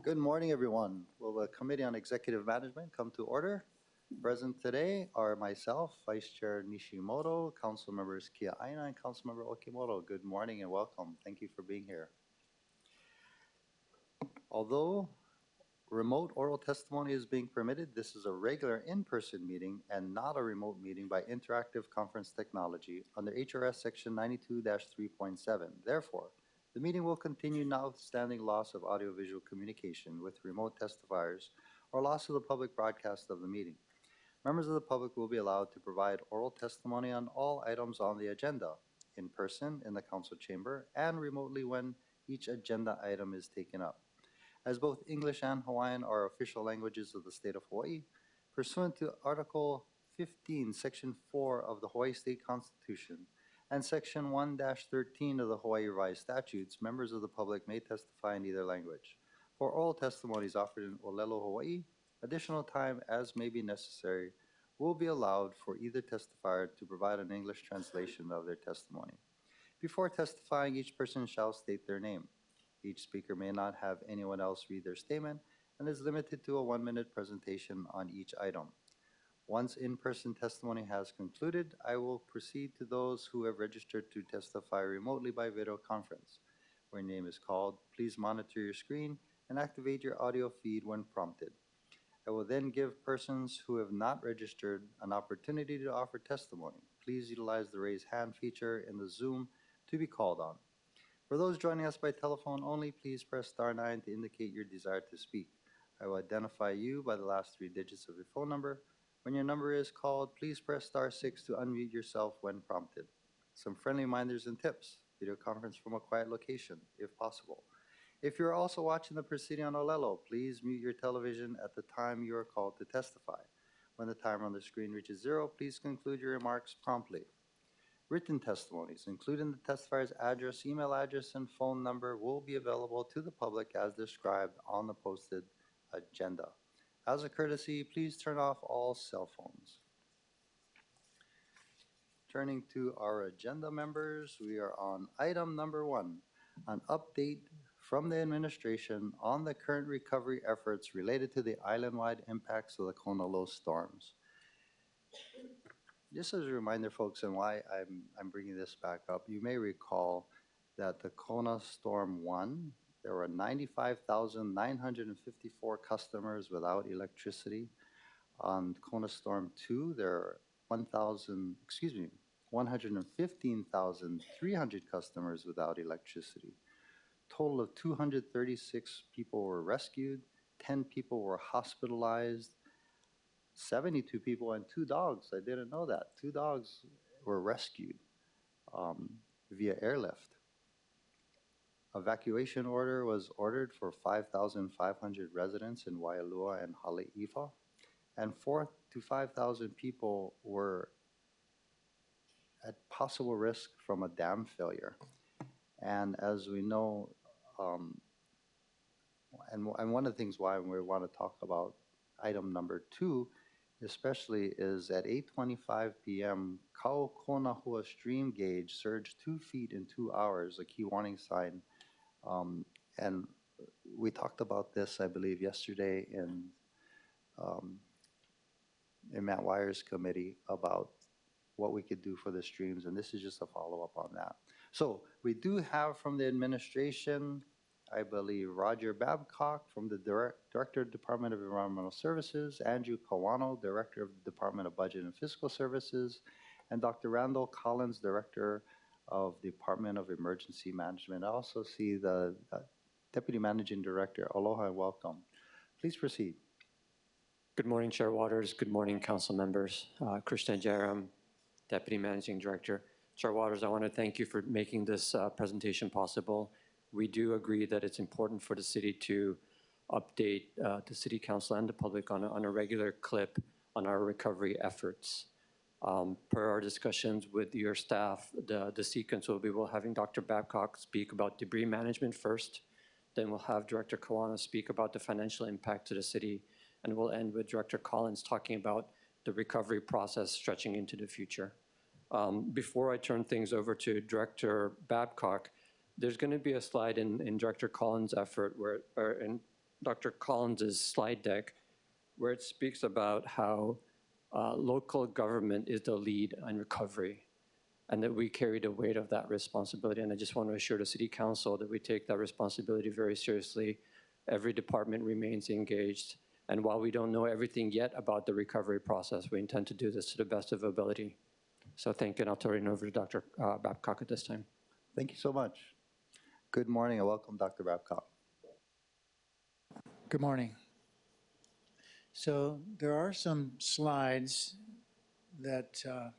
Good morning, everyone. Will the Committee on Executive Management come to order? Present today are myself, Vice Chair Nishimoto, Council Members Kia Aina and Council Member Okimoto. Good morning and welcome. Thank you for being here. Although remote oral testimony is being permitted, this is a regular in-person meeting and not a remote meeting by interactive conference technology under HRS Section 92-3.7. Therefore, the meeting will continue notwithstanding loss of audiovisual communication with remote testifiers or loss of the public broadcast of the meeting. Members of the public will be allowed to provide oral testimony on all items on the agenda, in person in the council chamber and remotely when each agenda item is taken up. As both English and Hawaiian are official languages of the state of Hawaii, pursuant to Article 15, Section 4 of the Hawaii State Constitution, and Section 1-13 of the Hawaii Revised Statutes, members of the public may testify in either language. For oral testimonies offered in Olelo, Hawaii, additional time as may be necessary will be allowed for either testifier to provide an English translation of their testimony. Before testifying, each person shall state their name. Each speaker may not have anyone else read their statement and is limited to a 1-minute presentation on each item. Once in-person testimony has concluded, I will proceed to those who have registered to testify remotely by video conference. When your name is called, please monitor your screen and activate your audio feed when prompted. I will then give persons who have not registered an opportunity to offer testimony. Please utilize the raise hand feature in the Zoom to be called on. For those joining us by telephone only, please press *9 to indicate your desire to speak. I will identify you by the last 3 digits of your phone number. When your number is called, please press *6 to unmute yourself when prompted. Some friendly reminders and tips. Video conference from a quiet location, if possible. If you're also watching the proceeding on Olelo, please mute your television at the time you are called to testify. When the timer on the screen reaches 0, please conclude your remarks promptly. Written testimonies, including the testifier's address, email address, and phone number, will be available to the public as described on the posted agenda. As a courtesy, please turn off all cell phones. Turning to our agenda, members, we are on item number 1, an update from the administration on the current recovery efforts related to the island-wide impacts of the KONA storms. Just as a reminder, folks, and why I'm bringing this back up, you may recall that the KONA Storm 1, there were 95,954 customers without electricity. On KONA Storm 2, there are 115,300 customers without electricity. Total of 236 people were rescued, 10 people were hospitalized, 72 people and 2 dogs. I didn't know that. 2 dogs were rescued via airlift. Evacuation order was ordered for 5,500 residents in Waialua and Haleiwa, and 4,000 to 5,000 people were at possible risk from a dam failure. And as we know, and one of the things why we want to talk about item number 2 especially is at 8:25 p.m. Kaukonahua stream gauge surged 2 feet in 2 hours, a key warning sign. And we talked about this, I believe, yesterday in Matt Wyer's committee about what we could do for the streams, and this is just a follow-up on that. So we do have from the administration, I believe, Roger Babcock from the Director of Department of Environmental Services, Andrew Kawano, Director of the Department of Budget and Fiscal Services, and Dr. Randall Collins, Director of Department of Emergency Management. I also see the Deputy Managing Director. Aloha and welcome. Please proceed. Good morning, Chair Waters. Good morning, Council members. Krishna Jaram, Deputy Managing Director. Chair Waters, I want to thank you for making this presentation possible. We do agree that it's important for the city to update the City Council and the public on a regular clip on our recovery efforts. Per our discussions with your staff, the sequence will be we'll having Dr. Babcock speak about debris management first, then we'll have Director Kawana speak about the financial impact to the city, and we'll end with Director Collins talking about the recovery process stretching into the future. Before I turn things over to Director Babcock, there's going to be a slide in Director Collins' effort where, Dr. Collins' slide deck, where it speaks about how local government is the lead on recovery and that we carry the weight of that responsibility. And I just want to assure the City Council that we take that responsibility very seriously. Every department remains engaged. And while we don't know everything yet about the recovery process, we intend to do this to the best of ability. So thank you, and I'll turn it over to Dr. Babcock at this time. Thank you so much. Good morning and welcome, Dr. Babcock. Good morning. So there are some slides that I'd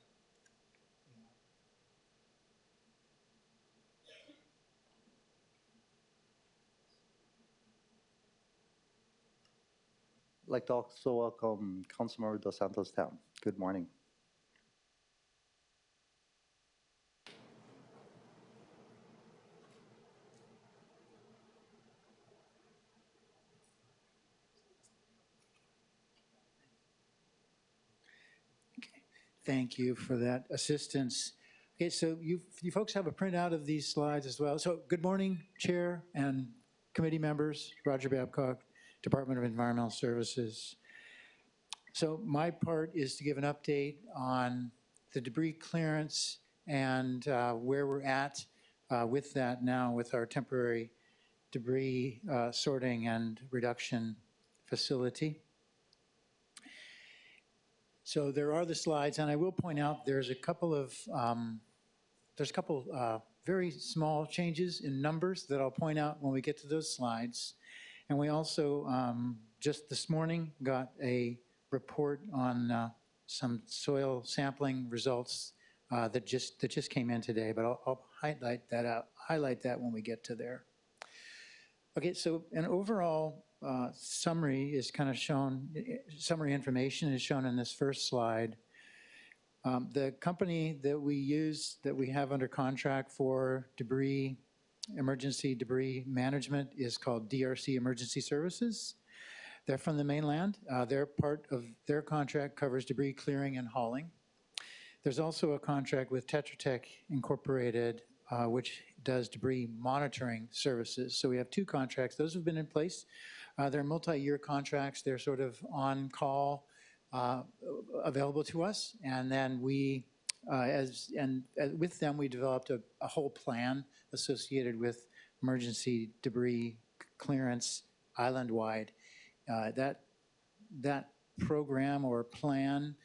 like to also welcome Councilmember Dos Santos Tam. Good morning. thank you for that assistance. Okay, so you folks have a printout of these slides as well. So good morning, Chair and committee members. Roger Babcock, Department of Environmental Services. So my part is to give an update on the debris clearance and where we're at with that now with our temporary debris sorting and reduction facility. So there are the slides, and I will point out there's a couple of very small changes in numbers that I'll point out when we get to those slides. And we also just this morning got a report on some soil sampling results that just came in today. But I'll highlight that when we get to there. Okay, so an overall summary is kind of shown, summary information is shown in this first slide. The company that we use, that we have under contract for debris, emergency debris management is called DRC Emergency Services. They're from the mainland. Their part of their contract covers debris clearing and hauling. There's also a contract with Tetra Tech Incorporated, which does debris monitoring services. So we have two contracts. Those have been in place. They're multi-year contracts. They're sort of on call, available to us. And then we, with them, we developed a whole plan associated with emergency debris clearance island-wide. That program or plan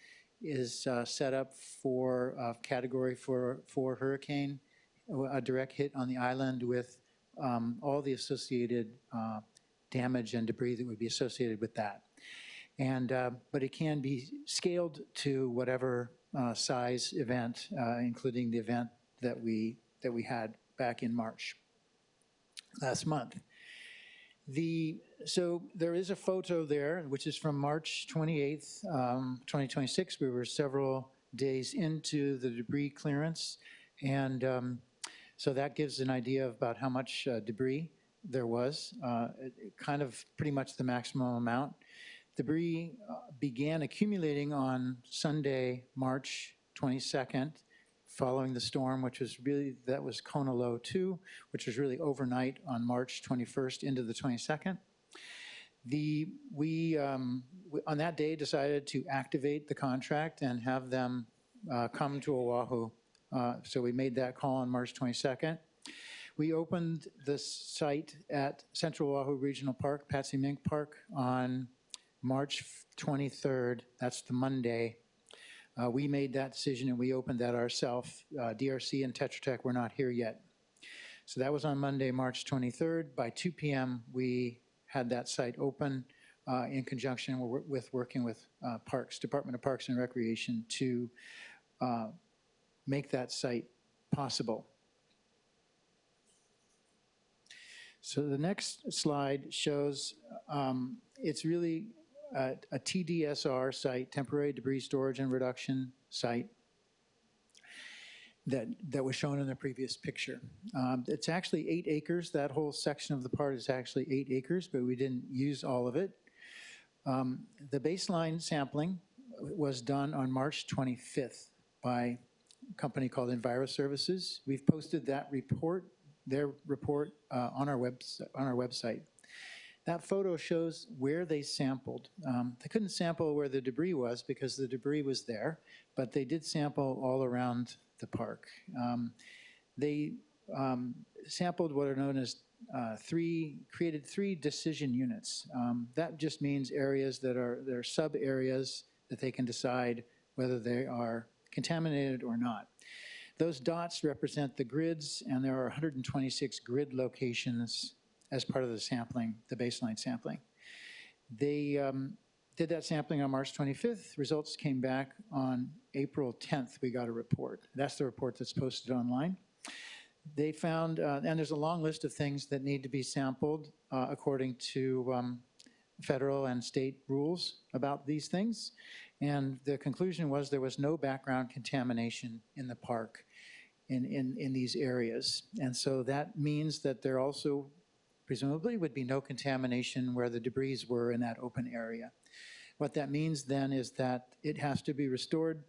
is set up for a category for hurricane, a direct hit on the island with all the associated damage and debris that would be associated with that. And but it can be scaled to whatever size event, including the event that we had back in March last month. So there is a photo there, which is from March 28th, 2026. We were several days into the debris clearance, and so that gives an idea about how much debris there was, kind of pretty much the maximum amount. Debris began accumulating on Sunday, March 22nd, following the storm, which was really, that was KONA low 2, which was really overnight on March 21st into the 22nd. We on that day decided to activate the contract and have them come to Oahu. So we made that call on March 22nd. We opened the site at Central Oahu Regional Park, Patsy Mink Park, on March 23rd. That's the Monday. We made that decision and we opened that ourselves. DRC and Tetra Tech were not here yet. So that was on Monday, March 23rd. By 2 p.m., we had that site open in conjunction with working with Parks, Department of Parks and Recreation to make that site possible. So the next slide shows it's really a TDSR site, temporary debris storage and reduction site, that was shown in the previous picture. It's actually 8 acres. That whole section of the part is actually 8 acres, but we didn't use all of it. The baseline sampling was done on March 25th by a company called EnviroServices. We've posted that report, their report, on our website. That photo shows where they sampled. They couldn't sample where the debris was because the debris was there, but they did sample all around the park. They sampled what are known as created three decision units. That just means areas that are sub-areas that they can decide whether they are contaminated or not. Those dots represent the grids, and there are 126 grid locations as part of the sampling, the baseline sampling. They did that sampling on March 25th. Results came back on April 10th. We got a report. That's the report that's posted online. They found, and there's a long list of things that need to be sampled according to federal and state rules about these things. And the conclusion was there was no background contamination in the park in these areas. And so that means that there also presumably would be no contamination where the debris were in that open area. What that means then is that it has to be restored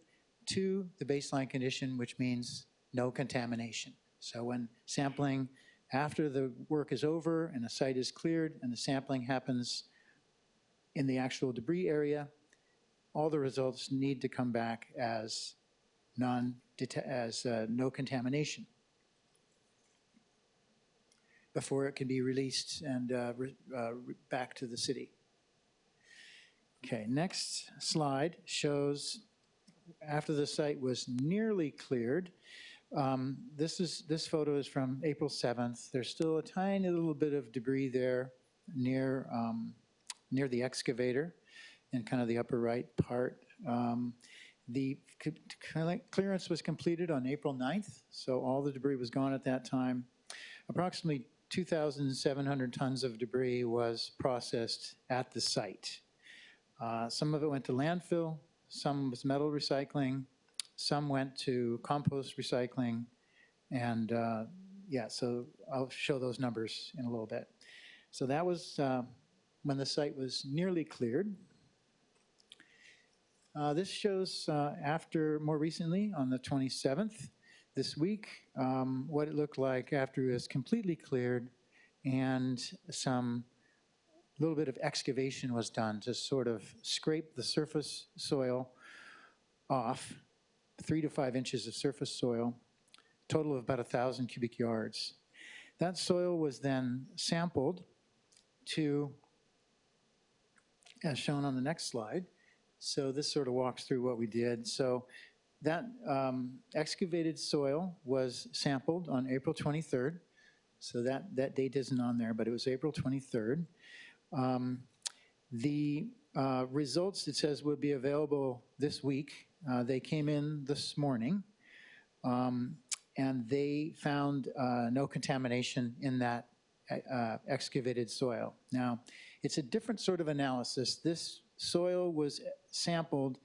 to the baseline condition, which means no contamination. So when sampling after the work is over and the site is cleared and the sampling happens in the actual debris area, all the results need to come back as no contamination before it can be released and back to the city. Okay, next slide shows after the site was nearly cleared. This photo is from April 7th. There's still a tiny little bit of debris there near the excavator in kind of the upper right part. The clearance was completed on April 9th, so all the debris was gone at that time. Approximately 2,700 tons of debris was processed at the site. Some of it went to landfill, some was metal recycling, some went to compost recycling, and yeah, so I'll show those numbers in a little bit. So that was when the site was nearly cleared. This shows after, more recently, on the 27th, this week, what it looked like after it was completely cleared and some little bit of excavation was done to sort of scrape the surface soil off, 3 to 5 inches of surface soil, total of about 1,000 cubic yards. That soil was then sampled to, as shown on the next slide. So this sort of walks through what we did. So that excavated soil was sampled on April 23rd. So that date isn't on there, but it was April 23rd. The results, it says, will be available this week. They came in this morning, and they found no contamination in that excavated soil. Now, it's a different sort of analysis. This soil was sampled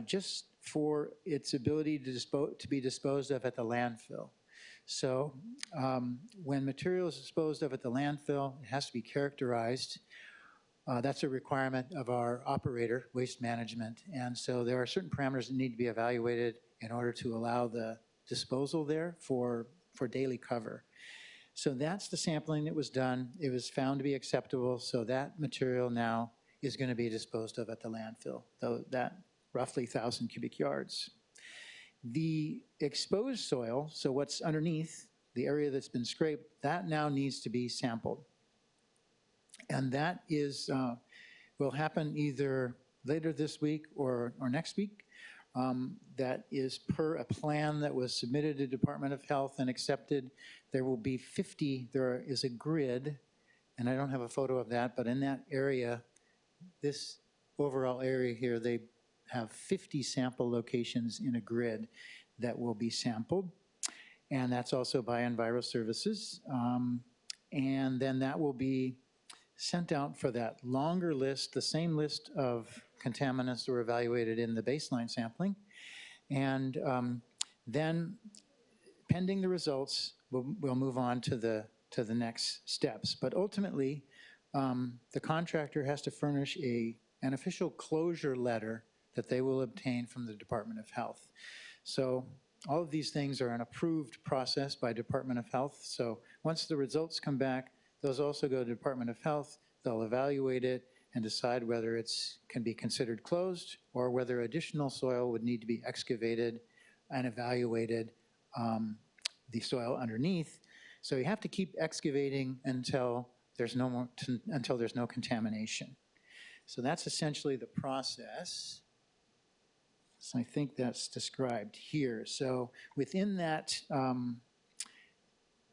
just for its ability to be disposed of at the landfill. So when material is disposed of at the landfill, it has to be characterized. That's a requirement of our operator, Waste Management. And so there are certain parameters that need to be evaluated in order to allow the disposal there for daily cover. So that's the sampling that was done. It was found to be acceptable, so that material now is going to be disposed of at the landfill, though that roughly 1,000 cubic yards. The exposed soil, so what's underneath, the area that's been scraped, that now needs to be sampled. And that is, will happen either later this week or next week. That is per a plan that was submitted to Department of Health and accepted. There will be 50, there is a grid, and I don't have a photo of that, but in that area, this overall area here, they have 50 sample locations in a grid that will be sampled. And that's also by Enviro Services. And then that will be sent out for that longer list, the same list of contaminants that were evaluated in the baseline sampling. And then, pending the results, we'll move on to the next steps. But ultimately, the contractor has to furnish an official closure letter that they will obtain from the Department of Health. So all of these things are an approved process by Department of Health. So once the results come back, Those also go to the Department of Health. They'll evaluate it and decide whether it can be considered closed or whether additional soil would need to be excavated and evaluated, the soil underneath. So you have to keep excavating until there's no contamination. So that's essentially the process. So I think that's described here. So within that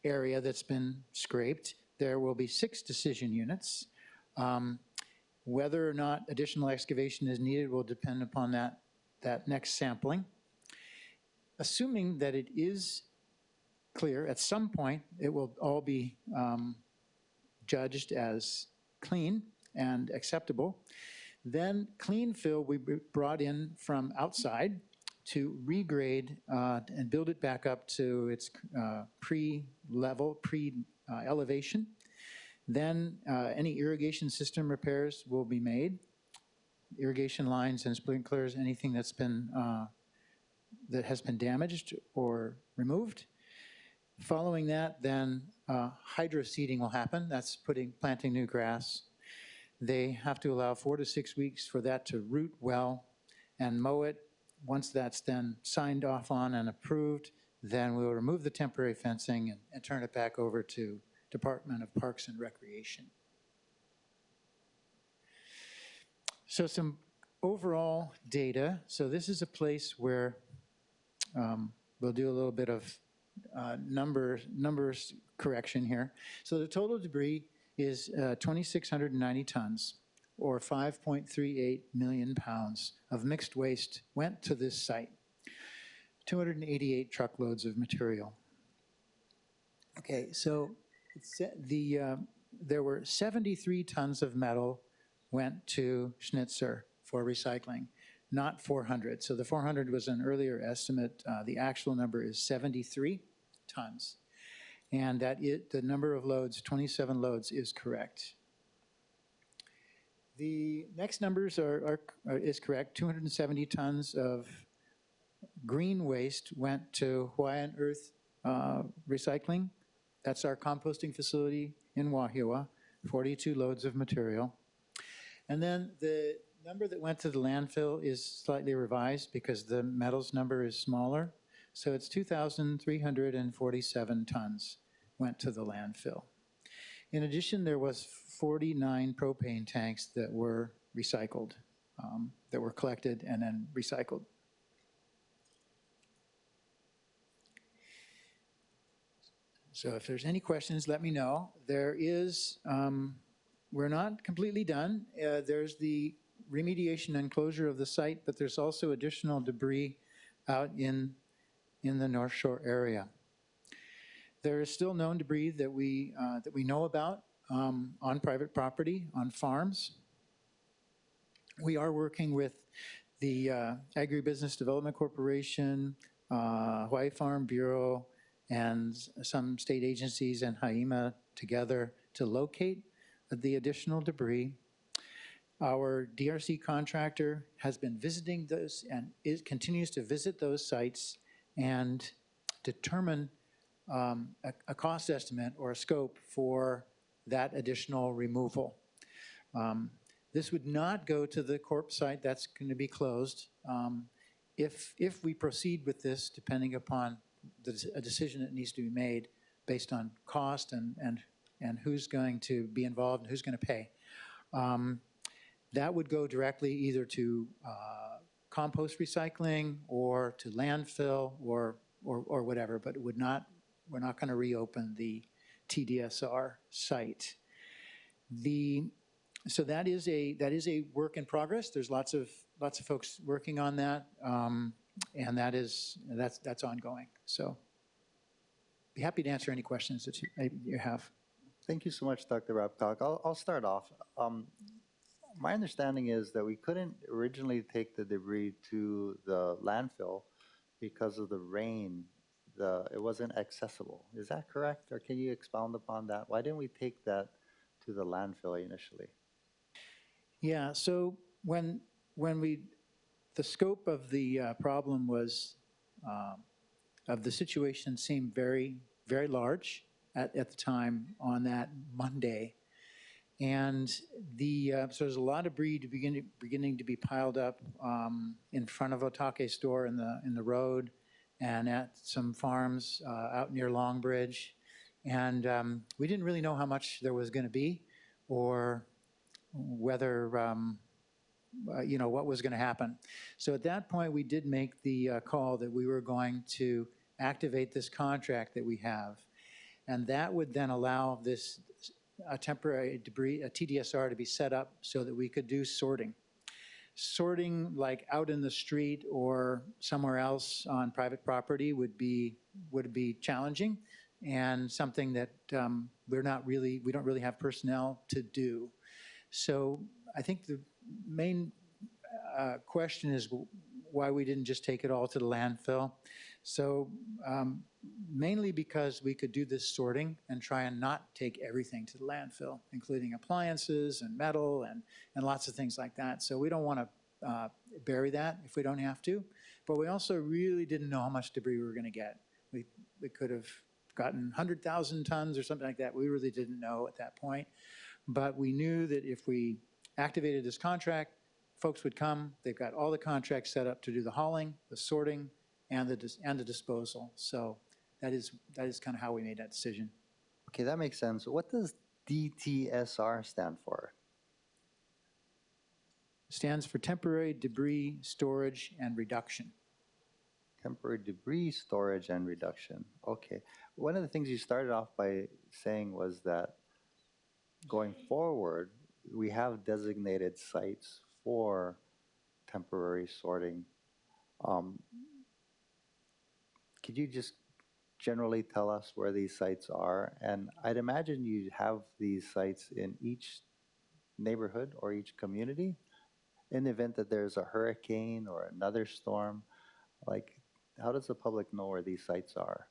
area that's been scraped, there will be 6 decision units. Whether or not additional excavation is needed will depend upon that next sampling. Assuming that it is clear, at some point it will all be judged as clean and acceptable. Then clean fill will be brought in from outside to regrade and build it back up to its pre-level, pre-elevation. Then any irrigation system repairs will be made. Irrigation lines and sprinklers, anything that's been that has been damaged or removed. Following that, then hydroseeding will happen. That's planting new grass. They have to allow 4 to 6 weeks for that to root well and mow it. Once that's then signed off on and approved, then we'll remove the temporary fencing and turn it back over to Department of Parks and Recreation. So some overall data. So this is a place where we'll do a little bit of numbers correction here. So the total debris is 2,690 tons, or 5.38 million pounds of mixed waste went to this site. 288 truckloads of material. Okay, so there were 73 tons of metal went to Schnitzer for recycling, not 400. So the 400 was an earlier estimate. The actual number is 73 tons. And the number of loads, 27 loads, is correct. The next numbers is correct. 270 tons of green waste went to Hawaiian Earth Recycling. That's our composting facility in Wahiawa, 42 loads of material. And then the number that went to the landfill is slightly revised because the metals number is smaller. So it's 2,347 tons went to the landfill. In addition, there was 49 propane tanks that were recycled, that were collected and then recycled. So if there's any questions, let me know. There is, we're not completely done. There's the remediation and closure of the site, but there's also additional debris out in the North Shore area. There is still known debris that we know about on private property, on farms. We are working with the Agribusiness Development Corporation, Hawaii Farm Bureau, and some state agencies and HAIMA together to locate the additional debris. Our DRC contractor has been visiting those and continues to visit those sites and determine a cost estimate or a scope for that additional removal. This would not go to the Corp site. That's going to be closed. If we proceed with this, depending upon a decision that needs to be made based on cost and who's going to be involved and who's going to pay, that would go directly either to compost recycling or to landfill or whatever, but it would not. We're not going to reopen the TDSR site. So that is a work in progress. There's lots of folks working on that, and that's ongoing. So, be happy to answer any questions that you have. Thank you so much, Dr. Babcock. I'll start off. My understanding is that we couldn't originally take the debris to the landfill because of the rain. It wasn't accessible. Is that correct? Or can you expound upon that? Why didn't we take that to the landfill initially? Yeah, so when the scope of the problem was, of the situation seemed very, very large, at the time on that Monday. And so there's a lot of debris beginning to be piled up in front of Otake store in the road and at some farms out near Longbridge. And we didn't really know how much there was going to be or whether, what was going to happen. So at that point, we did make the call that we were going to activate this contract that we have. And that would then allow this temporary debris, a TDSR, to be set up so that we could do sorting. Sorting like out in the street or somewhere else on private property would be challenging and something that we don't really have personnel to do. So I think the main question is why we didn't just take it all to the landfill. So mainly because we could do this sorting and try and not take everything to the landfill, including appliances and metal and lots of things like that. So we don't want to bury that if we don't have to. But we also really didn't know how much debris we were going to get. We could have gotten 100,000 tons or something like that. We really didn't know at that point. But we knew that if we activated this contract, folks would come. They've got all the contracts set up to do the hauling, the sorting, and the disposal. So that is kind of how we made that decision. Okay, that makes sense. What does DTSR stand for? Stands for Temporary Debris Storage and Reduction. Temporary debris storage and reduction. Okay. One of the things you started off by saying was that going forward, we have designated sites for temporary sorting. Could you just generally tell us where these sites are? And I'd imagine you have these sites in each neighborhood or each community in the event that there's a hurricane or another storm. Like, how does the public know where these sites are?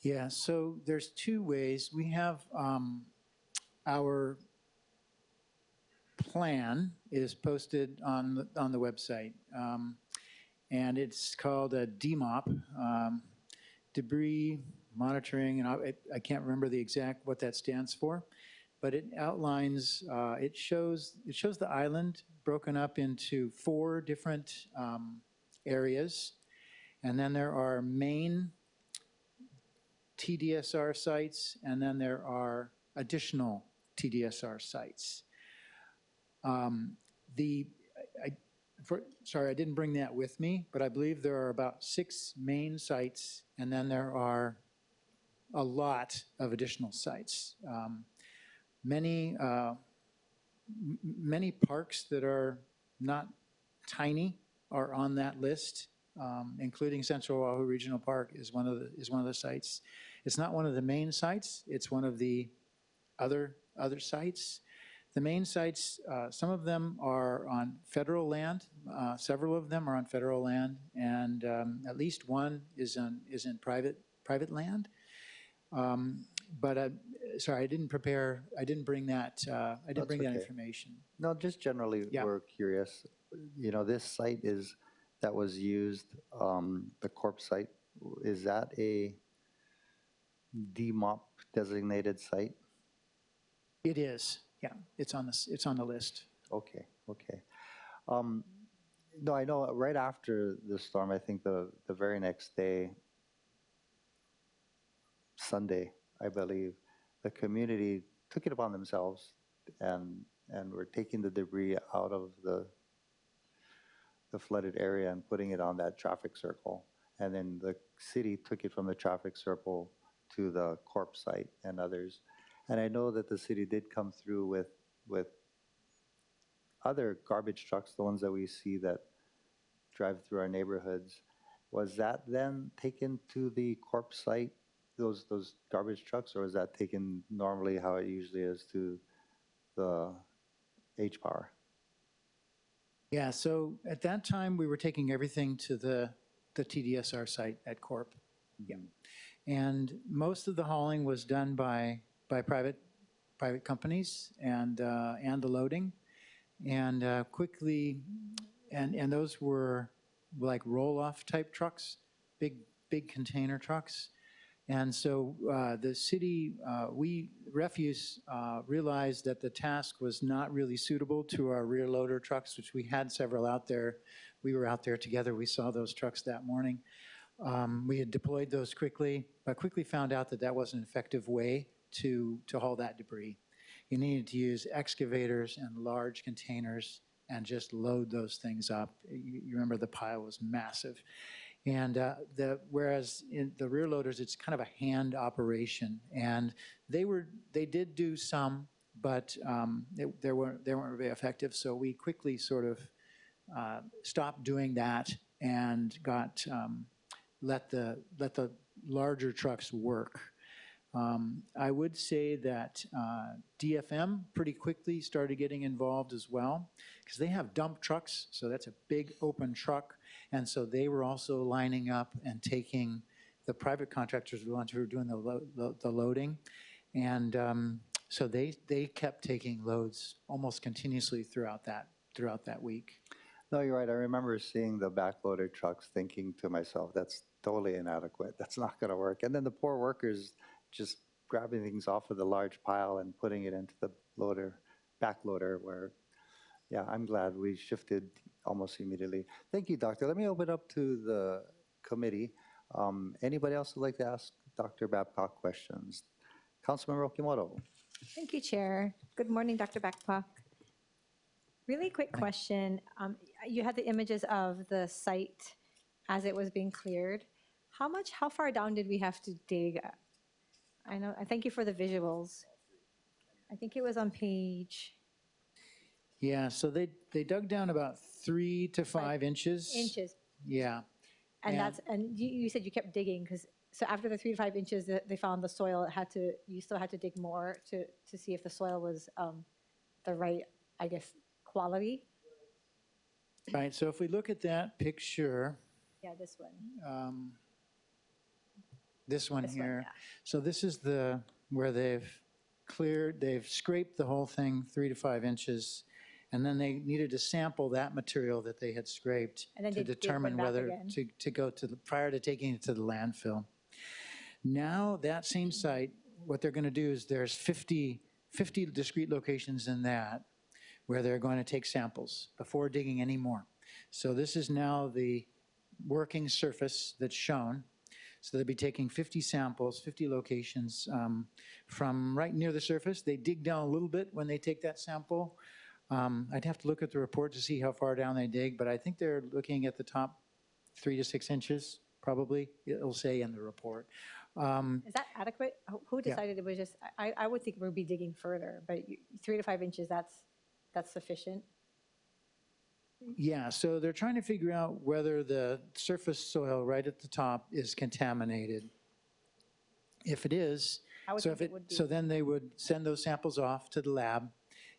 Yeah, so there's two ways. We have our plan is posted on the website, and it's called a DMOP, Debris Monitoring, and I can't remember the exact what that stands for, but it outlines, it shows the island broken up into 4 different areas, and then there are main TDSR sites, and then there are additional TDSR sites. Sorry, I didn't bring that with me, but I believe there are about 6 main sites, and then there are a lot of additional sites. Many parks that are not tiny are on that list, including Central Oahu Regional Park is one of the sites. It's not one of the main sites. It's one of the other sites. The main sites, some of them are on federal land. Several of them are on federal land, and at least one is in private land. But sorry, I didn't bring that. I didn't bring that information. No, just generally, we're curious. You know, this site that was used, the Corp site. Is that a DMOP designated site? It is. Yeah, it's on the list. Okay. No, I know right after the storm, I think the very next day, Sunday, I believe, the community took it upon themselves and were taking the debris out of the flooded area and putting it on that traffic circle. And then the city took it from the traffic circle to the Corp site and others. And I know that the city did come through with other garbage trucks, the ones that we see that drive through our neighborhoods. Was that then taken to the Corp site, those garbage trucks, or was that taken normally how it usually is to the H-Power? Yeah, so at that time, we were taking everything to the TDSR site at Corp. Yeah. And most of the hauling was done by private companies and the loading. And quickly, and those were like roll-off type trucks, big container trucks. And so the city, refuse realized that the task was not really suitable to our rear loader trucks, which we had several out there. We were out there together. We saw those trucks that morning. We had deployed those quickly, but quickly found out that that wasn't an effective way to haul that debris. You needed to use excavators and large containers and just load those things up. You remember the pile was massive. And whereas in the rear loaders, it's kind of a hand operation. And they did do some, but they weren't very effective. So we quickly sort of stopped doing that and let the larger trucks work. I would say that DFM pretty quickly started getting involved as well, because they have dump trucks, so that's a big open truck, and so they were also lining up and taking, the private contractors were the ones who were doing the loading, and so they kept taking loads almost continuously throughout that week. No, you're right. I remember seeing the backloader trucks thinking to myself, that's totally inadequate. That's not going to work. And then the poor workers just grabbing things off of the large pile and putting it into the backloader where, yeah, I'm glad we shifted almost immediately. Thank you, Doctor. Let me open up to the committee. Anybody else would like to ask Dr. Babcock questions? Councilmember Okimoto. Thank you, Chair. Good morning, Dr. Babcock. Really quick question. You had the images of the site as it was being cleared. How far down did we have to dig? I thank you for the visuals. I think it was on page. Yeah, so they dug down about 3 to 5 inches. Inches. Yeah. And you said you kept digging so after the 3 to 5 inches that they found the soil, you still had to dig more to see if the soil was the right, I guess, quality. Right, so if we look at that picture. Yeah, this one. This one This one, here. yeah. So this is where they've scraped the whole thing 3 to 5 inches, and then they needed to sample that material that they had scraped And then to they determine went back whether again. to go prior to taking it to the landfill. Now that same site, what they're going to do is there's 50 discrete locations in that where they're going to take samples before digging any more. So this is now the working surface that's shown. So they'll be taking 50 samples, 50 locations from right near the surface. They dig down a little bit when they take that sample. I'd have to look at the report to see how far down they dig, but I think they're looking at the top 3 to 6 inches, probably, it'll say in the report. Is that adequate? Who decided it was just, I would think we'd be digging further, but 3 to 5 inches, that's sufficient? Yeah, so they're trying to figure out whether the surface soil right at the top is contaminated. If it is, so then they would send those samples off to the lab,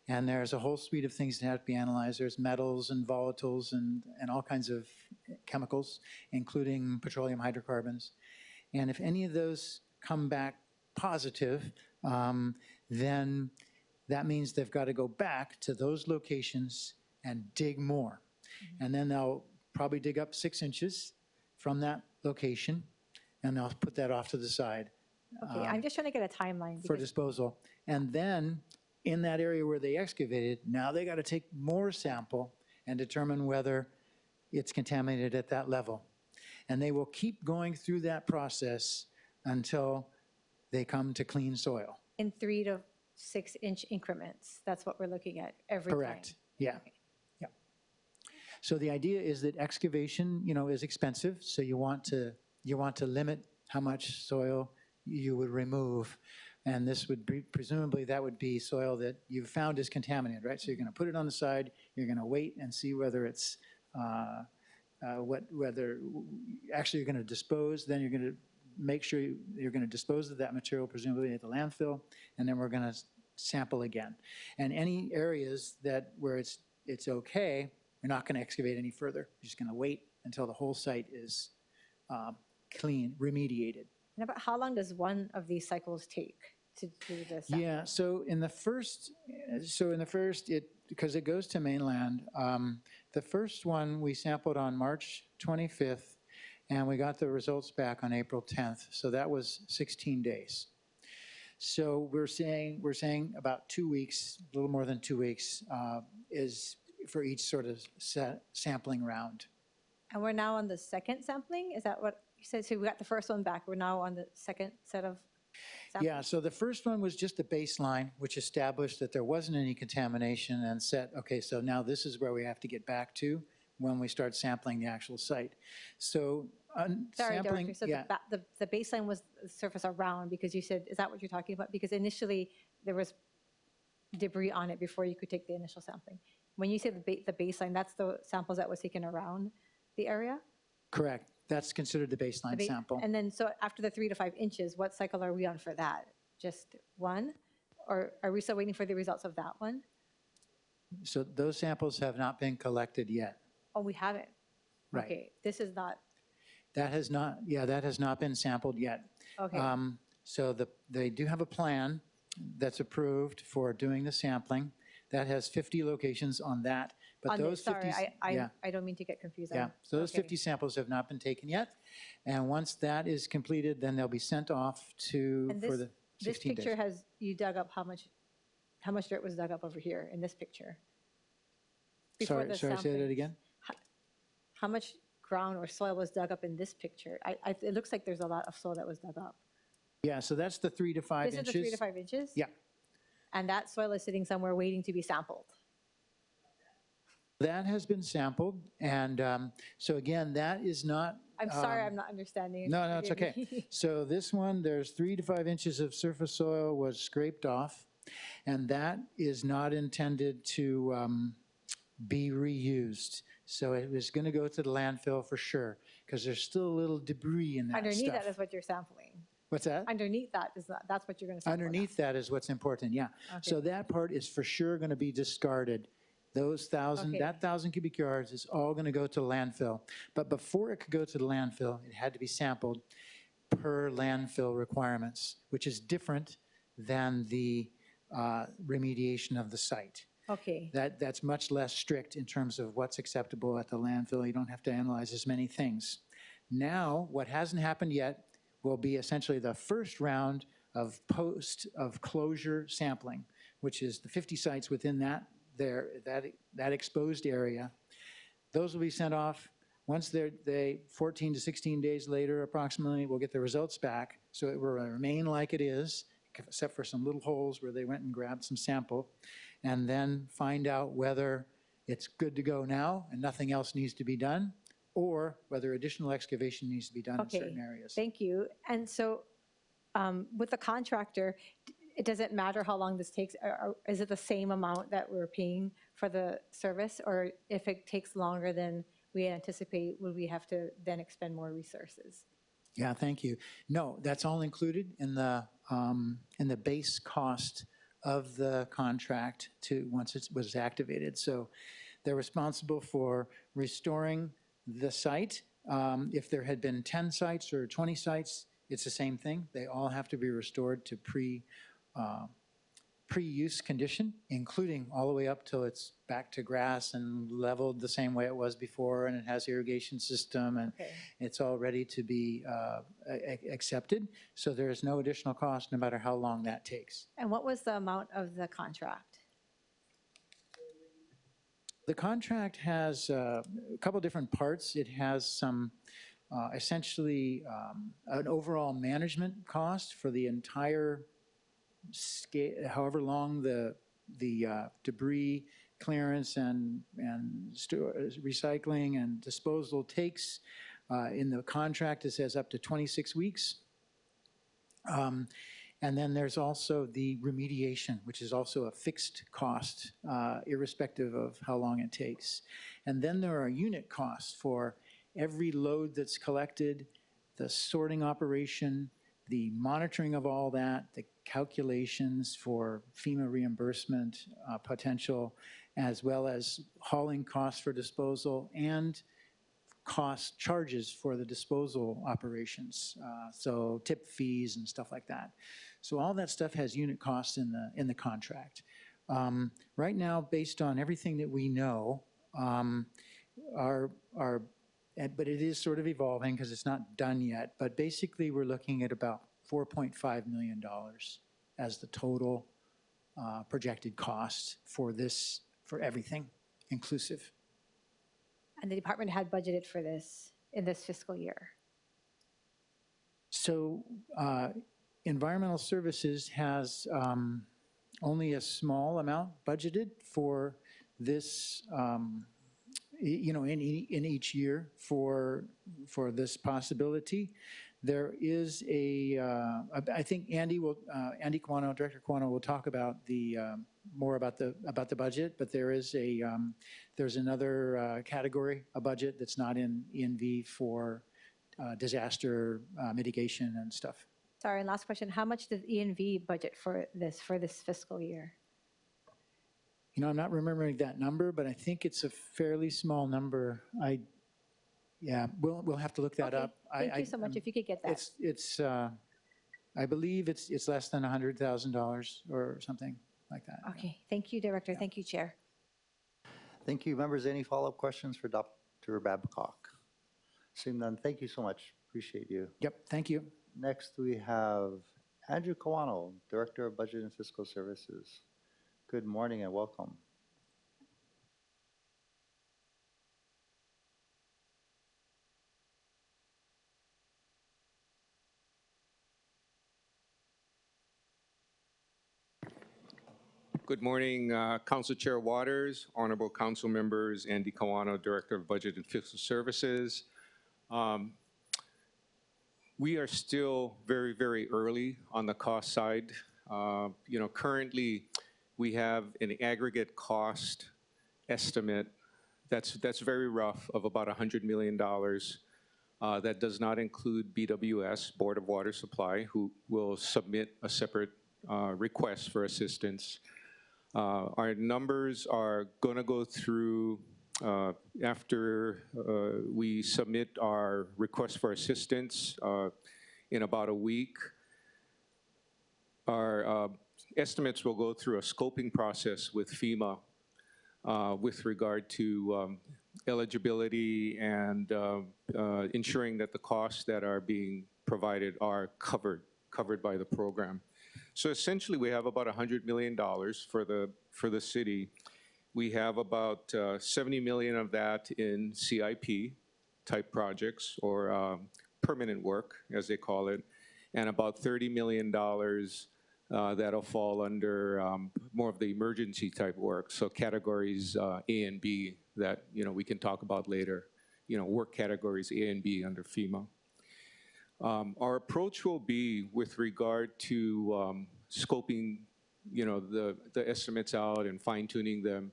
and there's a whole suite of things that have to be analyzed. There's metals and volatiles and all kinds of chemicals, including petroleum hydrocarbons. And if any of those come back positive, then that means they've got to go back to those locations and dig more. And then they'll probably dig up 6 inches from that location, and they'll put that off to the side. Okay, I'm just trying to get a timeline. For disposal. And then in that area where they excavated, now they got to take more sample and determine whether it's contaminated at that level. And they will keep going through that process until they come to clean soil. In 3 to 6 inch increments, that's what we're looking at every time? Correct, yeah. Okay. So the idea is that excavation, is expensive, so you want to limit how much soil you would remove, and this would be, presumably that would be soil that you've found is contaminated, right? So you're going to put it on the side, you're going to wait and see whether it's whether actually you're going to dispose, then you're going to make sure you're going to dispose of that material presumably at the landfill, and then we're going to sample again. And any areas where it's okay, you're not going to excavate any further. You're just going to wait until the whole site is clean, remediated. And about how long does one of these cycles take to do this? Yeah, so in the first, because it goes to mainland, the first one we sampled on March 25th, and we got the results back on April 10th. So that was 16 days. So we're saying about 2 weeks, a little more than 2 weeks, is for each sort of sampling round. And we're now on the second sampling? Is that what you said? So we got the first one back. We're now on the second set of samples? Yeah, so the first one was just a baseline, which established that there wasn't any contamination and said, okay, so now this is where we have to get back to when we start sampling the actual site. So Sorry, sampling, Director, so yeah, the baseline was the surface around, because you said, is that what you're talking about? Because initially, there was debris on it before you could take the initial sampling. When you say the baseline, that's the samples that was taken around the area? correct. That's considered the The baseline sample. And then, so after the 3 to 5 inches, what cycle are we on for that? Just one? Or are we still waiting for the results of that one? So those samples have not been collected yet. Oh, we haven't? Right. Okay, this is not, That has not, yeah, that has not been sampled yet. okay. So they do have a plan that's approved for doing the sampling. That has 50 locations on that. But On those this, 50, sorry, yeah, I don't mean to get confused. yeah. So those okay. 50 samples have not been taken yet. And once that is completed, then they'll be sent off to, And for this, the this 16 picture days. has, you dug up how much dirt was dug up over here in this picture? Before the Sorry, say sampling. that again? How much ground or soil was dug up in this picture? It looks like there's a lot of soil that was dug up. Yeah, so that's the 3 to 5 This inches. is the 3 to 5 inches? Yeah. And that soil is sitting somewhere waiting to be sampled? That has been sampled. And so again, that is not. I'm sorry, I'm not understanding. No, it's Forgive okay. me. So this one, there's 3 to 5 inches of surface soil was scraped off, and that is not intended to be reused. So it was going to go to the landfill for sure, because there's still a little debris in that Underneath stuff. that is what you're sampling. What's that? Underneath that is that's what you're going to sample. Underneath that is what's important, yeah. Okay. So that part is for sure going to be discarded. Those Okay. that 1,000 cubic yards is all going to go to landfill. But before it could go to the landfill, it had to be sampled per landfill requirements, which is different than the remediation of the site. Okay, That's much less strict in terms of what's acceptable at the landfill. You don't have to analyze as many things. Now, what hasn't happened yet will be essentially the first round of closure sampling, which is the 50 sites within that exposed area. Those will be sent off. Once they 14 to 16 days later, approximately, we'll get the results back. So it will remain like it is, except for some little holes where they went and grabbed some sample, and then find out whether it's good to go now and nothing else needs to be done, or whether additional excavation needs to be done in okay. certain areas. Thank you. And so with the contractor, it doesn't matter how long this takes, or is it the same amount that we're paying for the service? Or if it takes longer than we anticipate, would we have to then expend more resources? Yeah, thank you. No, that's all included in the base cost of the contract once it was activated. So they're responsible for restoring the site. If there had been 10 sites or 20 sites, it's the same thing. They all have to be restored to pre-use condition, including all the way up till it's back to grass and leveled the same way it was before, and it has irrigation system, and Okay. it's all ready to be accepted. So there is no additional cost, no matter how long that takes. And what was the amount of the contract? The contract has a couple different parts. It has some, essentially, an overall management cost for the entire scale, however long the debris clearance and recycling and disposal takes. In the contract, it says up to 26 weeks. And then there's also the remediation, which is also a fixed cost, irrespective of how long it takes. And then there are unit costs for every load that's collected, the sorting operation, the monitoring of all that, the calculations for FEMA reimbursement potential, as well as hauling costs for disposal and charges for the disposal operations, so tip fees and stuff like that. So all that stuff has unit costs in the contract. Right now, based on everything that we know, our but it is sort of evolving because it's not done yet. But basically, we're looking at about $4.5 million as the total projected cost for this, for everything inclusive. And the department had budgeted for this in this fiscal year. So environmental services has only a small amount budgeted for this, in each year for this possibility. There is I think Andy Quano, Director Quano will talk about more about the budget, but there is there's another category, a budget that's not in ENV for disaster mitigation and stuff. Sorry, and last question. How much does ENV budget for this fiscal year? I'm not remembering that number, but I think it's a fairly small number. Yeah, we'll have to look that Okay, up. Thank you so much. If you could get that. It's I believe it's less than $100,000 or something like that. Okay, thank you, Director. Thank you, Chair. Thank you, members. Any follow-up questions for Dr. Babcock? Seeing none, thank you so much. Appreciate you. Yep, thank you. Next, we have Andrew Kawano, Director of Budget and Fiscal Services. Good morning and welcome. Good morning, Council Chair Waters, Honorable Council members, Andy Kawano, Director of Budget and Fiscal Services. We are still very, very early on the cost side. Currently we have an aggregate cost estimate that's very rough of about $100 million. That does not include BWS, Board of Water Supply, who will submit a separate request for assistance. Our numbers are going to go through after we submit our request for assistance in about a week. Our estimates will go through a scoping process with FEMA with regard to eligibility and ensuring that the costs that are being provided are covered by the program. So essentially, we have about $100 million for the city. We have about $70 million of that in CIP type projects or permanent work, as they call it, and about $30 million that'll fall under more of the emergency type work. So categories A and B that we can talk about later. Work categories A and B under FEMA. Our approach will be with regard to scoping, the estimates out and fine-tuning them,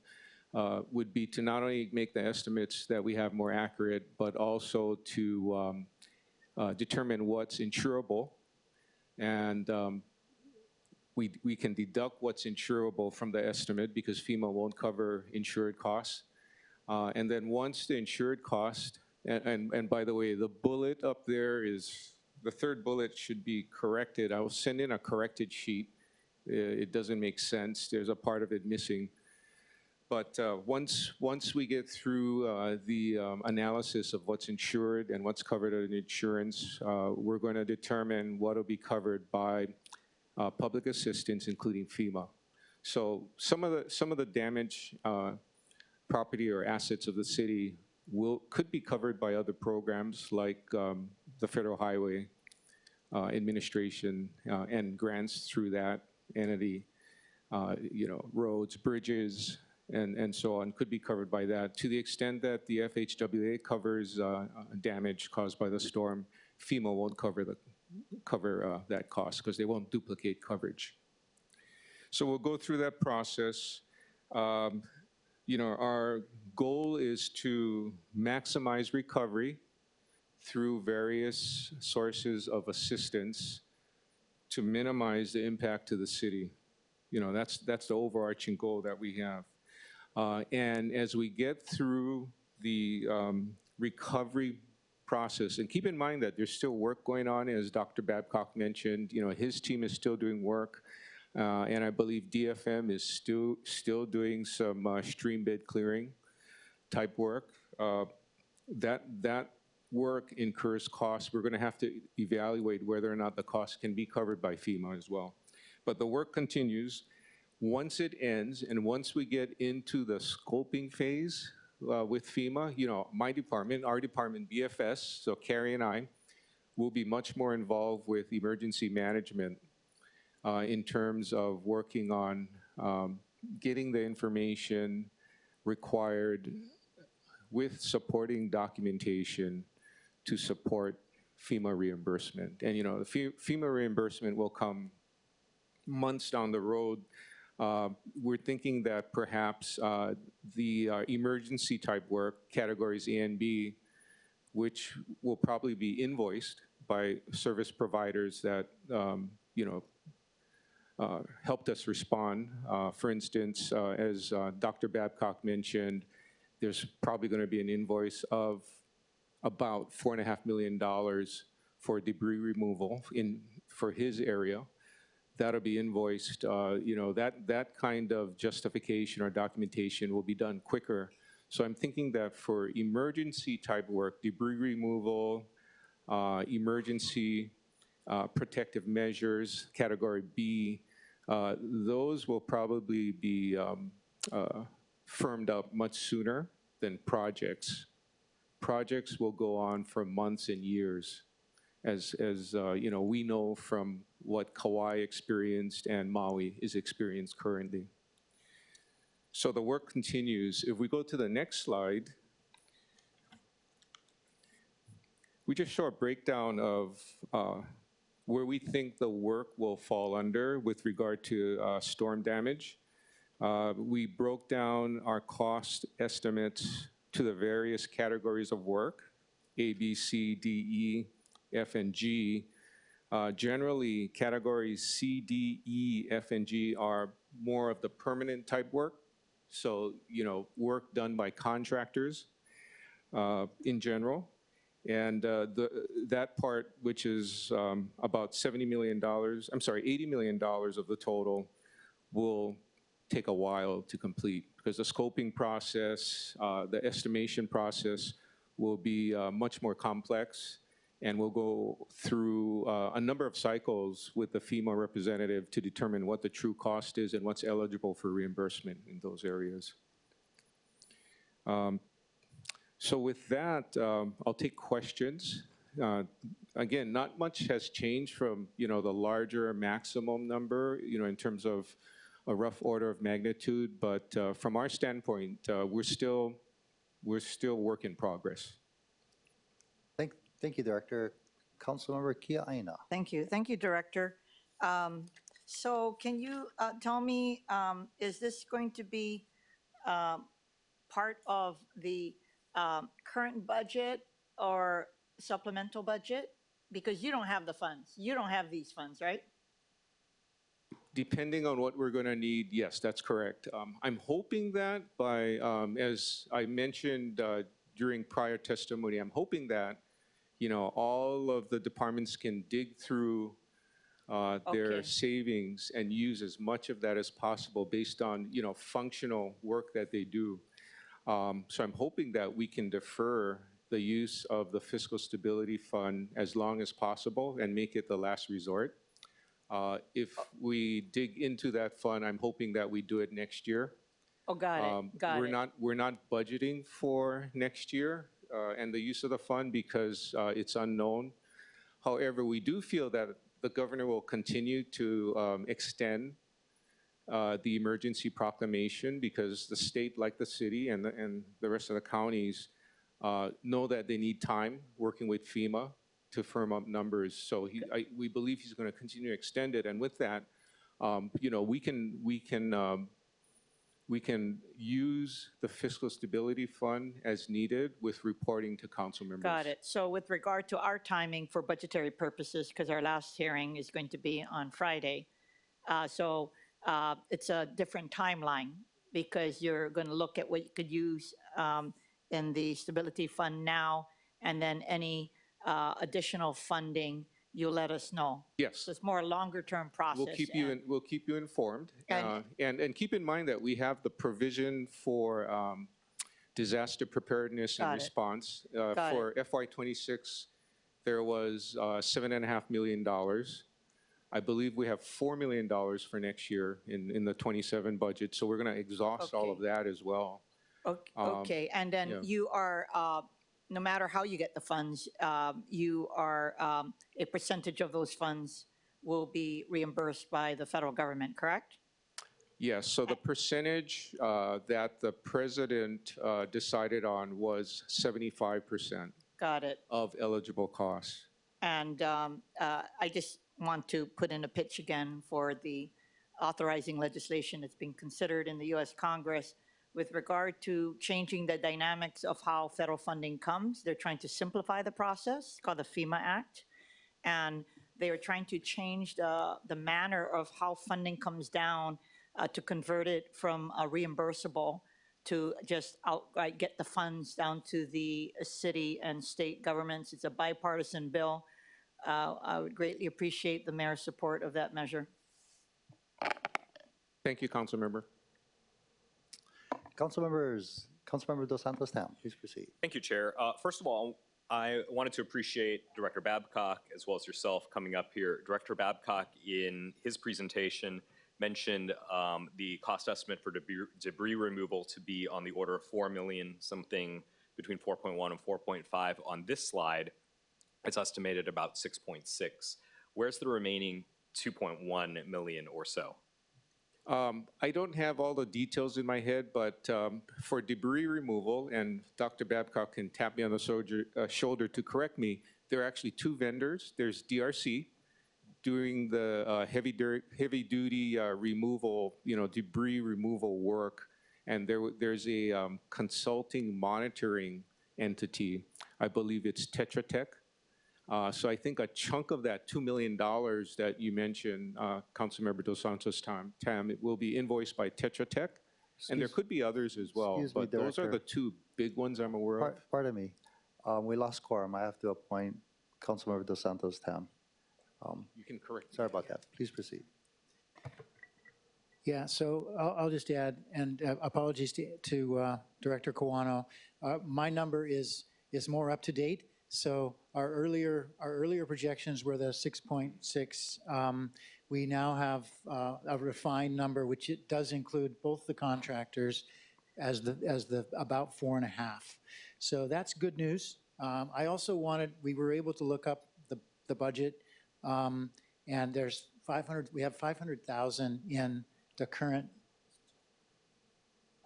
would be to not only make the estimates that we have more accurate, but also to determine what's insurable. And we can deduct what's insurable from the estimate because FEMA won't cover insured costs. And then once the insured cost, and by the way, the bullet up there is, the third bullet should be corrected. I will send in a corrected sheet. It doesn't make sense. There's a part of it missing. But once we get through the analysis of what's insured and what's covered under insurance, we're going to determine what will be covered by public assistance, including FEMA. So some of the damage property or assets of the city could be covered by other programs like the Federal Highway Administration and grants through that entity. Roads, bridges, and so on could be covered by that. To the extent that the FHWA covers damage caused by the storm, FEMA won't cover that cost because they won't duplicate coverage. So we'll go through that process. Our goal is to maximize recovery through various sources of assistance to minimize the impact to the city. That's the overarching goal that we have. And as we get through the recovery process, and keep in mind that there's still work going on, as Dr. Babcock mentioned, his team is still doing work. And I believe DFM is still doing some stream bed clearing type work. That work incurs costs, we're going to have to evaluate whether or not the cost can be covered by FEMA as well. But the work continues. Once it ends, and once we get into the scoping phase with FEMA, you know, my department, our department, BFS, so Carrie and I, will be much more involved with emergency management in terms of working on getting the information required with supporting documentation to support FEMA reimbursement. And, you know, the FEMA reimbursement will come months down the road. We're thinking that perhaps the emergency type work, categories A and B, which will probably be invoiced by service providers that, you know, helped us respond. For instance, as Dr. Babcock mentioned, there's probably going to be an invoice of about $4.5 million for debris removal for his area. That'll be invoiced. You know, that kind of justification or documentation will be done quicker. So I'm thinking that for emergency type work, debris removal, emergency protective measures, category B, those will probably be firmed up much sooner than projects. Projects will go on for months and years, as you know, we know from what Kauai experienced and Maui is experienced currently. So the work continues. If we go to the next slide, we just show a breakdown of where we think the work will fall under with regard to storm damage. We broke down our cost estimates to the various categories of work, A, B, C, D, E, F, and G. Generally, categories C, D, E, F, and G are more of the permanent type work. So, you know, work done by contractors in general. And that part, which is about $70 million, I'm sorry, $80 million of the total, will take a while to complete because the scoping process, the estimation process will be much more complex, and we'll go through a number of cycles with the FEMA representative to determine what the true cost is and what's eligible for reimbursement in those areas. So with that, I'll take questions. Again, not much has changed from, you know, the larger maximum number, you know, in terms of a rough order of magnitude, but from our standpoint, we're still work in progress. Thank you, Director. Councilmember Kia Aina. Thank you, Director. So can you tell me, is this going to be part of the current budget or supplemental budget? Because you don't have the funds. You don't have these funds, right? Depending on what we're going to need, yes, that's correct. I'm hoping that by, as I mentioned during prior testimony, I'm hoping that, you know, all of the departments can dig through their savings and use as much of that as possible based on, you know, functional work that they do. So I'm hoping that we can defer the use of the Fiscal Stability Fund as long as possible and make it the last resort. If we dig into that fund, I'm hoping that we do it next year. Oh, got it. We're not budgeting for next year and the use of the fund because it's unknown. However, we do feel that the governor will continue to extend the emergency proclamation because the state, like the city and the rest of the counties, know that they need time working with FEMA to firm up numbers. So we believe he's going to continue to extend it. And with that, you know, we can use the Fiscal Stability Fund as needed with reporting to council members. Got it. So with regard to our timing for budgetary purposes, because our last hearing is going to be on Friday, so it's a different timeline because you're going to look at what you could use in the Stability Fund now, and then any additional funding, you'll let us know. Yes. So it's more a longer-term process. We'll keep you informed. And keep in mind that we have the provision for disaster preparedness and Got it. response. Got For FY26, there was $7.5 million. I believe we have $4 million for next year in the 27 budget, so we're going to exhaust all of Okay. that as well. Okay, and then yeah. you are, no matter how you get the funds, you are, a percentage of those funds will be reimbursed by the federal government, correct? Yes, so the percentage that the president decided on was 75% Got it. of eligible costs. And I just want to put in a pitch again for the authorizing legislation that's being considered in the U.S. Congress with regard to changing the dynamics of how federal funding comes. They're trying to simplify the process, called the FEMA Act. And they are trying to change the manner of how funding comes down to convert it from reimbursable to just outright get the funds down to the city and state governments. It's a bipartisan bill. I would greatly appreciate the mayor's support of that measure. Thank you, Council Member. Councilmember Dos Santos Tam, please proceed. Thank you, Chair. First of all, I wanted to appreciate Director Babcock as well as yourself coming up here. Director Babcock, in his presentation, mentioned the cost estimate for debris removal to be on the order of $4 million, something between 4.1 and 4.5. On this slide, it's estimated about 6.6. Where's the remaining 2.1 million or so? I don't have all the details in my head, but for debris removal, and Dr. Babcock can tap me on the shoulder to correct me, there are actually two vendors. There's DRC doing the heavy-duty removal, debris removal work, and there's a consulting monitoring entity. I believe it's Tetra Tech. So I think a chunk of that $2 million that you mentioned, Councilmember Dos Santos Tam, it will be invoiced by Tetra Tech, and there could be others as well, Excuse me, but those are Director. the two big ones I'm aware of. Pardon me. We lost quorum. I have to appoint Councilmember Dos Santos Tam. You can correct me. Sorry about that. Please proceed. Yeah, so I'll just add, and apologies to Director Kawano. My number is more up to date. So our earlier projections were the 6.6. We now have a refined number, which it does include both the contractors as the about 4.5. So that's good news. I also we were able to look up the budget, and there's we have 500,000 in the current.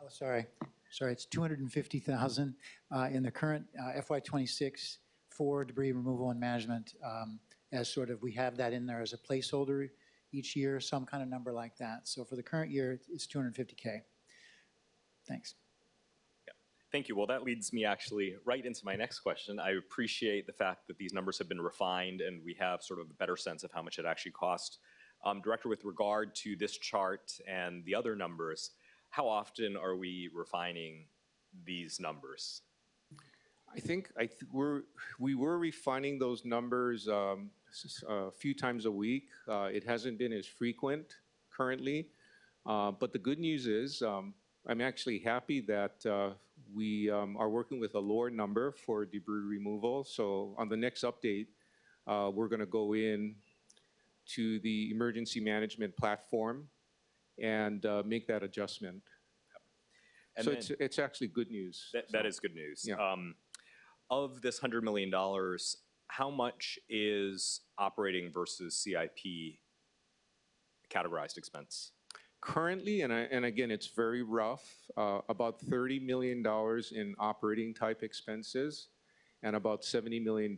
Oh, sorry, it's 250,000 in the current FY26 for debris removal and management, as sort of, we have that in there as a placeholder each year, some kind of number like that. So for the current year, it's 250K. Thanks. Yeah. Thank you. Well, that leads me actually right into my next question. I appreciate the fact that these numbers have been refined and we have sort of a better sense of how much it actually cost. Director, with regard to this chart and the other numbers, how often are we refining these numbers? I think we were refining those numbers a few times a week. It hasn't been as frequent currently, but the good news is I'm actually happy that we are working with a lower number for debris removal. So on the next update, we're going to go in to the emergency management platform and make that adjustment. And so then, it's actually good news. That is good news. Yeah. Of this $100 million, how much is operating versus CIP categorized expense? Currently, and again, it's very rough, about $30 million in operating type expenses and about $70 million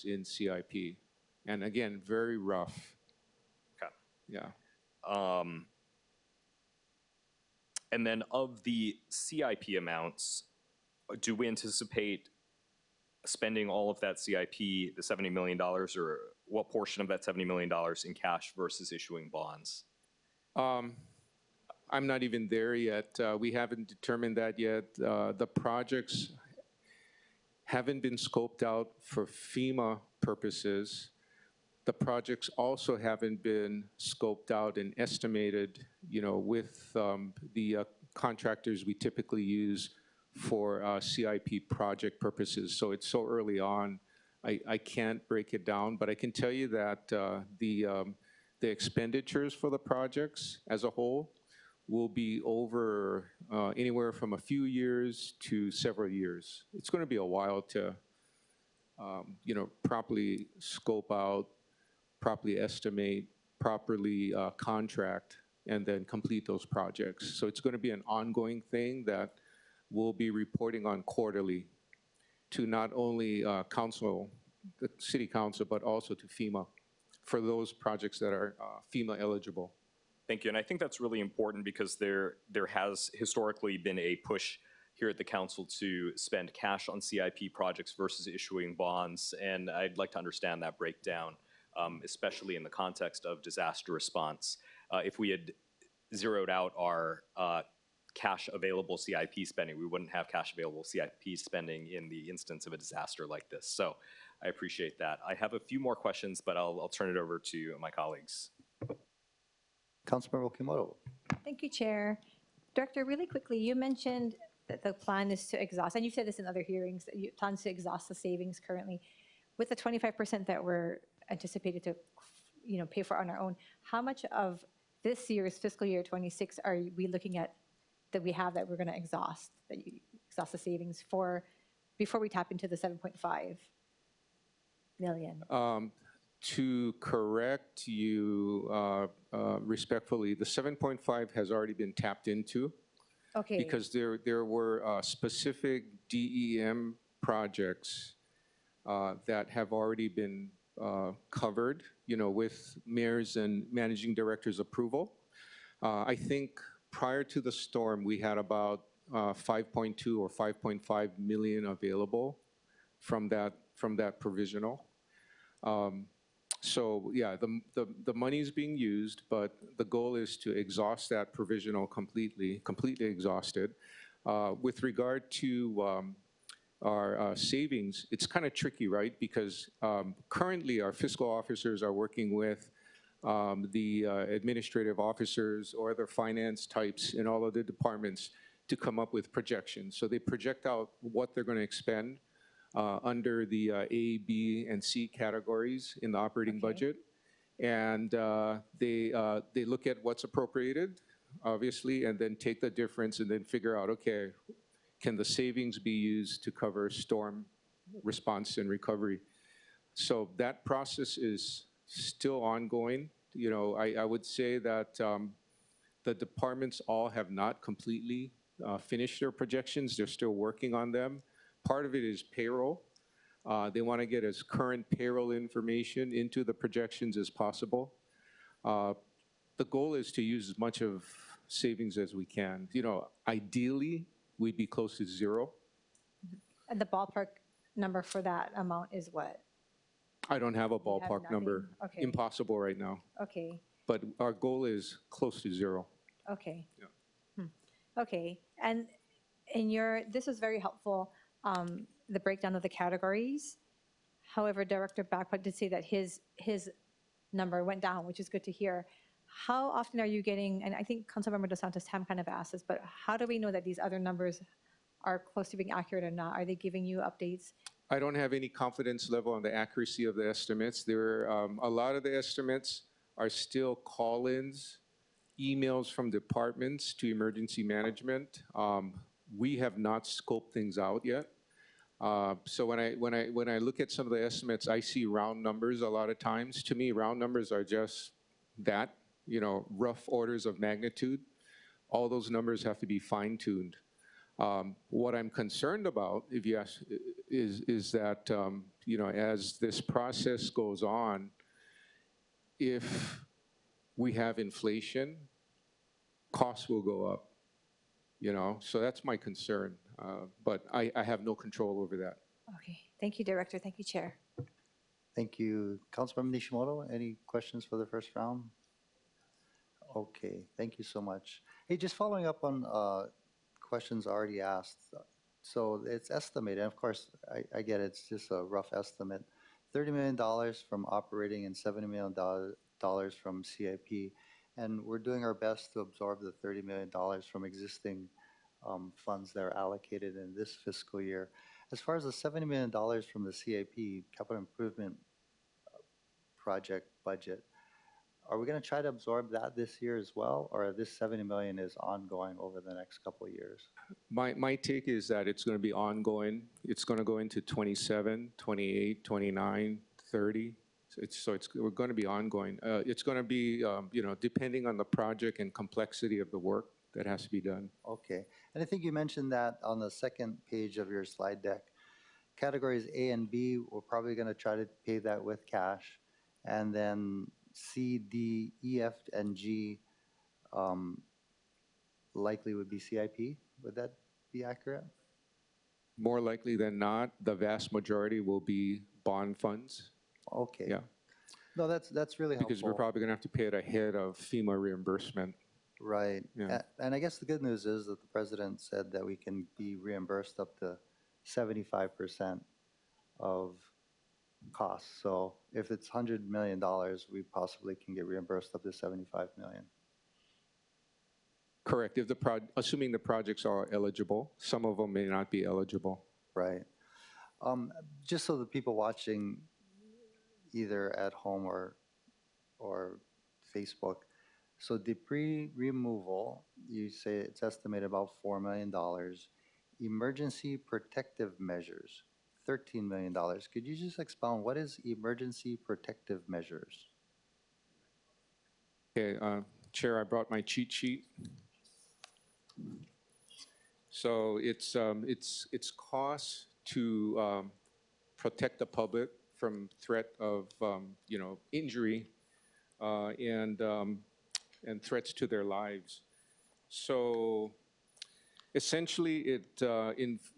in CIP. And again, very rough. Okay. Yeah. And then of the CIP amounts, do we anticipate spending all of that CIP, the $70 million, or what portion of that $70 million in cash versus issuing bonds? I'm not even there yet. We haven't determined that yet. The projects haven't been scoped out for FEMA purposes. The projects also haven't been scoped out and estimated, with the contractors we typically use for CIP project purposes. So it's so early on, I can't break it down, but I can tell you that the expenditures for the projects as a whole will be over anywhere from a few years to several years. It's going to be a while to, properly scope out, properly estimate, properly contract, and then complete those projects. So it's going to be an ongoing thing that we'll be reporting on quarterly to not only council, the city council, but also to FEMA for those projects that are FEMA eligible. Thank you, and I think that's really important because there has historically been a push here at the council to spend cash on CIP projects versus issuing bonds, and I'd like to understand that breakdown, especially in the context of disaster response. If we had zeroed out our cash available CIP spending, we wouldn't have cash available CIP spending in the instance of a disaster like this. So I appreciate that. I have a few more questions, but I'll turn it over to my colleagues. Councilmember Okimoto. Thank you, Chair. Director, really quickly, you mentioned that the plan is to exhaust, and you've said this in other hearings, that you plan to exhaust the savings currently. With the 25% that we're anticipated to, pay for on our own, how much of this year's fiscal year 26 are we looking at that we have that we're going to exhaust, that you exhaust the savings for before we tap into the 7.5 million? To correct you respectfully, the 7.5 has already been tapped into. Okay. Because there were specific DEM projects that have already been covered, with mayor's and managing director's approval. I think prior to the storm, we had about 5.2 or 5.5 million available from that provisional. So yeah, the money is being used, but the goal is to exhaust that provisional completely exhausted. With regard to our savings, it's kind of tricky, right? Because currently our fiscal officers are working with the administrative officers or other finance types in all of the departments to come up with projections. So they project out what they're going to expend under the A, B, and C categories in the operating budget. And they look at what's appropriated, obviously, and then take the difference and then figure out, okay, can the savings be used to cover storm response and recovery? So that process is still ongoing. I would say that the departments all have not completely finished their projections. They're still working on them. Part of it is payroll. They want to get as current payroll information into the projections as possible. The goal is to use as much of savings as we can. Ideally, we'd be close to zero. And the ballpark number for that amount is what? I don't have a ballpark number. Okay. Impossible right now. Okay. But our goal is close to zero. Okay. Yeah. Okay. And this is very helpful, the breakdown of the categories. However, Director Backpack did say that his number went down, which is good to hear. How often are you getting, and I think Councilmember Dos Santos Tam kind of asked this, but how do we know that these other numbers are close to being accurate or not? Are they giving you updates? I don't have any confidence level on the accuracy of the estimates. A lot of the estimates are still call-ins, emails from departments to emergency management. We have not scoped things out yet. So when I look at some of the estimates, I see round numbers a lot of times. To me, round numbers are just that, rough orders of magnitude. All those numbers have to be fine-tuned. What I'm concerned about, if you ask, is that, as this process goes on, if we have inflation, costs will go up, So that's my concern, but I have no control over that. Okay. Thank you, Director. Thank you, Chair. Thank you. Councilmember Nishimoto, any questions for the first round? Okay, thank you so much. Hey, just following up on questions already asked. So it's estimated, of course, I get it, it's just a rough estimate. $30 million from operating and $70 million from CIP. And we're doing our best to absorb the $30 million from existing funds that are allocated in this fiscal year. As far as the $70 million from the CIP, Capital Improvement Project budget, are we going to try to absorb that this year as well, or this 70 million is ongoing over the next couple of years? My take is that it's going to be ongoing. It's going to go into 27, 28, 29, 30. We're going to be ongoing. It's going to be, depending on the project and complexity of the work that has to be done. Okay. And I think you mentioned that on the second page of your slide deck. Categories A and B, we're probably going to try to pay that with cash. And then C, D, E, F, and G likely would be CIP. Would that be accurate? More likely than not, the vast majority will be bond funds. Okay. Yeah. No, that's really helpful. Because we're probably going to have to pay it ahead of FEMA reimbursement. Right. Yeah. And I guess the good news is that the president said that we can be reimbursed up to 75% of costs. So if it's $100 million, we possibly can get reimbursed up to 75 million. Correct. If assuming the projects are eligible, some of them may not be eligible. Right. Just so the people watching either at home or Facebook, so debris removal, you say it's estimated about $4 million. Emergency protective measures, $13 million. Could you just expound what is emergency protective measures? Okay, Chair, I brought my cheat sheet. So it's costs to protect the public from threat of injury and threats to their lives. So essentially, it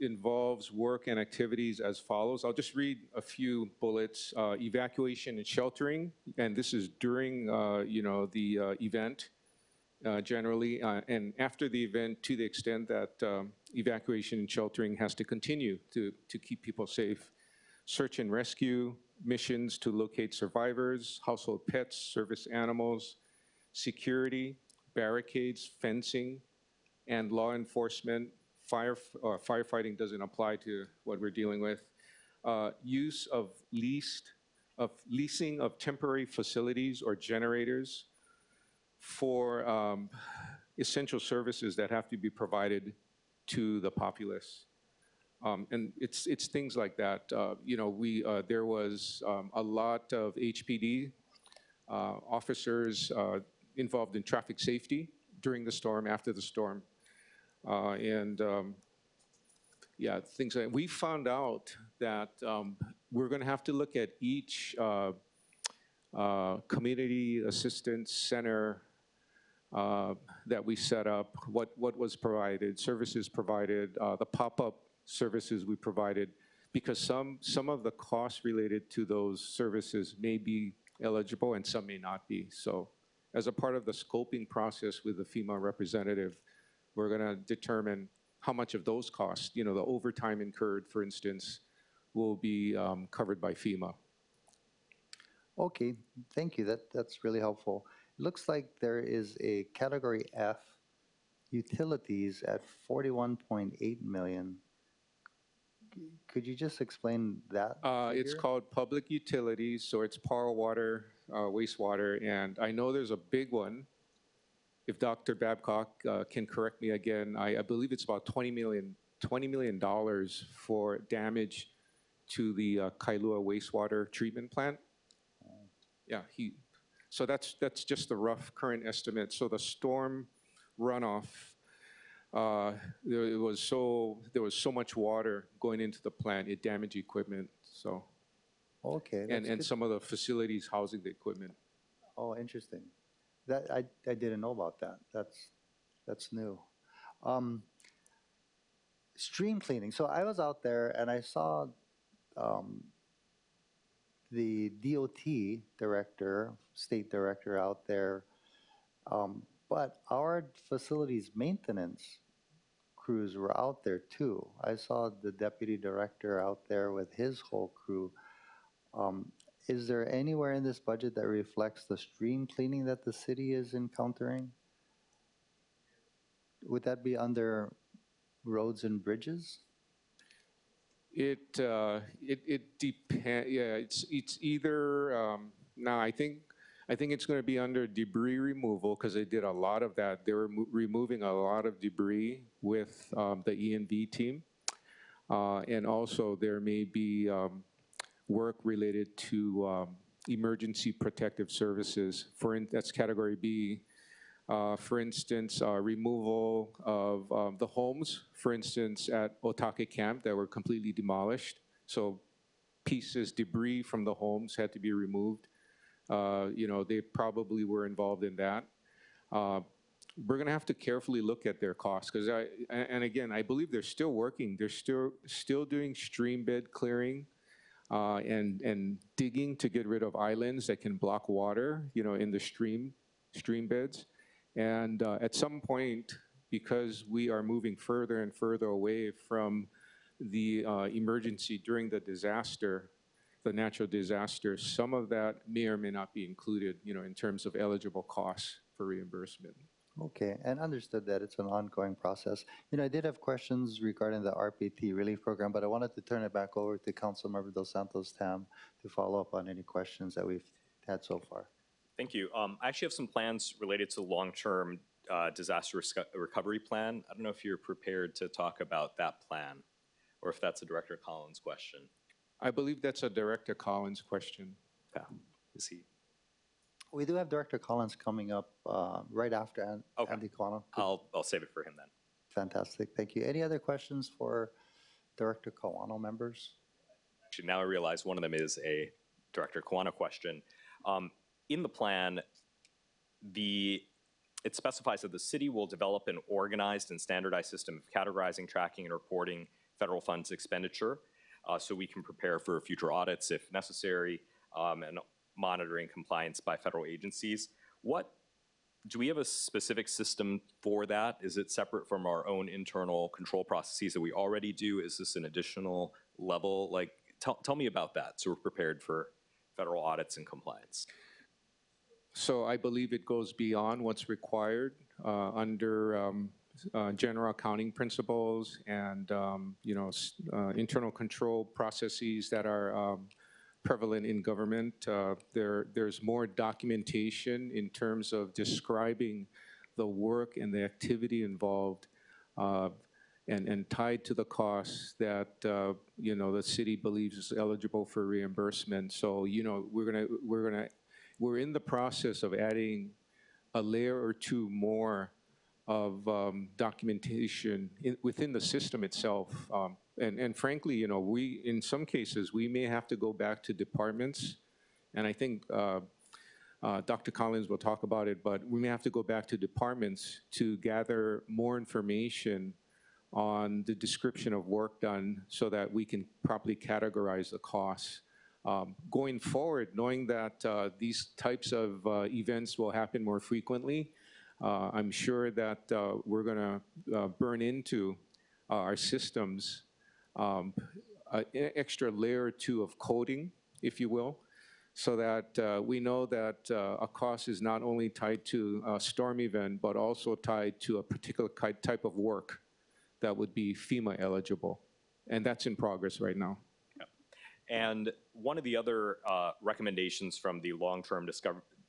involves work and activities as follows. I'll just read a few bullets. Evacuation and sheltering, and this is during the event. Generally, and after the event, to the extent that evacuation and sheltering has to continue to keep people safe. Search and rescue missions to locate survivors, household pets, service animals, security, barricades, fencing, and law enforcement. Firefighting doesn't apply to what we're dealing with. Use of leasing of temporary facilities or generators for essential services that have to be provided to the populace. And it's things like that. There was a lot of HPD officers involved in traffic safety during the storm, after the storm. Things like we found out that we're going to have to look at each community assistance center that we set up, what was provided, services provided, the pop-up services we provided, because some of the costs related to those services may be eligible and some may not be. So as a part of the scoping process with the FEMA representative, we're going to determine how much of those costs, the overtime incurred, for instance, will be covered by FEMA. Okay, thank you. That's really helpful. It looks like there is a category F, utilities at 41.8 million. Could you just explain that? It's called public utilities, so it's power, water, wastewater, and I know there's a big one. If Dr. Babcock can correct me again, I believe it's about $20 million for damage to the Kailua wastewater treatment plant. Yeah, so that's just the rough current estimate. So the storm runoff, there was so much water going into the plant, it damaged equipment. So okay, and some of the facilities housing the equipment. Oh, interesting. That I didn't know about that. That's new. Stream cleaning. So I was out there and I saw the DOT director, state director out there, but our facilities maintenance crews were out there too. I saw the deputy director out there with his whole crew. Is there anywhere in this budget that reflects the stream cleaning that the city is encountering? Would that be under roads and bridges? It depends. Yeah, it's either now. I think it's going to be under debris removal because they did a lot of that. They were removing a lot of debris with the E&V team, and also there may be work related to emergency protective services. That's category B. For instance, removal of the homes, for instance, at Otake Camp that were completely demolished. So pieces, debris from the homes had to be removed. They probably were involved in that. We're going to have to carefully look at their costs because, and again, I believe they're still working. They're still doing stream bed clearing and digging to get rid of islands that can block water, in the stream beds. And at some point, because we are moving further and further away from the emergency during the disaster, the natural disaster, some of that may or may not be included, in terms of eligible costs for reimbursement. Okay, and understood that it's an ongoing process. I did have questions regarding the RPT relief program, but I wanted to turn it back over to Councilmember Dos Santos Tam to follow up on any questions that we've had so far. Thank you. I actually have some plans related to long-term disaster recovery plan. I don't know if you're prepared to talk about that plan or if that's a Director Collins question. I believe that's a Director Collins question. Yeah. Is he? We do have Director Collins coming up right after Andy KONA. I'll save it for him then. Fantastic, thank you. Any other questions for Director Kawano members? Actually, now I realize one of them is a Director Kawana question. In the plan, it specifies that the city will develop an organized and standardized system of categorizing, tracking, and reporting federal funds expenditure so we can prepare for future audits if necessary and monitoring compliance by federal agencies. Do we have a specific system for that? Is it separate from our own internal control processes that we already do? Is this an additional level? Tell me about that so we're prepared for federal audits and compliance. So I believe it goes beyond what's required under general accounting principles and internal control processes that are prevalent in government. There's more documentation in terms of describing the work and the activity involved and tied to the costs that the city believes is eligible for reimbursement. So we're in the process of adding a layer or two more of documentation within the system itself. And frankly, in some cases, we may have to go back to departments, and I think Dr. Collins will talk about it, but we may have to go back to departments to gather more information on the description of work done so that we can properly categorize the costs. Going forward, knowing that these types of events will happen more frequently, I'm sure that we're going to burn into our systems an extra layer or two of coding, if you will, so that we know that a cost is not only tied to a storm event, but also tied to a particular type of work that would be FEMA eligible. And that's in progress right now. And one of the other recommendations from the long-term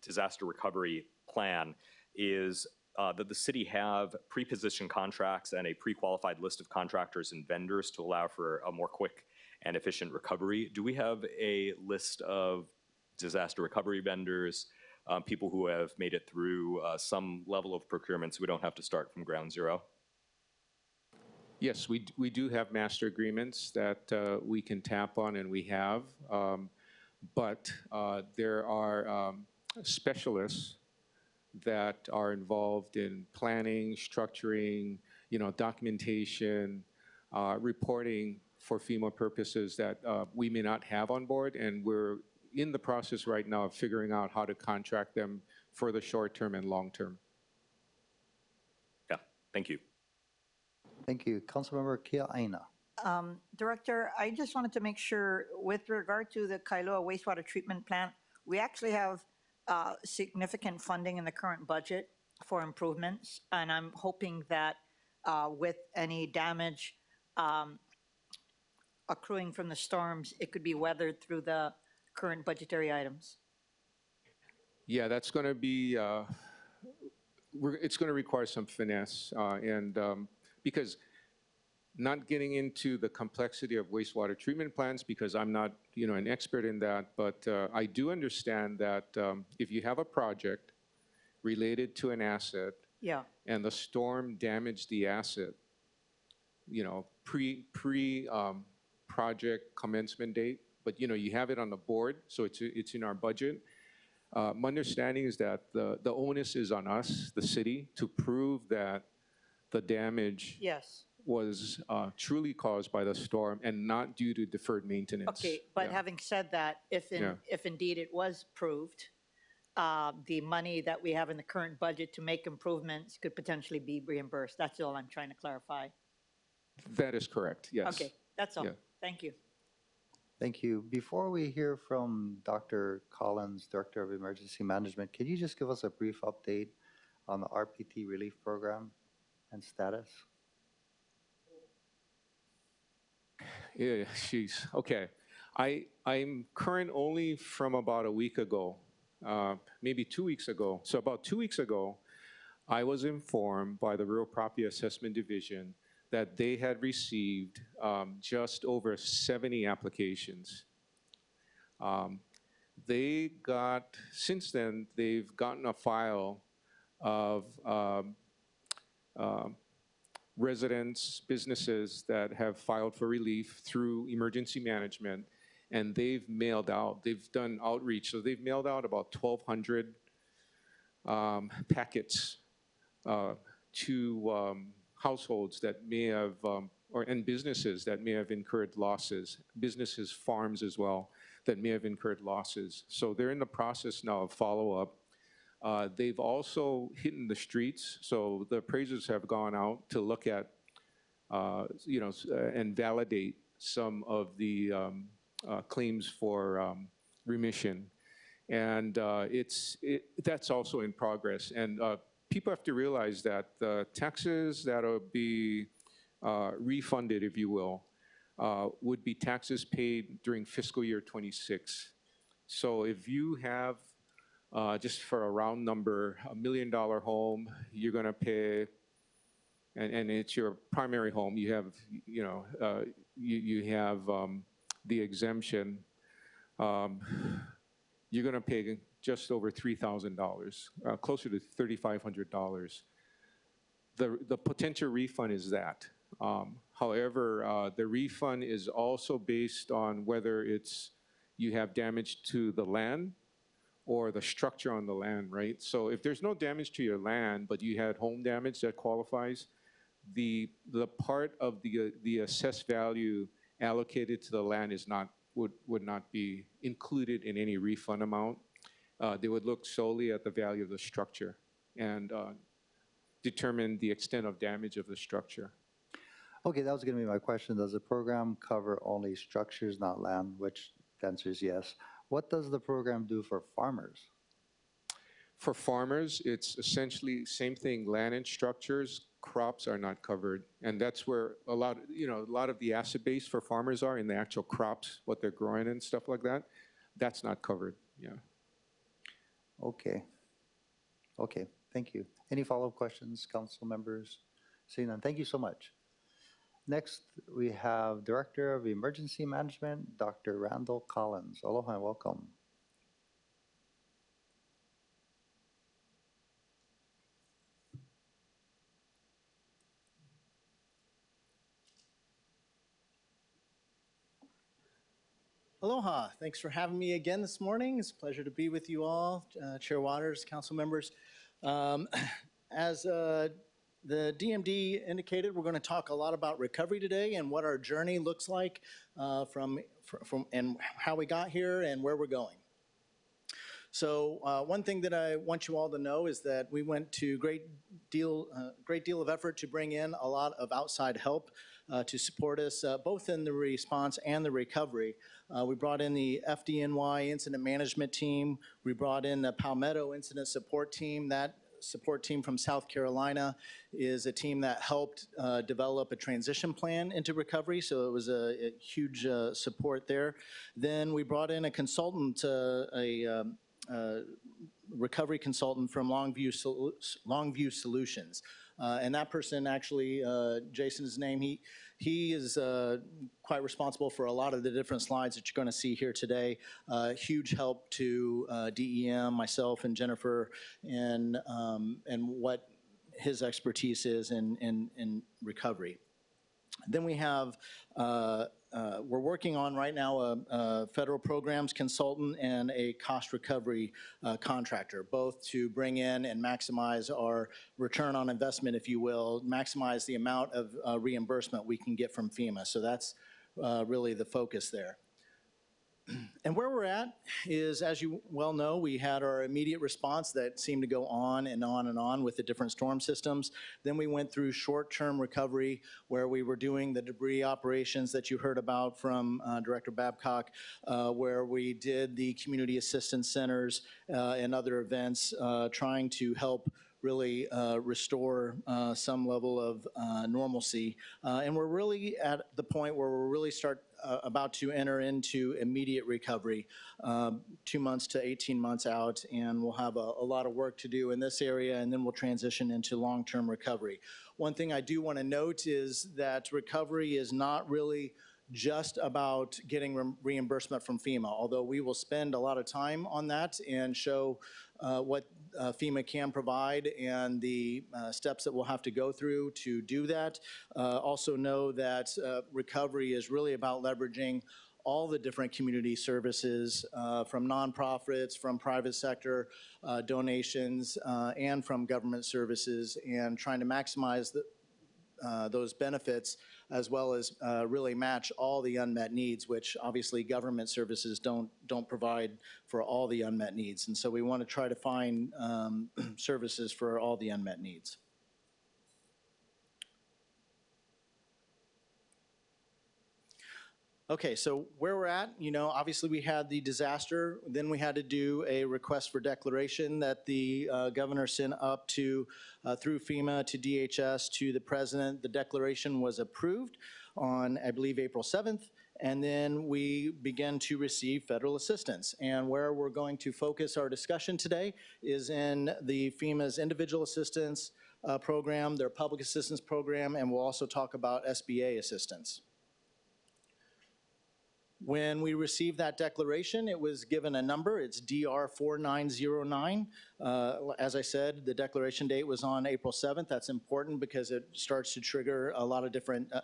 disaster recovery plan is that the city have pre-positioned contracts and a pre-qualified list of contractors and vendors to allow for a more quick and efficient recovery. Do we have a list of disaster recovery vendors, people who have made it through some level of procurement so we don't have to start from ground zero? Yes, we do have master agreements that we can tap on, and we have. But there are specialists that are involved in planning, structuring, documentation, reporting for FEMA purposes that we may not have on board, and we're in the process right now of figuring out how to contract them for the short term and long term. Yeah, thank you. Thank you. Councilmember Kia Aina. Director, I just wanted to make sure with regard to the Kailua wastewater treatment plant, we actually have significant funding in the current budget for improvements, and I'm hoping that with any damage accruing from the storms, it could be weathered through the current budgetary items? Yeah, that's going to be, it's going to require some finesse. Because not getting into the complexity of wastewater treatment plants, because I'm not, an expert in that, but I do understand that if you have a project related to an asset Yeah, and the storm damaged the asset, project commencement date, but you have it on the board, so it's in our budget. My understanding is that the onus is on us, the city, to prove that the damage yes. was truly caused by the storm and not due to deferred maintenance. Okay, but Yeah. having said that, if Yeah. indeed it was proved, the money that we have in the current budget to make improvements could potentially be reimbursed. That's all I'm trying to clarify. That is correct, yes. Okay, that's all. Yeah. Thank you. Thank you. Before we hear from Dr. Collins, Director of Emergency Management, could you just give us a brief update on the RPT relief program and status? Yeah, jeez. Okay. I'm current only from about a week ago, maybe 2 weeks ago. So about 2 weeks ago, I was informed by the Real Property Assessment Division that they had received just over 70 applications. Since then, they've gotten a file of residents, businesses that have filed for relief through emergency management, and they've done outreach. So they've mailed out about 1,200 packets to households that may have, and businesses that may have incurred losses, businesses, farms as well, that may have incurred losses. So they're in the process now of follow-up. They've also hit in the streets, so the appraisers have gone out to look at, and validate some of the claims for remission. And that's also in progress. And people have to realize that the taxes that will be refunded, if you will, would be taxes paid during fiscal year 26. So if you have, just for a round number, $1 million home, you're going to pay, and it's your primary home, you have, you have the exemption, you're going to pay just over $3,000, closer to $3,500. The potential refund is that. However, the refund is also based on whether you have damage to the land or the structure on the land, right? So if there's no damage to your land, but you had home damage that qualifies, the part of the assessed value allocated to the land would not be included in any refund amount. They would look solely at the value of the structure and determine the extent of damage of the structure. Okay, that was going to be my question. Does the program cover only structures, not land? Which the answer is yes. What does the program do for farmers? For farmers, it's essentially same thing, land and structures. Crops are not covered. And that's where a lot of the asset base for farmers are in the actual crops, what they're growing and stuff like that. That's not covered, yeah. Okay. Okay, thank you. Any follow-up questions, council members? Seeing none, thank you so much. Next, we have Director of Emergency Management, Dr. Randall Collins. Aloha and welcome. Aloha. Thanks for having me again this morning. It's a pleasure to be with you all, Chair Waters, council members. As the DMD indicated, we're going to talk a lot about recovery today and what our journey looks like from and how we got here and where we're going. So one thing that I want you all to know is that we went to great deal of effort to bring in a lot of outside help to support us both in the response and the recovery. We brought in the FDNY Incident Management Team. We brought in the Palmetto Incident Support Team. That support team from South Carolina is a team that helped develop a transition plan into recovery, so it was a huge support there. Then we brought in a consultant, recovery consultant from Longview Solutions. And that person actually, Jason's name, he is quite responsible for a lot of the different slides that you're going to see here today. Huge help to DEM, myself, and Jennifer, and what his expertise is in recovery. Then we have, we're working on right now a federal programs consultant and a cost recovery contractor, both to bring in and maximize our return on investment, if you will, maximize the amount of reimbursement we can get from FEMA. So that's really the focus there. And where we're at is, as you well know, we had our immediate response that seemed to go on and on and on with the different storm systems. Then we went through short-term recovery, where we were doing the debris operations that you heard about from Director Babcock, where we did the community assistance centers and other events, trying to help really restore some level of normalcy. And we're really at the point where we're really about to enter into immediate recovery, 2 months to 18 months out, and we'll have a lot of work to do in this area, and then we'll transition into long-term recovery. One thing I do want to note is that recovery is not really just about getting reimbursement from FEMA, although we will spend a lot of time on that and show what FEMA can provide and the steps that we'll have to go through to do that. Also know that recovery is really about leveraging all the different community services from nonprofits, from private sector donations, and from government services, and trying to maximize those benefits, as well as really match all the unmet needs, which obviously government services don't provide for all the unmet needs. And so we want to try to find services for all the unmet needs. Okay, so where we're at, obviously we had the disaster, then we had to do a request for declaration that the governor sent up to, through FEMA to DHS to the president. The declaration was approved on, I believe, April 7th, and then we began to receive federal assistance. And where we're going to focus our discussion today is in the FEMA's individual assistance program, their public assistance program, and we'll also talk about SBA assistance. When we received that declaration, it was given a number. It's DR 4909. As I said, the declaration date was on April 7th. That's important because it starts to trigger a lot of different, a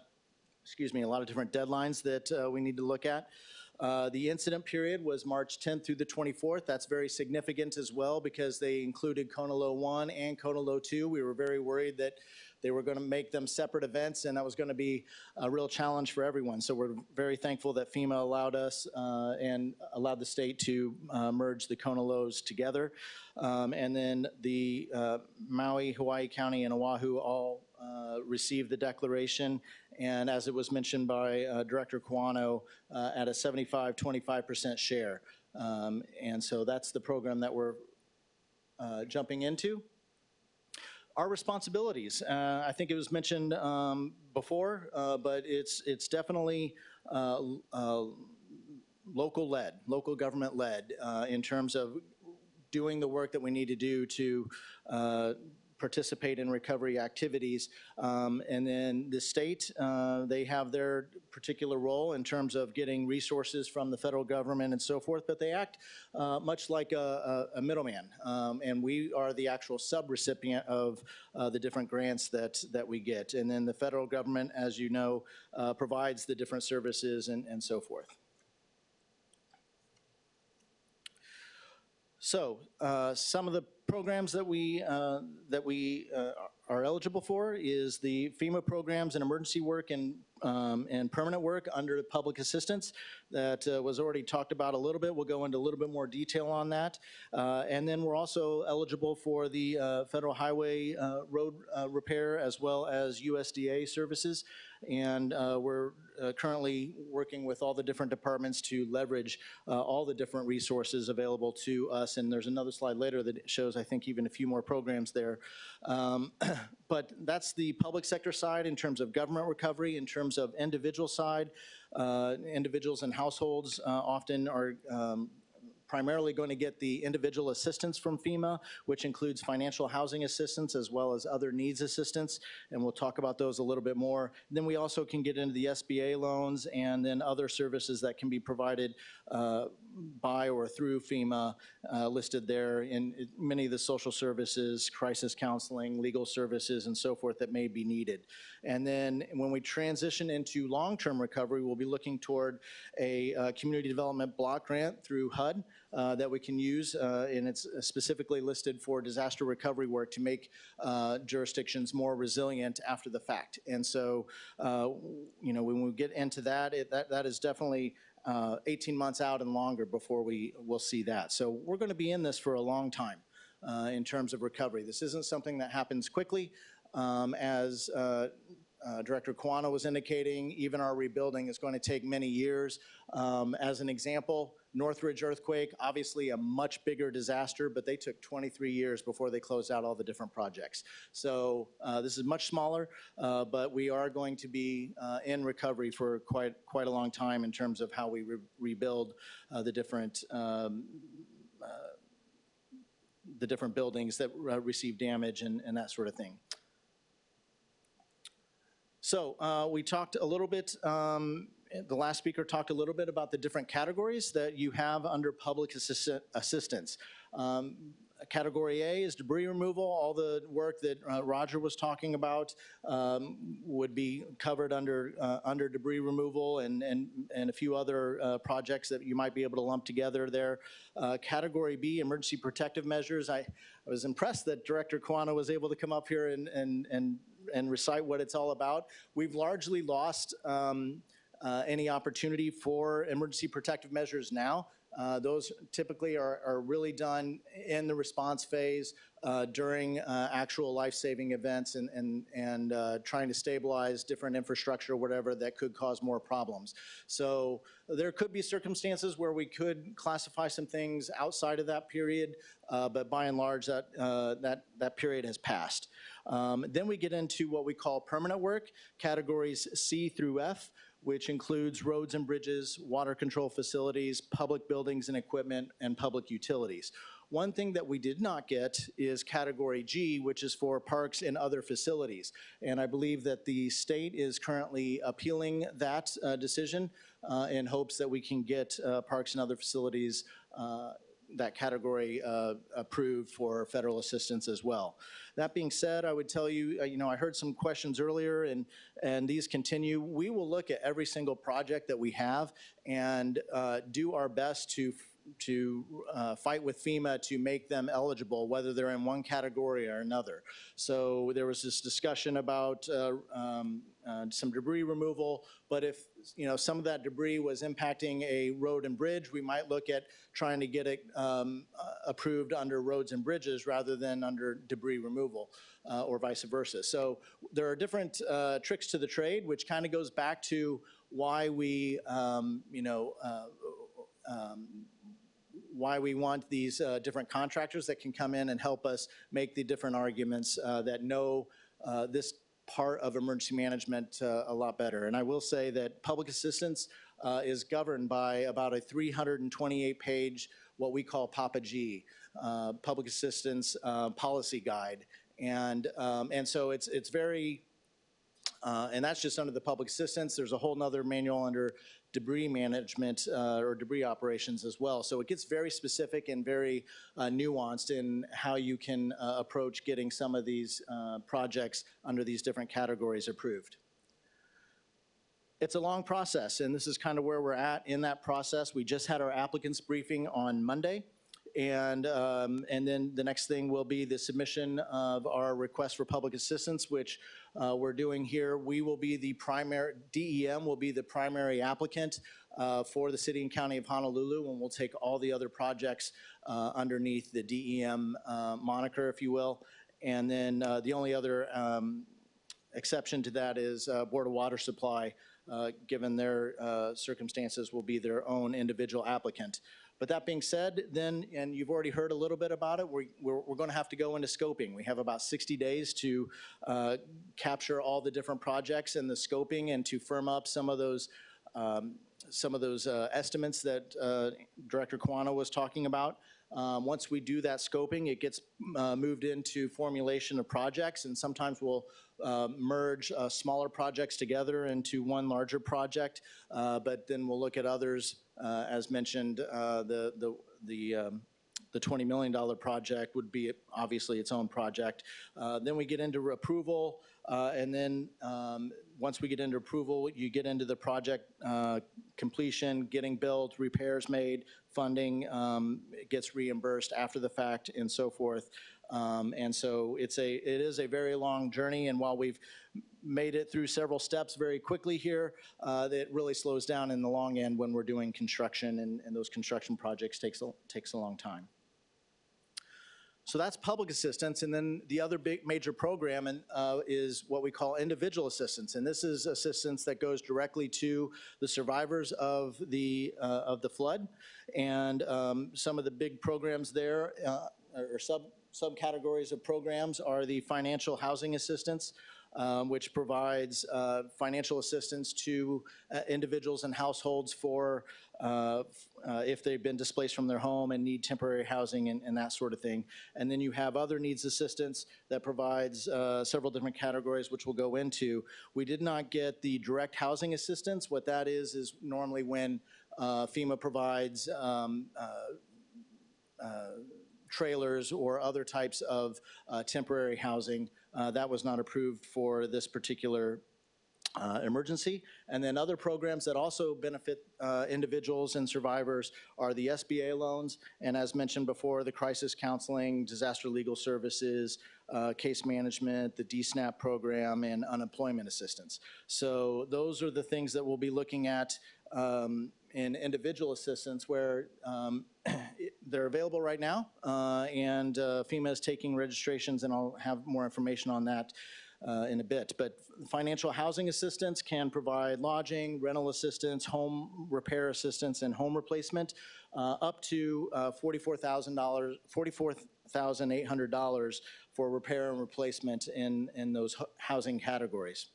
lot of different deadlines that we need to look at. The incident period was March 10th through the 24th. That's very significant as well because they included Kona Low 1 and Kona Low 2. We were very worried that they were going to make them separate events, and that was going to be a real challenge for everyone. So we're very thankful that FEMA allowed us and allowed the state to merge the Kona Lows together. And then the Maui, Hawaii County, and Oahu all received the declaration. And as it was mentioned by Director Kawano, at a 75-25% share. And so that's the program that we're jumping into. Our responsibilities, I think it was mentioned before, but it's definitely local-led, local government-led in terms of doing the work that we need to do to participate in recovery activities. And then the state, they have their particular role in terms of getting resources from the federal government and so forth, but they act much like a middleman. And we are the actual subrecipient of the different grants that we get. And then the federal government, as you know, provides the different services and so forth. So some of the programs that we are eligible for is the FEMA programs and emergency work and permanent work under public assistance that was already talked about a little bit. We'll go into a little bit more detail on that. And then we're also eligible for the federal highway road repair as well as USDA services. and we're currently working with all the different departments to leverage all the different resources available to us. And there's another slide later that shows, I think, even a few more programs there. But that's the public sector side in terms of government recovery. In terms of individual side, individuals and households often are primarily going to get the individual assistance from FEMA, which includes financial housing assistance as well as other needs assistance, and we'll talk about those a little bit more. Then we also can get into the SBA loans and then other services that can be provided by or through FEMA listed there in many of the social services, crisis counseling, legal services, and so forth that may be needed. And then when we transition into long-term recovery, we'll be looking toward a community development block grant through HUD that we can use, and it's specifically listed for disaster recovery work to make jurisdictions more resilient after the fact. And so, you know, when we get into that, that is definitely 18 months out and longer before we will see that. So we're going to be in this for a long time in terms of recovery. This isn't something that happens quickly. As Director KONA was indicating, even our rebuilding is going to take many years. As an example, Northridge earthquake, obviously a much bigger disaster, but they took 23 years before they closed out all the different projects. So this is much smaller, but we are going to be in recovery for quite a long time in terms of how we rebuild the different buildings that receive damage and that sort of thing. So we talked a little bit, the last speaker talked a little bit about the different categories that you have under public assistance. Category A is debris removal. All the work that Roger was talking about would be covered under debris removal and a few other projects that you might be able to lump together there. Category B, emergency protective measures. I was impressed that Director KONA was able to come up here and recite what it's all about. We've largely lost any opportunity for emergency protective measures now. Those typically are really done in the response phase during actual life-saving events and trying to stabilize different infrastructure or whatever that could cause more problems. So there could be circumstances where we could classify some things outside of that period, but by and large that period has passed. Then we get into what we call permanent work, categories C through F, which includes roads and bridges, water control facilities, public buildings and equipment, and public utilities. One thing that we did not get is category G, which is for parks and other facilities. And I believe that the state is currently appealing that decision in hopes that we can get parks and other facilities that category approved for federal assistance as well. That being said, I would tell you, you know, I heard some questions earlier and these continue. We will look at every single project that we have and do our best to fight with FEMA to make them eligible, whether they're in one category or another. So there was this discussion about some debris removal, but if some of that debris was impacting a road and bridge, we might look at trying to get it approved under roads and bridges rather than under debris removal or vice versa. So there are different tricks to the trade, which kind of goes back to why we, why we want these different contractors that can come in and help us make the different arguments that know this part of emergency management a lot better. And I will say that public assistance is governed by about a 328-page, what we call Papa G, public assistance policy guide. And so it's very, and that's just under the public assistance. There's a whole nother manual under debris management or debris operations as well. So it gets very specific and very nuanced in how you can approach getting some of these projects under these different categories approved. It's a long process, and this is kind of where we're at in that process. We just had our applicants briefing on Monday. And then the next thing will be the submission of our request for public assistance, which we're doing here. We will be the primary, DEM will be the primary applicant for the city and county of Honolulu, and we'll take all the other projects underneath the DEM moniker, if you will. And then the only other exception to that is Board of Water Supply, given their circumstances, will be their own individual applicant. But that being said, then, and you've already heard a little bit about it, we're going to have to go into scoping. We have about 60 days to capture all the different projects and the scoping and to firm up some of those estimates that Director KONA was talking about. Once we do that scoping, it gets moved into formulation of projects, and sometimes we'll merge smaller projects together into one larger project, but then we'll look at others, as mentioned, the $20 million project would be obviously its own project. Then we get into approval, and then once we get into approval, you get into the project completion, getting built, repairs made, funding gets reimbursed after the fact, and so forth. And so it is a very long journey, and while we've made it through several steps very quickly here, it really slows down in the long end when we're doing construction, and those construction projects takes a long time. So that's public assistance, and then the other big major program is what we call individual assistance, and this is assistance that goes directly to the survivors of the flood, and some of the big programs there, or subcategories of programs, are the financial housing assistance, which provides financial assistance to individuals and households for if they've been displaced from their home and need temporary housing and that sort of thing. And then you have other needs assistance that provides several different categories, which we'll go into. We did not get the direct housing assistance. What that is normally when FEMA provides trailers or other types of temporary housing. That was not approved for this particular emergency. And then other programs that also benefit individuals and survivors are the SBA loans, and as mentioned before, the crisis counseling, disaster legal services, case management, the DSNAP program, and unemployment assistance. So those are the things that we'll be looking at in individual assistance, where they're available right now, and FEMA is taking registrations, and I'll have more information on that in a bit. But financial housing assistance can provide lodging, rental assistance, home repair assistance, and home replacement up to $44,800 for repair and replacement in those housing categories.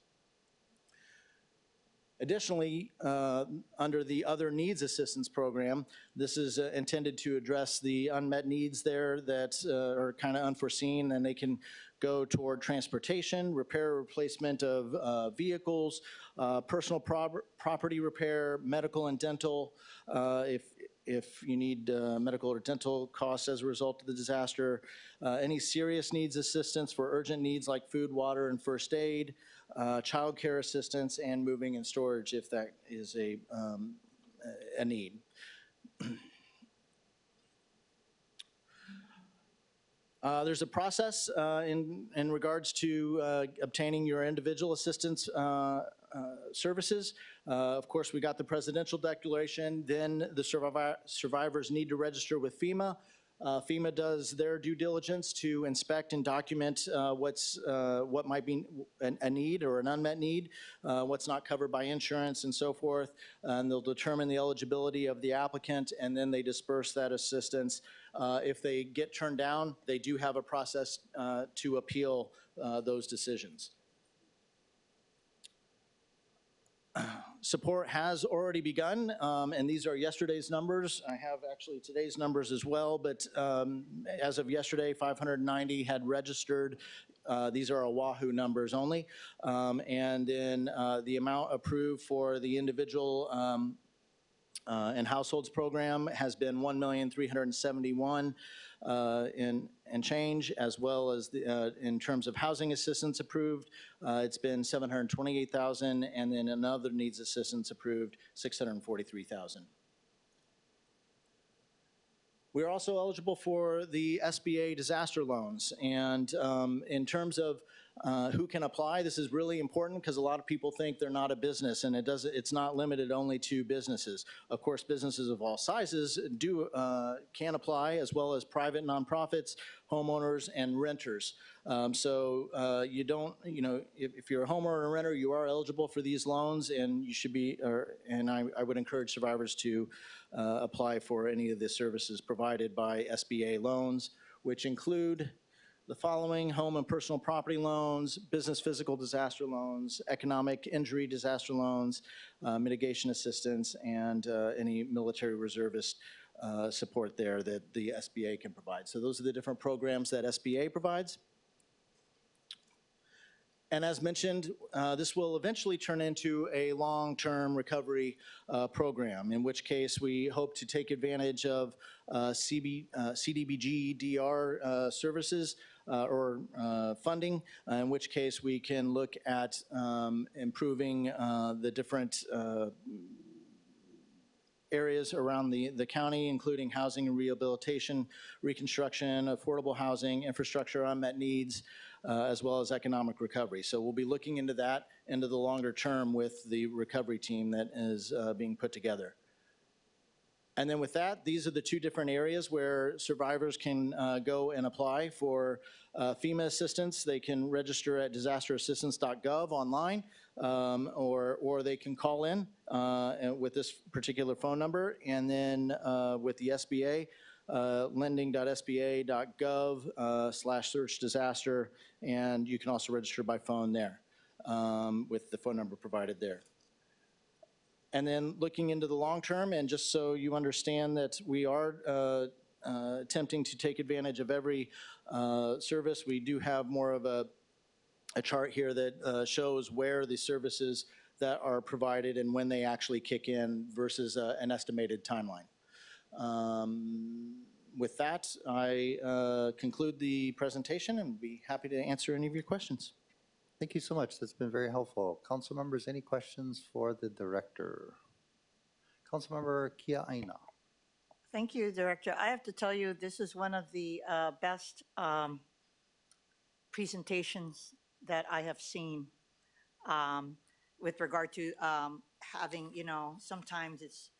Additionally, under the Other Needs Assistance Program, this is intended to address the unmet needs there that are kind of unforeseen, and they can go toward transportation, repair or replacement of vehicles, personal property repair, medical and dental, if you need medical or dental costs as a result of the disaster, any serious needs assistance for urgent needs like food, water, and first aid, child care assistance, and moving and storage if that is a need. There's a process in regards to obtaining your individual assistance services. Of course, we got the presidential declaration, then the survivors need to register with FEMA. FEMA does their due diligence to inspect and document what might be a need or an unmet need, what's not covered by insurance and so forth, and they'll determine the eligibility of the applicant, and then they disperse that assistance. If they get turned down, they do have a process to appeal those decisions. Support has already begun, and these are yesterday's numbers. I have actually today's numbers as well, but as of yesterday, 590 had registered. These are Oahu numbers only. And then the amount approved for the individual and households program has been $1,371,000 and change, as well as in terms of housing assistance approved, it's been $728,000, and then another needs assistance approved, $643,000. We're also eligible for the SBA disaster loans, and in terms of Who can apply? This is really important because a lot of people think they're not a business, and it's not limited only to businesses. Of course, businesses of all sizes can apply, as well as private nonprofits, homeowners, and renters. You don't, if you're a homeowner or a renter, you are eligible for these loans, and you should be, and I would encourage survivors to apply for any of the services provided by SBA loans, which include the following: home and personal property loans, business physical disaster loans, economic injury disaster loans, mitigation assistance, and any military reservist support there that the SBA can provide. So those are the different programs that SBA provides. And as mentioned, this will eventually turn into a long-term recovery program, in which case we hope to take advantage of CDBG DR services or funding, in which case we can look at improving the different areas around the county, including housing and rehabilitation, reconstruction, affordable housing, infrastructure, unmet needs, as well as economic recovery. So we'll be looking into that into the longer term with the recovery team that is being put together. And then with that, these are the two different areas where survivors can go and apply for FEMA assistance. They can register at disasterassistance.gov online, or they can call in with this particular phone number. And then with the SBA, lending.sba.gov/search disaster, and you can also register by phone there with the phone number provided there. And then looking into the long term, and just so you understand that we are attempting to take advantage of every service, we do have more of a chart here that shows where the services that are provided and when they actually kick in versus an estimated timeline. With that, I conclude the presentation and be happy to answer any of your questions. Thank you so much. That's been very helpful. Council members, any questions for the director? Councilmember Kia Aina. Thank you, Director. I have to tell you, this is one of the best presentations that I have seen with regard to having, sometimes it's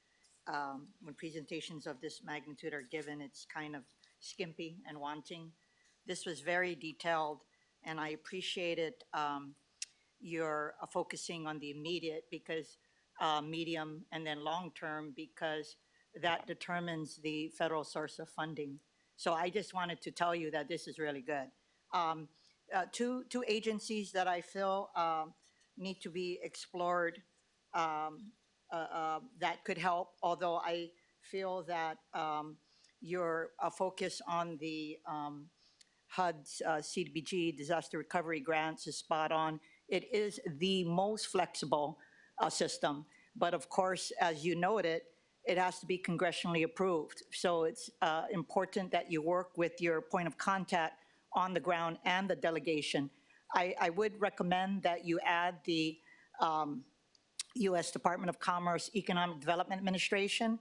when presentations of this magnitude are given, it's kind of skimpy and wanting. This was very detailed, and I appreciated your focusing on the immediate because medium and then long term, because that determines the federal source of funding. So I just wanted to tell you that this is really good. Two agencies that I feel need to be explored that could help, although I feel that your focus on the HUD's CDBG disaster recovery grants is spot on. It is the most flexible system, but of course, as you noted, it has to be congressionally approved. So it's important that you work with your point of contact on the ground and the delegation. I would recommend that you add the U.S. Department of Commerce Economic Development Administration.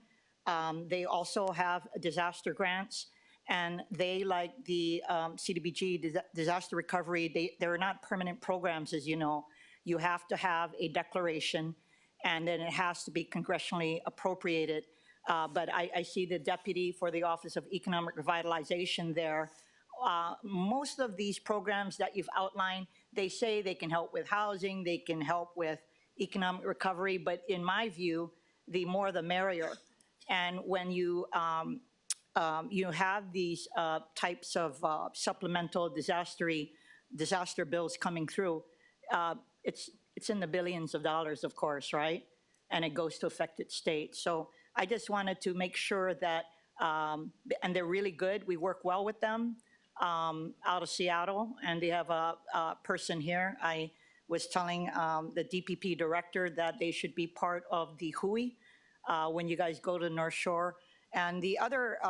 They also have disaster grants, and they, like the CDBG disaster recovery, they're not permanent programs, as you know. You have to have a declaration, and then it has to be congressionally appropriated. But I see the deputy for the Office of Economic Revitalization there. Most of these programs that you've outlined, they say they can help with housing, they can help with economic recovery, but in my view, the more the merrier. And when you have these types of supplemental disaster bills coming through, it's in the billions of dollars, of course, right? And it goes to affected states. So I just wanted to make sure that, and they're really good. We work well with them out of Seattle, and they have a person here. I was telling the DPP director that they should be part of the HOI when you guys go to North Shore. And the other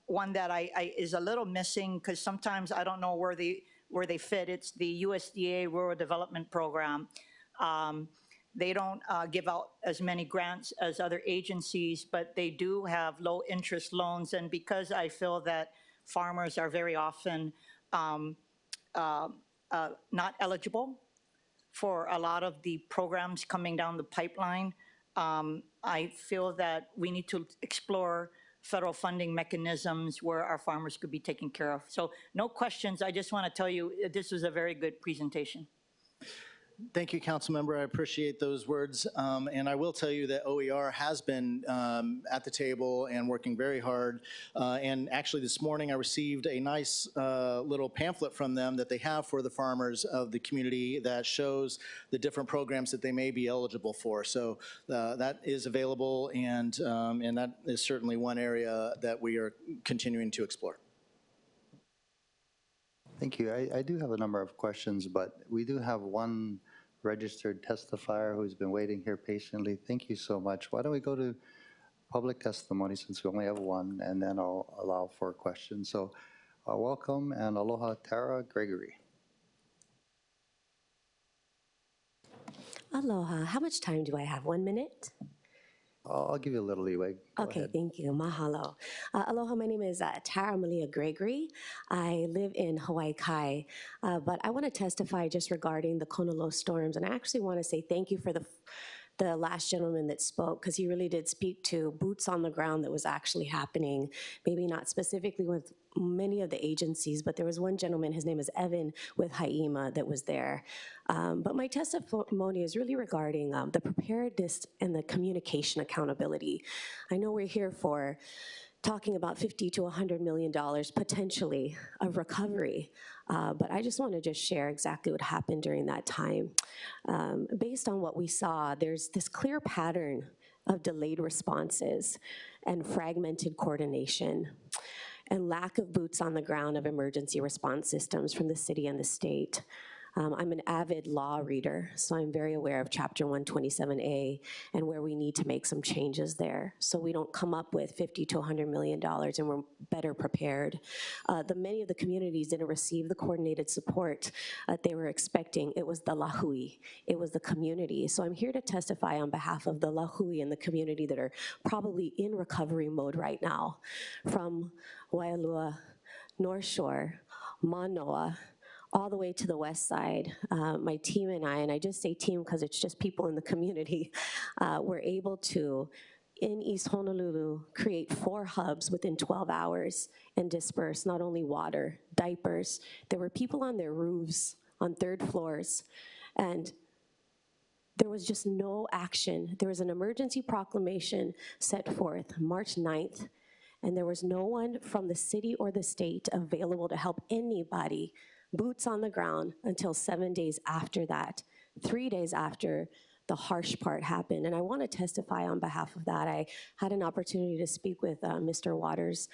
one that is a little missing, because sometimes I don't know where they fit, it's the USDA Rural Development Program. They don't give out as many grants as other agencies, but they do have low interest loans. And because I feel that farmers are very often not eligible for a lot of the programs coming down the pipeline. I feel that we need to explore federal funding mechanisms where our farmers could be taken care of. So no questions. I just want to tell you, this was a very good presentation. Thank you, Councilmember. I appreciate those words. And I will tell you that OER has been at the table and working very hard. And actually this morning I received a nice little pamphlet from them that they have for the farmers of the community that shows the different programs that they may be eligible for. So that is available, and that is certainly one area that we are continuing to explore. Thank you. I do have a number of questions, but we do have one registered testifier who's been waiting here patiently. Thank you so much. Why don't we go to public testimony since we only have one, and then I'll allow for questions. So welcome and aloha, Tara Gregory. Aloha. How much time do I have? 1 minute? I'll give you a little leeway. Go Okay, ahead. thank you. Mahalo. Aloha, my name is Tara Malia Gregory. I live in Hawaii Kai, but I want to testify just regarding the KONA storms, and I actually want to say thank you for the last gentleman that spoke, because he really did speak to boots on the ground that was actually happening, maybe not specifically with many of the agencies, but there was one gentleman, his name is Evan, with HIEMA that was there. But my testimony is really regarding the preparedness and the communication accountability. I know we're here for talking about $50 to $100 million potentially of recovery. But I just want to just share exactly what happened during that time. Based on what we saw, there's this clear pattern of delayed responses and fragmented coordination and lack of boots on the ground of emergency response systems from the city and the state. I'm an avid law reader, so I'm very aware of Chapter 127A and where we need to make some changes there so we don't come up with $50 to $100 million and we're better prepared. Many of the communities didn't receive the coordinated support they were expecting. It was the lahui, it was the community. So I'm here to testify on behalf of the lahui and the community that are probably in recovery mode right now, from Waialua, North Shore, Manoa, all the way to the west side. My team and I just say team because it's just people in the community, were able to, in East Honolulu, create 4 hubs within 12 hours and disperse not only water, diapers. There were people on their roofs, on 3rd floors, and there was just no action. There was an emergency proclamation set forth March 9th, and there was no one from the city or the state available to help anybody, boots on the ground, until 7 days after that, 3 days after the harsh part happened. And I want to testify on behalf of that. I had an opportunity to speak with Mr. Waters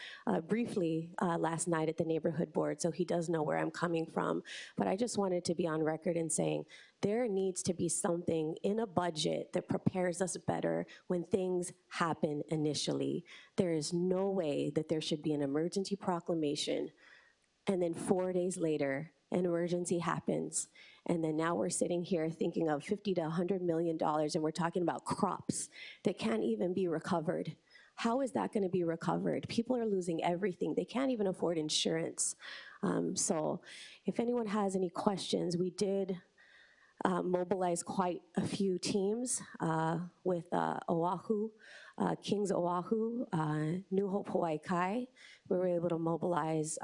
briefly last night at the neighborhood board, so he does know where I'm coming from. But I just wanted to be on record in saying there needs to be something in a budget that prepares us better when things happen initially. There is no way that there should be an emergency proclamation and then 4 days later, an emergency happens. And then now we're sitting here thinking of $50 to $100 million, and we're talking about crops that can't even be recovered. How is that gonna be recovered? People are losing everything. They can't even afford insurance. So if anyone has any questions, we did mobilize quite a few teams with Oahu, Kings Oahu, New Hope Hawaii Kai. We were able to mobilize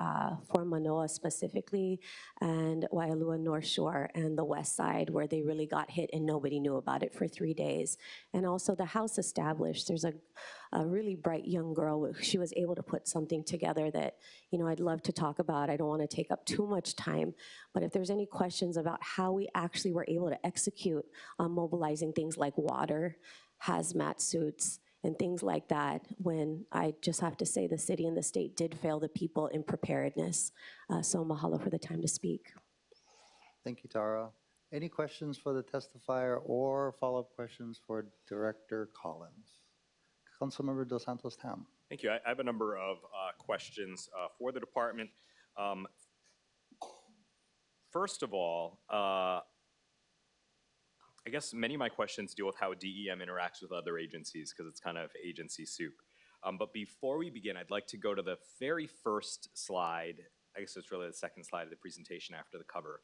for Manoa specifically, and Waialua North Shore and the west side, where they really got hit and nobody knew about it for 3 days. And also the house established. There's a really bright young girl. She was able to put something together that, you know, I'd love to talk about. I don't want to take up too much time, but if there's any questions about how we actually were able to execute on mobilizing things like water, hazmat suits, and things like that, when I just have to say the city and the state did fail the people in preparedness. So mahalo for the time to speak. Thank you, Tara. Any questions for the testifier or follow-up questions for Director Collins? Councilmember Dos Santos Tam. Thank you. I have a number of questions for the department. First of all, I guess many of my questions deal with how DEM interacts with other agencies, because it's kind of agency soup. But before we begin, I'd like to go to the very first slide I guess it's really the second slide of the presentation after the cover.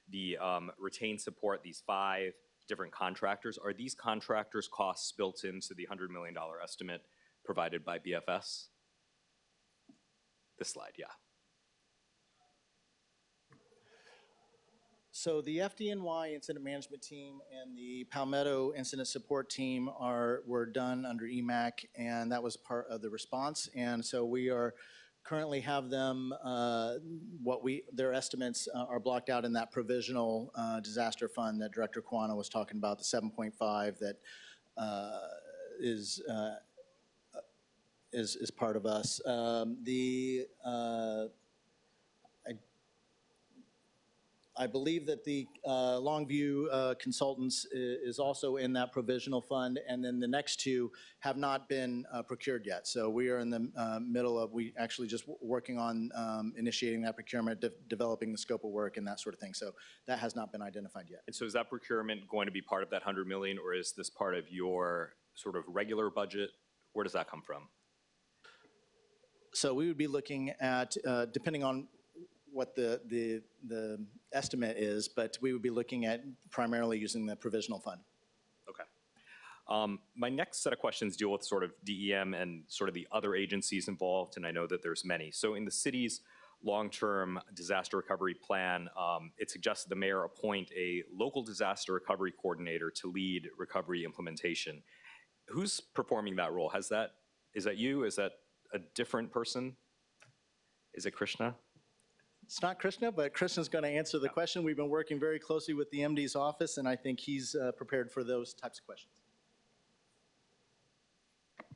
The retained support, these 5 different contractors, are these contractors' costs built into the $100 million estimate provided by BFS? This slide, yeah. So the FDNY Incident Management Team and the Palmetto Incident Support Team were done under EMAC, and that was part of the response. And so we are currently have them, their estimates are blocked out in that provisional disaster fund that Director KONA was talking about, the 7.5 that is part of us. I believe that the Longview Consultants is also in that provisional fund, and then the next 2 have not been procured yet. So we are in the middle of, we actually just working on initiating that procurement, developing the scope of work and that sort of thing. So that has not been identified yet. And so is that procurement going to be part of that 100 million, or is this part of your sort of regular budget? Where does that come from? So we would be looking at, depending on what the estimate is, but we would be looking at primarily using the provisional fund. Okay. My next set of questions deal with sort of DEM and sort of the other agencies involved, and I know that there's many. So in the city's long-term disaster recovery plan, it suggests the mayor appoint a local disaster recovery coordinator to lead recovery implementation. Who's performing that role? Is that you? Is that a different person? Is it Krishna? It's not Krishna, but Krishna's going to answer the question. We've been working very closely with the MD's office, and I think he's prepared for those types of questions.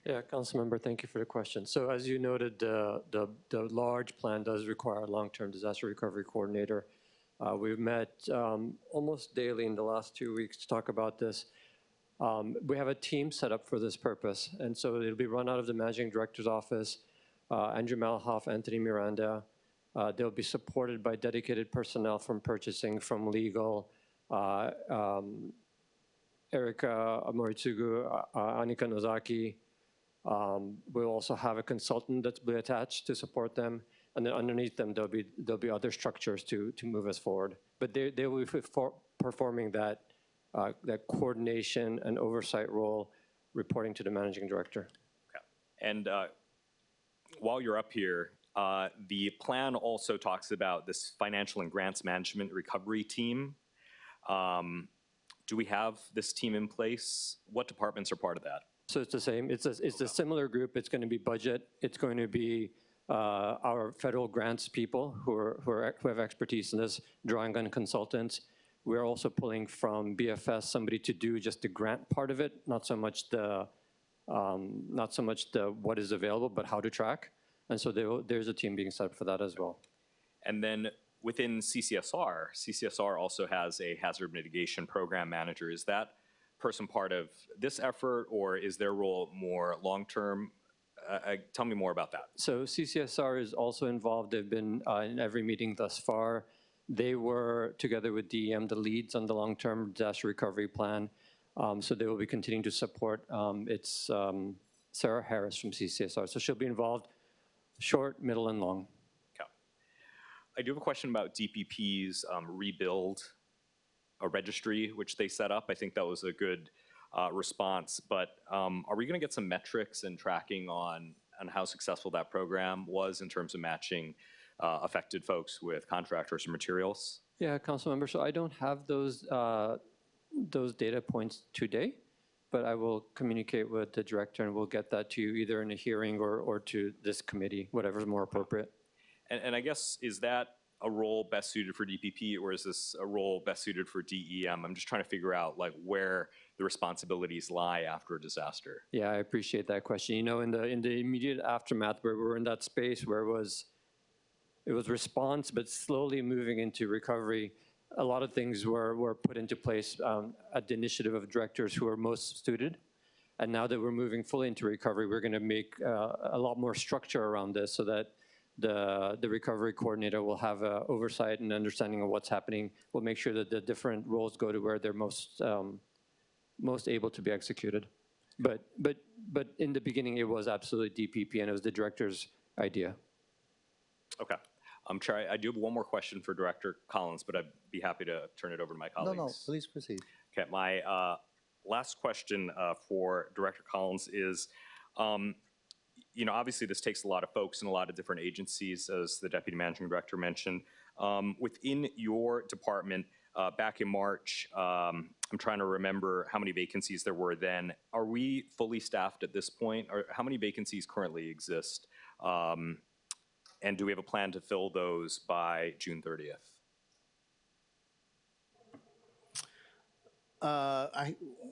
Yeah, Councilmember, thank you for the question. So as you noted, the large plan does require a long-term disaster recovery coordinator. We've met almost daily in the last 2 weeks to talk about this. We have a team set up for this purpose, and so it'll be run out of the managing director's office, Andrew Malhoff, Anthony Miranda. They'll be supported by dedicated personnel from purchasing, from legal, Erika Moritsugu, Anika Nozaki. We'll also have a consultant that's be attached to support them, and then underneath them there'll be other structures to move us forward. But they will be performing that coordination and oversight role, reporting to the managing director. Okay. And while you're up here, the plan also talks about this financial and grants management recovery team. Do we have this team in place? What departments are part of that? So it's the same. It's a similar group. It's going to be budget. It's going to be our federal grants people who have expertise in this, drawing on consultants. We're also pulling from BFS somebody to do just the grant part of it, not so much the what is available, but how to track. And so there's a team being set up for that as well. And then within CCSR also has a hazard mitigation program manager. Is that person part of this effort, or is their role more long-term? Tell me more about that. So CCSR is also involved. They've been in every meeting thus far. They were, together with DEM, the leads on the long-term disaster recovery plan. So they will be continuing to support. It's Sarah Harris from CCSR. So she'll be involved short, middle, and long. Okay. I do have a question about DPP's rebuild a registry, which they set up. I think that was a good response. But are we going to get some metrics and tracking on how successful that program was in terms of matching affected folks with contractors and materials? Yeah, Councilmember. So I don't have those data points today, but I will communicate with the director and we'll get that to you either in a hearing or to this committee, whatever's more appropriate. And I guess, is that a role best suited for DPP, or is this a role best suited for DEM? I'm just trying to figure out like where the responsibilities lie after a disaster. Yeah, I appreciate that question. You know, in the immediate aftermath, where we're in that space where it was response, but slowly moving into recovery, a lot of things were put into place at the initiative of directors who are most suited. And now that we're moving fully into recovery, we're going to make a lot more structure around this so that the recovery coordinator will have oversight and understanding of what's happening. We'll make sure that the different roles go to where they're most able to be executed. But in the beginning, it was absolutely DPP, and it was the director's idea. Okay. Chair, I do have one more question for Director Collins, but I'd be happy to turn it over to my No, colleagues. no, please proceed. Okay, my last question for Director Collins is, obviously this takes a lot of folks in a lot of different agencies, as the Deputy Managing Director mentioned. Within your department, back in March, I'm trying to remember how many vacancies there were then. Are we fully staffed at this point? Or how many vacancies currently exist? And do we have a plan to fill those by June 30th?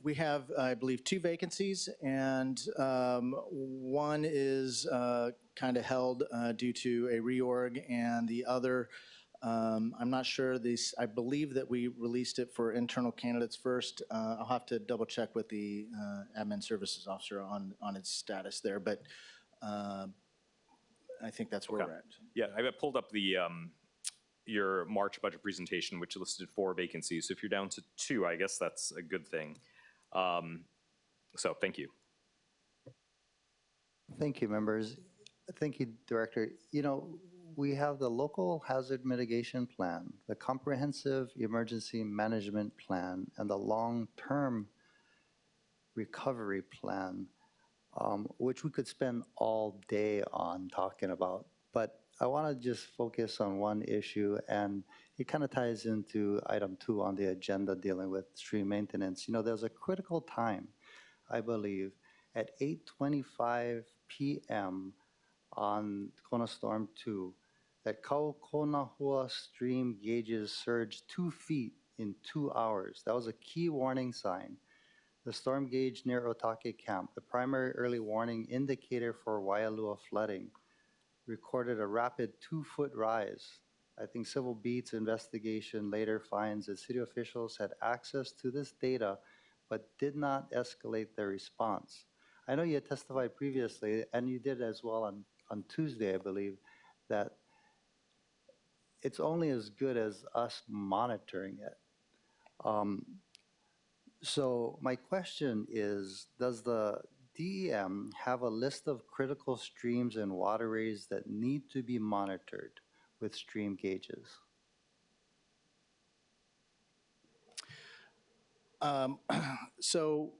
We have, I believe, 2 vacancies, and one is kind of held due to a reorg, and the other, I'm not sure. I believe that we released it for internal candidates first. I'll have to double check with the admin services officer on its status there, but I think that's where we're at. Yeah, I pulled up the your March budget presentation, which listed 4 vacancies. So if you're down to 2, I guess that's a good thing. So thank you. Thank you, members. Thank you, Director. We have the local hazard mitigation plan, the comprehensive emergency management plan, and the long-term recovery plan, which we could spend all day on talking about. But I want to just focus on one issue, and it kind of ties into item 2 on the agenda dealing with stream maintenance. There's a critical time, I believe, at 8:25 p.m. on KONA Storm 2, that Kaukonahua stream gauges surged 2 feet in 2 hours. That was a key warning sign. The storm gauge near Otake Camp, the primary early warning indicator for Waialua flooding, recorded a rapid 2-foot rise. I think Civil Beat's investigation later finds that city officials had access to this data but did not escalate their response. I know you had testified previously, and you did as well on Tuesday, I believe, that it's only as good as us monitoring it. So my question is, does the DEM have a list of critical streams and waterways that need to be monitored with stream gauges? So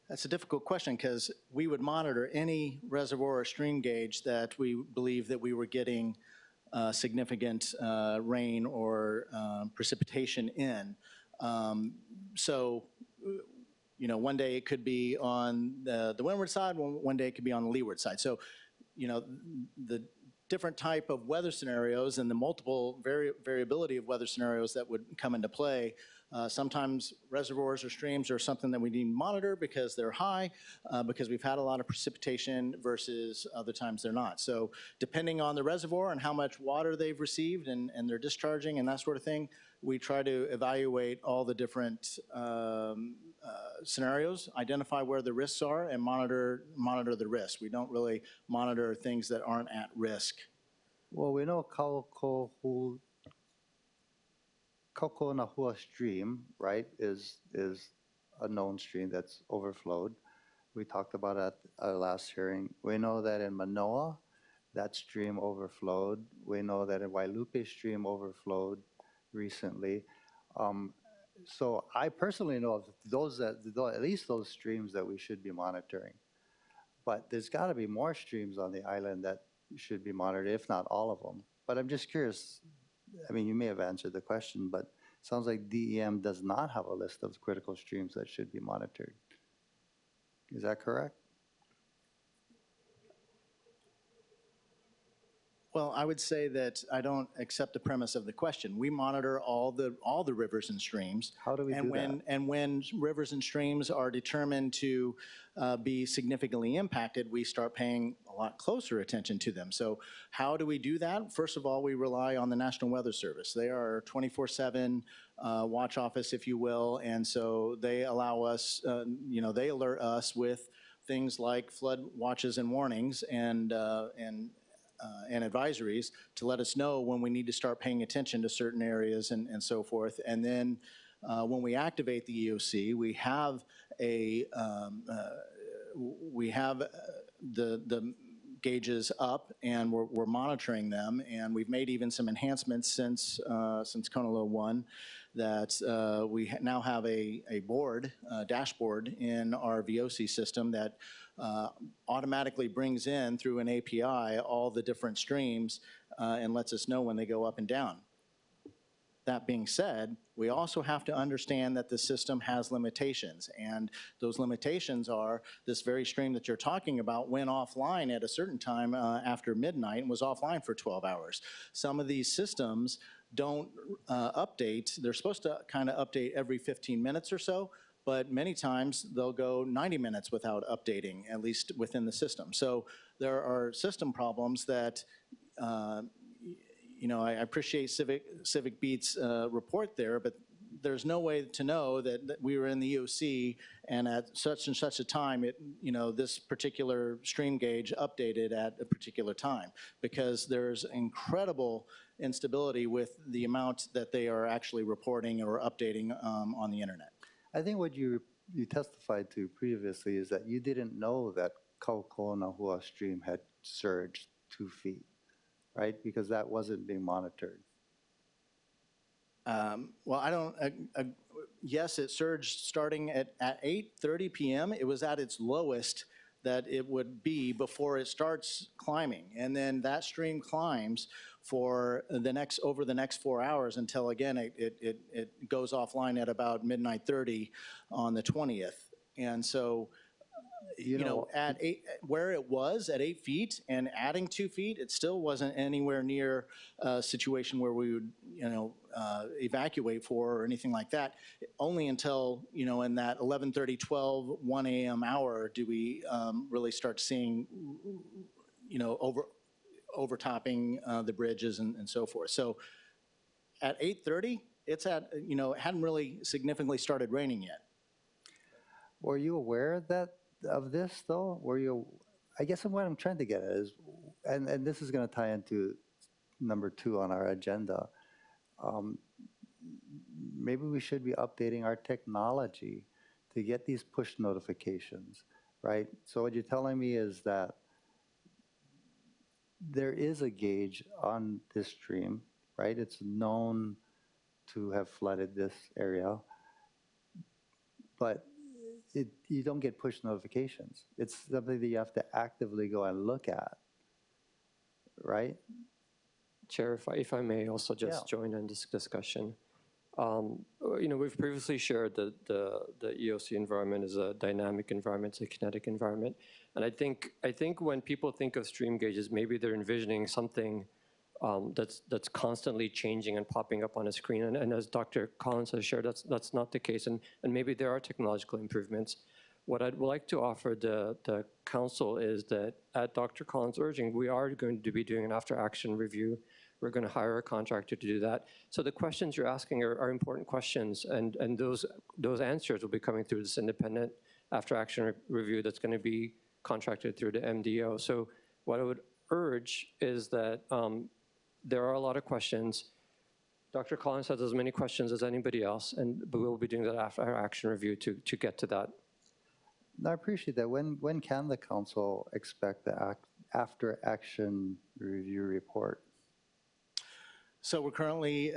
that's a difficult question, because we would monitor any reservoir or stream gauge that we believe that we were getting significant rain or precipitation in. So, one day it could be on the windward side, one day it could be on the leeward side. So, the different type of weather scenarios and the multiple variability of weather scenarios that would come into play. Sometimes reservoirs or streams are something that we need to monitor because they're high, because we've had a lot of precipitation, versus other times they're not. So depending on the reservoir and how much water they've received and they're discharging and that sort of thing, we try to evaluate all the different scenarios, identify where the risks are, and monitor the risks. We don't really monitor things that aren't at risk. Well, we know Kaukonahua stream, right, is a known stream that's overflowed. We talked about it at our last hearing. We know that in Manoa, that stream overflowed. We know that in Wailupe stream overflowed recently. So I personally know of at least those streams that we should be monitoring. But there's got to be more streams on the island that should be monitored, if not all of them. But I'm just curious. I mean, you may have answered the question, but it sounds like DEM does not have a list of critical streams that should be monitored. Is that correct? Well, I would say that I don't accept the premise of the question. We monitor all the rivers and streams. How do we do that? And when rivers and streams are determined to be significantly impacted, we start paying a lot closer attention to them. So how do we do that? First of all, we rely on the National Weather Service. They are 24/7 watch office, if you will, and so they allow us, they alert us with things like flood watches and warnings and advisories to let us know when we need to start paying attention to certain areas and so forth. And then when we activate the EOC, we have the gauges up, and we're monitoring them, and we've made even some enhancements since Honolulu 1, that we now have a dashboard in our VOC system that automatically brings in through an API all the different streams and lets us know when they go up and down. That being said, we also have to understand that the system has limitations, and those limitations are this very stream that you're talking about went offline at a certain time after midnight and was offline for 12 hours. Some of these systems don't update. They're supposed to kind of update every 15 minutes or so, but many times they'll go 90 minutes without updating, at least within the system. So there are system problems that I appreciate Civic Beat's report there, but there's no way to know that we were in the EOC and at such and such a time, this particular stream gauge updated at a particular time, because there's incredible instability with the amount that they are actually reporting or updating on the internet. I think what you testified to previously is that you didn't know that KONA stream had surged 2 feet, right? Because that wasn't being monitored. Well, I don't, yes, it surged starting at 8:30 p.m. It was at its lowest that it would be before it starts climbing. And then that stream climbs for over the next 4 hours until, again, it goes offline at about midnight 30 on the 20th. And so, at where it was at 8 feet and adding 2 feet, it still wasn't anywhere near a situation where we would, evacuate for or anything like that. Only until, in that 11:30, 12, 1 a.m. hour do we really start seeing, overtopping the bridges and so forth. So at 8:30, it's at, it hadn't really significantly started raining yet. Were you aware of this, though? I guess what I'm trying to get at is, and this is going to tie into number 2 on our agenda, maybe we should be updating our technology to get these push notifications, right? So what you're telling me is that there is a gauge on this stream, right? It's known to have flooded this area, but you don't get push notifications. It's something that you have to actively go and look at, right? Chair, if I may also just join in this discussion. We've previously shared that the EOC environment is a dynamic environment, it's a kinetic environment. And I think when people think of stream gauges, maybe they're envisioning something that's constantly changing and popping up on a screen. And as Dr. Collins has shared, that's not the case. And maybe there are technological improvements. What I'd like to offer the council is that at Dr. Collins' urging, we are going to be doing an after-action review. We're going to hire a contractor to do that. So the questions you're asking are important questions, and those answers will be coming through this independent after-action review that's going to be contracted through the MDO. So what I would urge is that there are a lot of questions. Dr. Collins has as many questions as anybody else, but we'll be doing that after-action review to get to that. No, I appreciate that. When can the council expect the after-action review report? So we're currently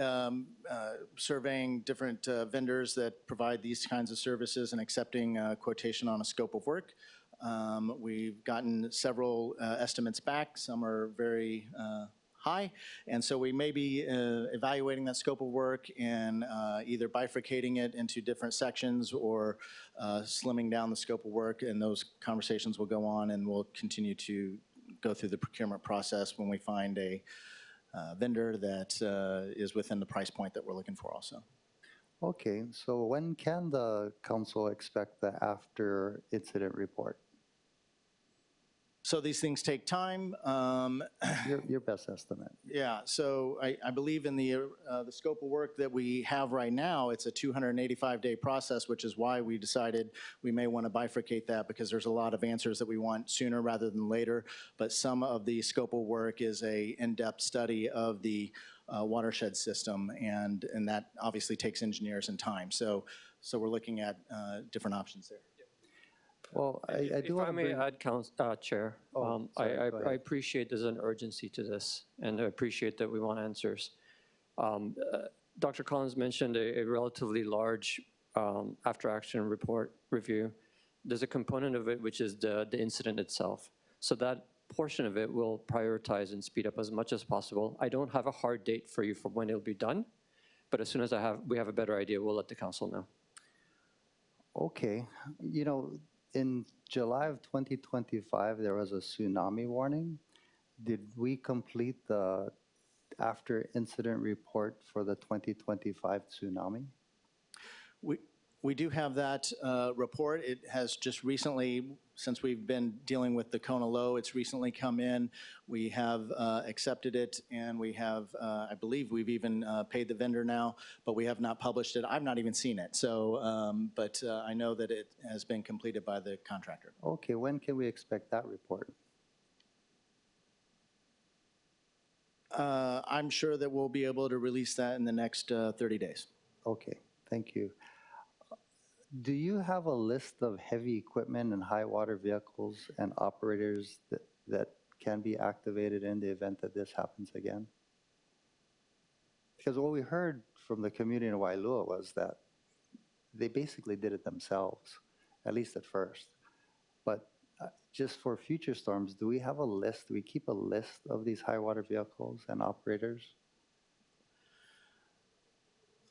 surveying different vendors that provide these kinds of services and accepting a quotation on a scope of work. We've gotten several estimates back. Some are very high, and so we may be evaluating that scope of work and either bifurcating it into different sections or slimming down the scope of work, and those conversations will go on, and we'll continue to go through the procurement process when we find a vendor that is within the price point that we're looking for also. Okay, so when can the council expect the after-incident report? So these things take time. Your best estimate. Yeah, so I believe in the scope of work that we have right now, it's a 285-day process, which is why we decided we may want to bifurcate that, because there's a lot of answers that we want sooner rather than later. But some of the scope of work is a in-depth study of the watershed system, and that obviously takes engineers and time. So we're looking at different options there. Well, I do If want I to may bring, add, Chair, Oh, sorry, go I ahead. appreciate there's an urgency to this, and I appreciate that we want answers. Dr. Collins mentioned a relatively large after-action report review. There's a component of it which is the incident itself. So that portion of it will prioritize and speed up as much as possible. I don't have a hard date for you for when it'll be done, but as soon as we have a better idea, we'll let the council know. Okay, you know, in July of 2025, there was a tsunami warning. Did we complete the after incident report for the 2025 tsunami? We do have that report. It has just recently, since we've been dealing with the KONA low, it's recently come in. We have accepted it, and we have, I believe we've even paid the vendor now, but we have not published it. I've not even seen it. So, but I know that it has been completed by the contractor. Okay, when can we expect that report? I'm sure that we'll be able to release that in the next 30 days. Okay, thank you. Do you have a list of heavy equipment and high water vehicles and operators that can be activated in the event that this happens again? Because what we heard from the community in Wailua was that they basically did it themselves, at least at first. But just for future storms, do we have a list? Do we keep a list of these high water vehicles and operators?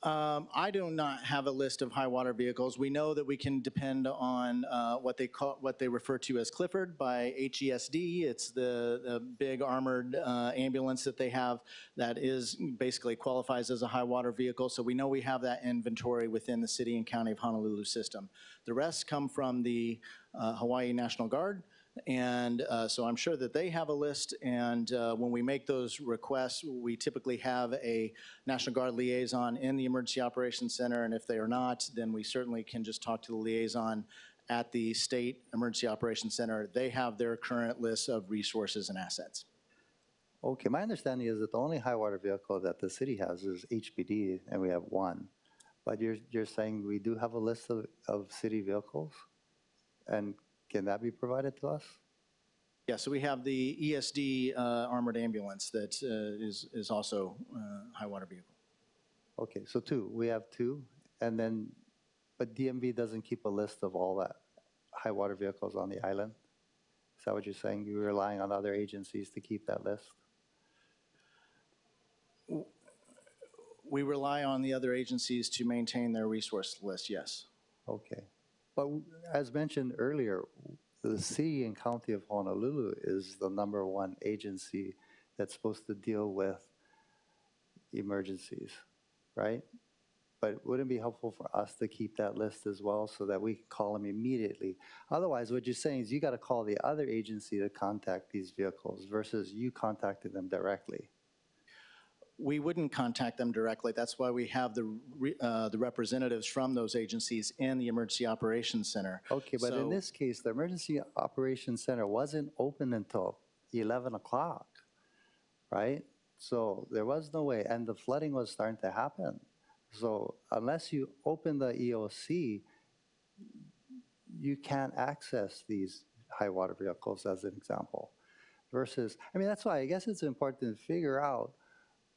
I do not have a list of high water vehicles. We know that we can depend on what they refer to as Clifford by HESD. It's the big armored ambulance that they have that is basically qualifies as a high water vehicle. So we know we have that inventory within the city and county of Honolulu system. The rest come from the Hawaii National Guard. And so I'm sure that they have a list, and when we make those requests, we typically have a National Guard liaison in the Emergency Operations Center, and if they are not, then we certainly can just talk to the liaison at the State Emergency Operations Center. They have their current list of resources and assets. Okay, my understanding is that the only high water vehicle that the city has is HPD, and we have one. But you're saying we do have a list of city vehicles? And can that be provided to us? Yeah, so we have the ESD armored ambulance that is also a high water vehicle. Okay, so two. We have two, and then, but DMV doesn't keep a list of all that high water vehicles on the island? Is that what you're saying? You're relying on other agencies to keep that list? We rely on the other agencies to maintain their resource list, yes. Okay. But as mentioned earlier, the city and county of Honolulu is the #1 agency that's supposed to deal with emergencies, right? But wouldn't it be helpful for us to keep that list as well so that we can call them immediately? Otherwise, what you're saying is you got to call the other agency to contact these vehicles versus you contacting them directly. We wouldn't contact them directly. That's why we have the representatives from those agencies in the Emergency Operations Center. Okay, but in this case, the Emergency Operations Center wasn't open until 11 o'clock, right? So there was no way, and the flooding was starting to happen. So unless you open the EOC, you can't access these high water vehicles as an example. Versus, I mean, that's why I guess it's important to figure out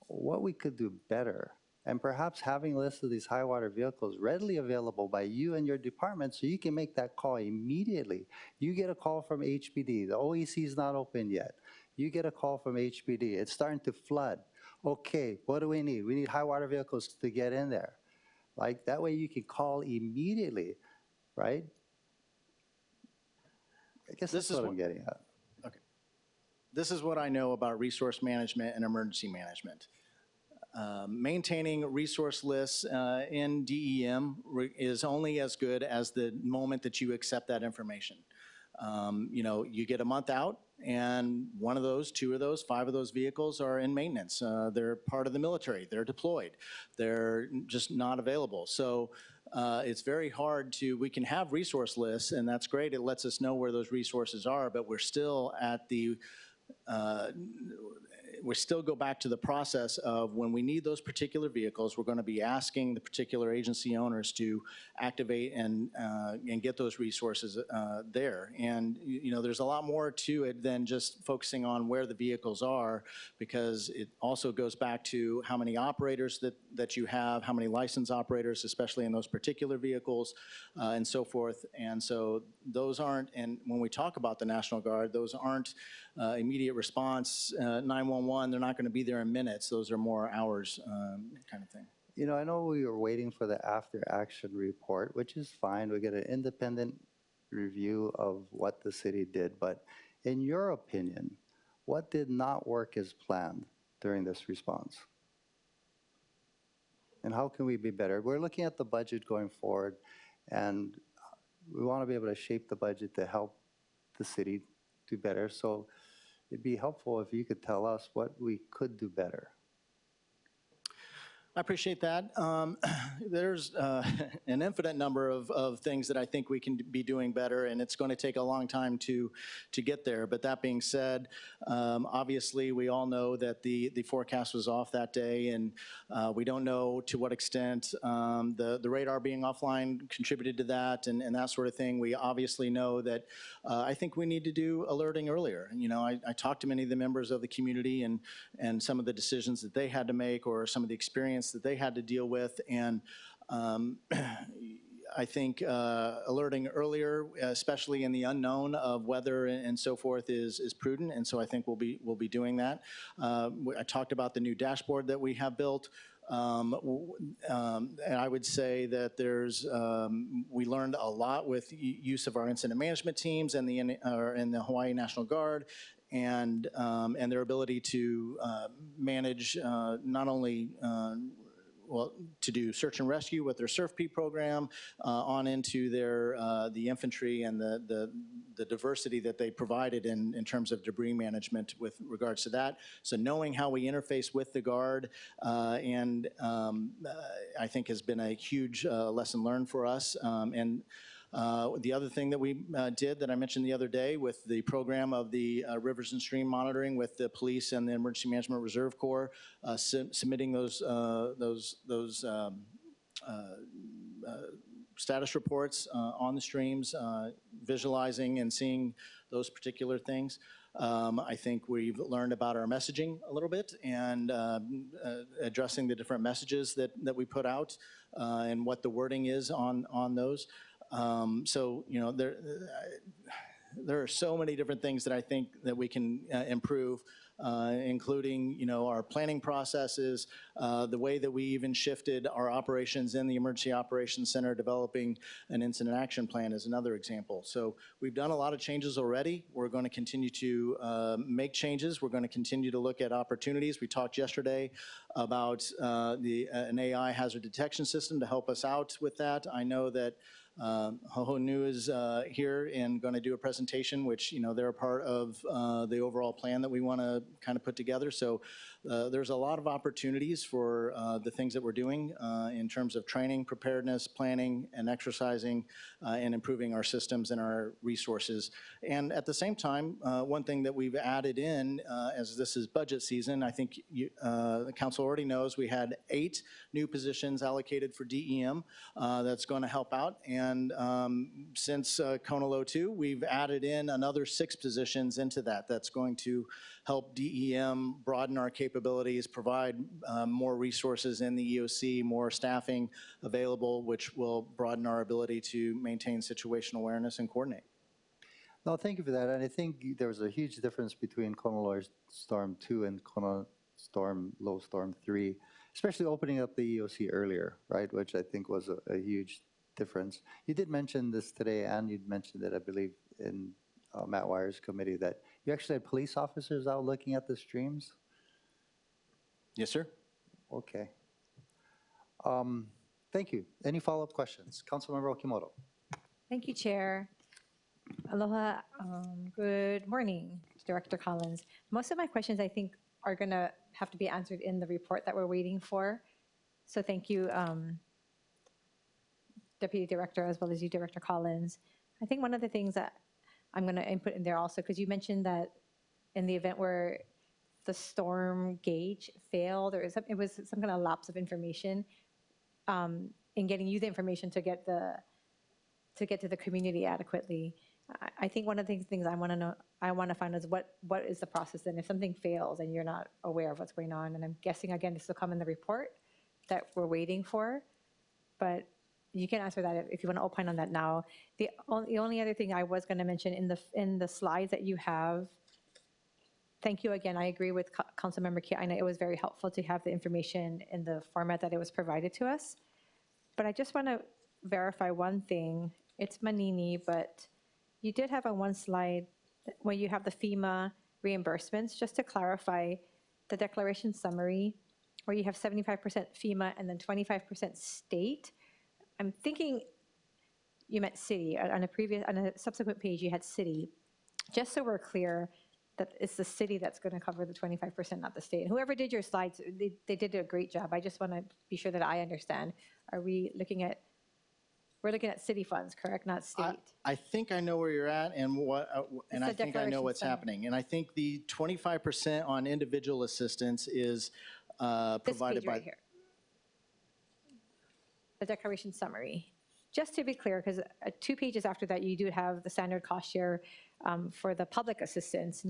what we could do better, and perhaps having a list of these high water vehicles readily available by you and your department so you can make that call immediately. You get a call from HPD, the OEC is not open yet. You get a call from HPD, it's starting to flood. Okay, what do we need? We need high water vehicles to get in there. Like that way you can call immediately, right? I guess that's what I'm getting at. Okay. This is what I know about resource management and emergency management. Maintaining resource lists in DEM is only as good as the moment that you accept that information. You know, you get a month out, and one of those, two of those, five of those vehicles are in maintenance. They're part of the military. They're deployed. They're just not available. So it's very hard to, we can have resource lists, and that's great. It lets us know where those resources are, but we're still at the, we still go back to the process of when we need those particular vehicles, we're going to be asking the particular agency owners to activate and get those resources there. And, you know, there's a lot more to it than just focusing on where the vehicles are, because it also goes back to how many operators that you have, how many licensed operators, especially in those particular vehicles, and so forth. And so those aren't, and when we talk about the National Guard, those aren't immediate response, 911, they're not going to be there in minutes. Those are more hours kind of thing. You know, I know we were waiting for the after-action report, which is fine. We get an independent review of what the city did. But in your opinion, what did not work as planned during this response? And how can we be better? We're looking at the budget going forward, and we want to be able to shape the budget to help the city do better. So it'd be helpful if you could tell us what we could do better. I appreciate that. There's an infinite number of things that I think we can be doing better, and it's going to take a long time to get there. But that being said, obviously we all know that the forecast was off that day, and we don't know to what extent the radar being offline contributed to that and that sort of thing. We obviously know that I think we need to do alerting earlier. You know, I talked to many of the members of the community and some of the decisions that they had to make, or some of the experience that they had to deal with, and I think alerting earlier, especially in the unknown of weather and so forth, is prudent, and so I think we'll be doing that. I talked about the new dashboard that we have built. And I would say that we learned a lot with use of our incident management teams and the Hawaii National Guard, and their ability to manage not only to do search and rescue with their SURF-P program, on into the infantry and the diversity that they provided in terms of debris management with regards to that. So knowing how we interface with the Guard, and I think has been a huge lesson learned for us. The other thing that we did that I mentioned the other day with the program of the rivers and stream monitoring with the police and the Emergency Management Reserve Corps, submitting those status reports on the streams, visualizing and seeing those particular things. I think we've learned about our messaging a little bit, and addressing the different messages that we put out, and what the wording is on those. So, you know, there are so many different things that I think that we can improve, including, you know, our planning processes, the way that we even shifted our operations in the Emergency Operations Center, developing an incident action plan is another example. So we've done a lot of changes already. We're going to continue to make changes. We're going to continue to look at opportunities. We talked yesterday about an AI hazard detection system to help us out with that. I know that HOHONU is here and going to do a presentation, which, you know, they're a part of the overall plan that we want to kind of put together. So there's a lot of opportunities for the things that we're doing in terms of training, preparedness, planning, and exercising, and improving our systems and our resources. And at the same time, one thing that we've added in, as this is budget season, I think the council already knows we had 8 new positions allocated for DEM that's going to help out. And since KONA 2, we've added in another 6 positions into that. That's going to help DEM broaden our capabilities, provide more resources in the EOC, more staffing available, which will broaden our ability to maintain situational awareness and coordinate. No, thank you for that. And I think there was a huge difference between KONA Low Storm 2 and KONA Low Storm 3, especially opening up the EOC earlier, right, which I think was a huge difference. You did mention this today, and you'd mentioned it, I believe, in Matt Wire's committee, that you actually had police officers out looking at the streams? Yes, sir. Okay. Thank you. Any follow-up questions? Councilmember Okimoto. Thank you, Chair. Aloha. Good morning, Director Collins. Most of my questions, I think, are going to have to be answered in the report that we're waiting for. So thank you, Deputy Director, as well as you, Director Collins. I think one of the things that I'm going to input in there also, because you mentioned that in the event where the storm gauge failed, or it was some kind of lapse of information in getting you the information to get to the community adequately. I think one of the things I want to find is what is the process, and if something fails and you're not aware of what's going on, and I'm guessing again this will come in the report that we're waiting for, but you can answer that if you want to opine on that now. The only other thing I was going to mention in the slides that you have. Thank you again. I agree with Councilmember Kiana. It was very helpful to have the information in the format that it was provided to us. But I just want to verify one thing. It's Manini, but you did have on one slide where you have the FEMA reimbursements. Just to clarify, the declaration summary, where you have 75% FEMA and then 25% state. I'm thinking you meant city. On a subsequent page, you had city. Just so we're clear, that it's the city that's going to cover the 25%, not the state. And whoever did your slides, they did a great job. I just want to be sure that I understand. We're looking at city funds, correct, not state? I think I know where you're at, and I think I know what's happening. And I think the 25% on individual assistance is provided by. Right here. The declaration summary. Just to be clear, because 2 pages after that, you do have the standard cost share for the public assistance,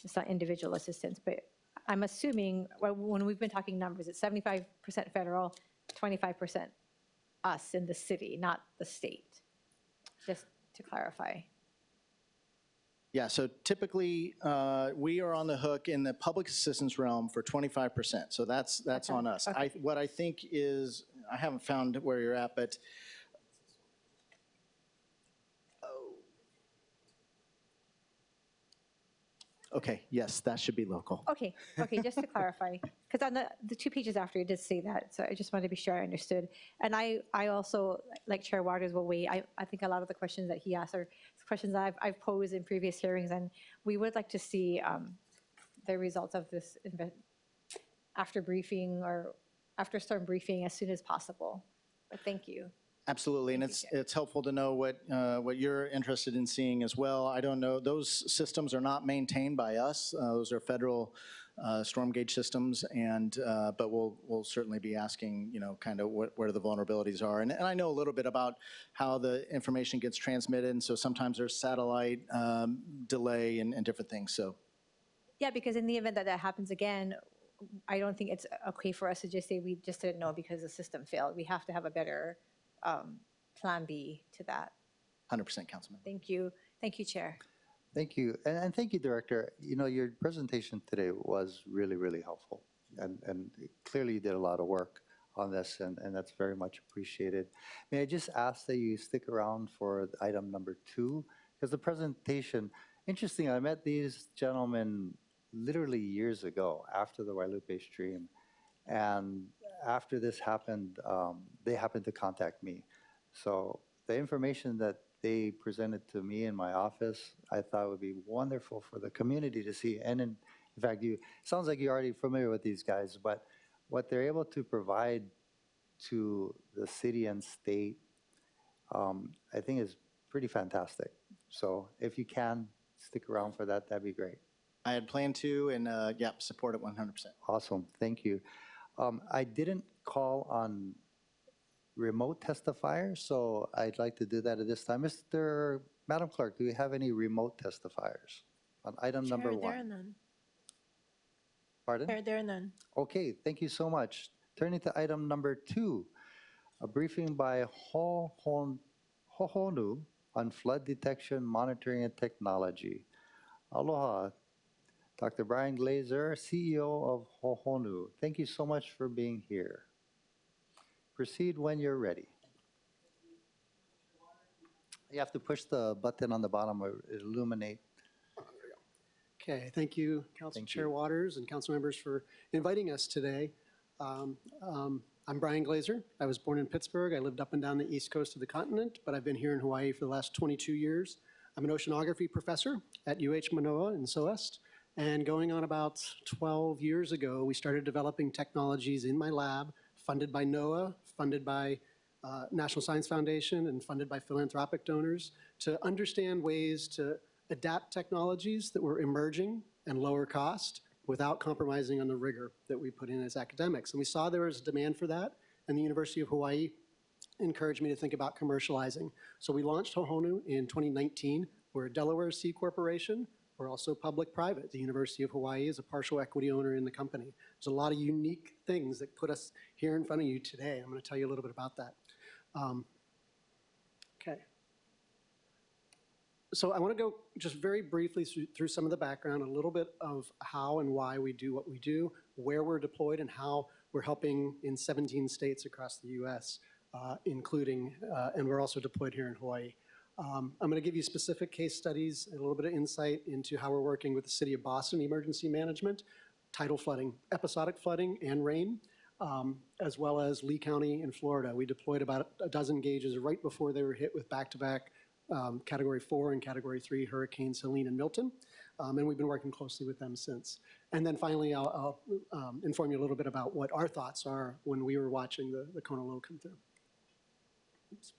it's not individual assistance, but I'm assuming when we've been talking numbers, it's 75% federal, 25% us in the city, not the state, just to clarify. Yeah, so typically we are on the hook in the public assistance realm for 25%. So that's okay. On us. Okay. What I think is, I haven't found where you're at, but okay, yes, that should be local. Okay, just to clarify, because on the 2 pages after, it did say that, so I just wanted to be sure I understood. And I also, like Chair Waters, will wait. I think a lot of the questions that he asked are questions that I've posed in previous hearings, and we would like to see the results of this after briefing or after storm briefing as soon as possible. But thank you. Absolutely, and it's helpful to know what you're interested in seeing as well. I don't know, those systems are not maintained by us. Those are federal storm gauge systems, and but we'll certainly be asking, kind of where the vulnerabilities are. And I know a little bit about how the information gets transmitted, and so sometimes there's satellite delay and different things. So. Yeah, because in the event that happens again, I don't think it's okay for us to just say we just didn't know because the system failed. We have to have a better plan B to that. 100%, Councilman. Thank you. Thank you, Chair. Thank you. And thank you, Director. Your presentation today was really, really helpful. And clearly you did a lot of work on this, and that's very much appreciated. May I just ask that you stick around for item number 2? Because the presentation, interesting, I met these gentlemen literally years ago after the Wailupe stream. And after this happened, they happened to contact me. So the information that they presented to me in my office, I thought would be wonderful for the community to see. And in fact, sounds like you're already familiar with these guys, but what they're able to provide to the city and state, I think is pretty fantastic. So if you can stick around for that, that'd be great. I had planned to, and support it 100%. Awesome, thank you. I didn't call on remote testifiers, so I'd like to do that at this time. Madam Clerk, do we have any remote testifiers on item number 1? There are none. Pardon? There are none. Okay, thank you so much. Turning to item number 2, a briefing by HOHONU on flood detection, monitoring, and technology. Aloha. Dr. Brian Glazer, CEO of HOHONU. Thank you so much for being here. Proceed when you're ready. You have to push the button on the bottom or illuminate. Okay, thank you, Council Chair Waters and council members for inviting us today. I'm Brian Glazer. I was born in Pittsburgh. I lived up and down the east coast of the continent, but I've been here in Hawaii for the last 22 years. I'm an oceanography professor at UH Manoa in SOEST. And going on about 12 years ago, we started developing technologies in my lab, funded by NOAA, funded by National Science Foundation, and funded by philanthropic donors, to understand ways to adapt technologies that were emerging and lower cost without compromising on the rigor that we put in as academics. And we saw there was a demand for that, and the University of Hawaii encouraged me to think about commercializing. So we launched HOHONU in 2019. We're a Delaware C corporation. We're also public-private. The University of Hawaii is a partial equity owner in the company. There's a lot of unique things that put us here in front of you today. I'm going to tell you a little bit about that. Okay. So I want to go just very briefly through some of the background, a little bit of how and why we do what we do, where we're deployed, and how we're helping in 17 states across the U.S., including, and we're also deployed here in Hawaii. I'm going to give you specific case studies, a little bit of insight into how we're working with the City of Boston Emergency Management, tidal flooding, episodic flooding, and rain, as well as Lee County in Florida. We deployed about a dozen gauges right before they were hit with back-to-back Category 4 and Category 3 hurricanes Helene and Milton, and we've been working closely with them since. And then finally, I'll inform you a little bit about what our thoughts are when we were watching the Kona low come through. Oops.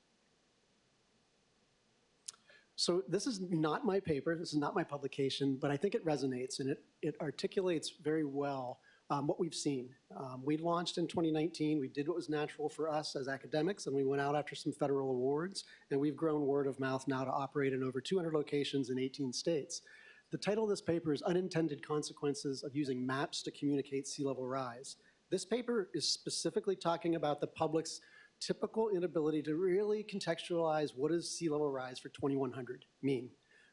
So this is not my paper, this is not my publication, but I think it resonates and it articulates very well what we've seen. We launched in 2019, we did what was natural for us as academics, and we went out after some federal awards, and we've grown word of mouth now to operate in over 200 locations in 18 states. The title of this paper is Unintended Consequences of Using Maps to Communicate Sea Level Rise. This paper is specifically talking about the public's typical inability to really contextualize what does sea level rise for 2100 mean.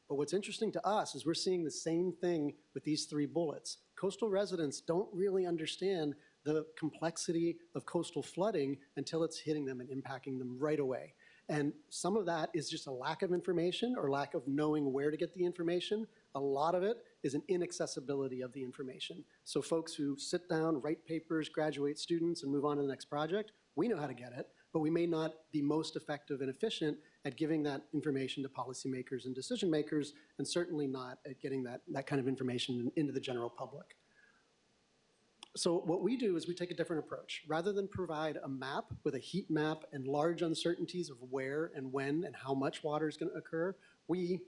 But what's interesting to us is we're seeing the same thing with these three bullets. Coastal residents don't really understand the complexity of coastal flooding until it's hitting them and impacting them right away. And some of that is just a lack of information or lack of knowing where to get the information. A lot of it is an inaccessibility of the information. So folks who sit down, write papers, graduate students, and move on to the next project, we know how to get it, but we may not be most effective and efficient at giving that information to policymakers and decision makers, and certainly not at getting that kind of information into the general public. So what we do is we take a different approach. Rather than provide a map with a heat map and large uncertainties of where and when and how much water is going to occur, we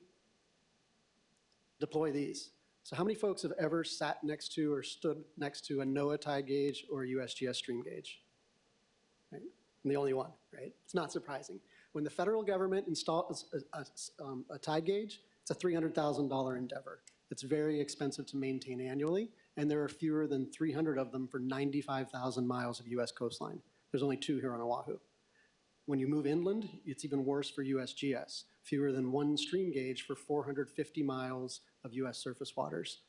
deploy these. So how many folks have ever sat next to or stood next to a NOAA tide gauge or a USGS stream gauge? Right? I'm the only one, right? It's not surprising. When the federal government installs a tide gauge, it's a $300,000 endeavor. It's very expensive to maintain annually, and there are fewer than 300 of them for 95,000 miles of US coastline. There's only 2 here on Oahu. When you move inland, it's even worse for USGS. Fewer than 1 stream gauge for 450 miles of US surface waters.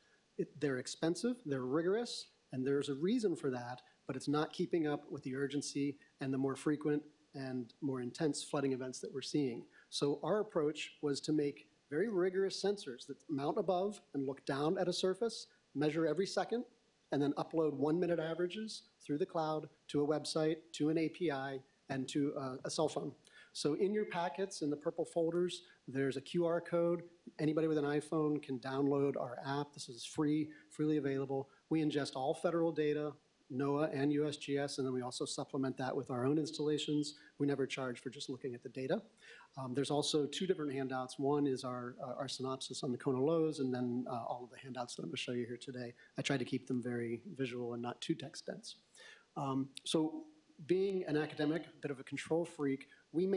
They're expensive, they're rigorous, and there's a reason for that, but it's not keeping up with the urgency and the more frequent and more intense flooding events that we're seeing. So our approach was to make very rigorous sensors that mount above and look down at a surface, measure every second, and then upload 1-minute averages through the cloud to a website, to an API, and to a cell phone. So in your packets, in the purple folders, there's a QR code. Anybody with an iPhone can download our app. This is free, freely available. We ingest all federal data, NOAA and USGS, and then we also supplement that with our own installations. We never charge for just looking at the data. There's also 2 different handouts. One is our synopsis on the Kona lows, and then all of the handouts that I'm going to show you here today. I tried to keep them very visual and not too text dense. So being an academic, a bit of a control freak, we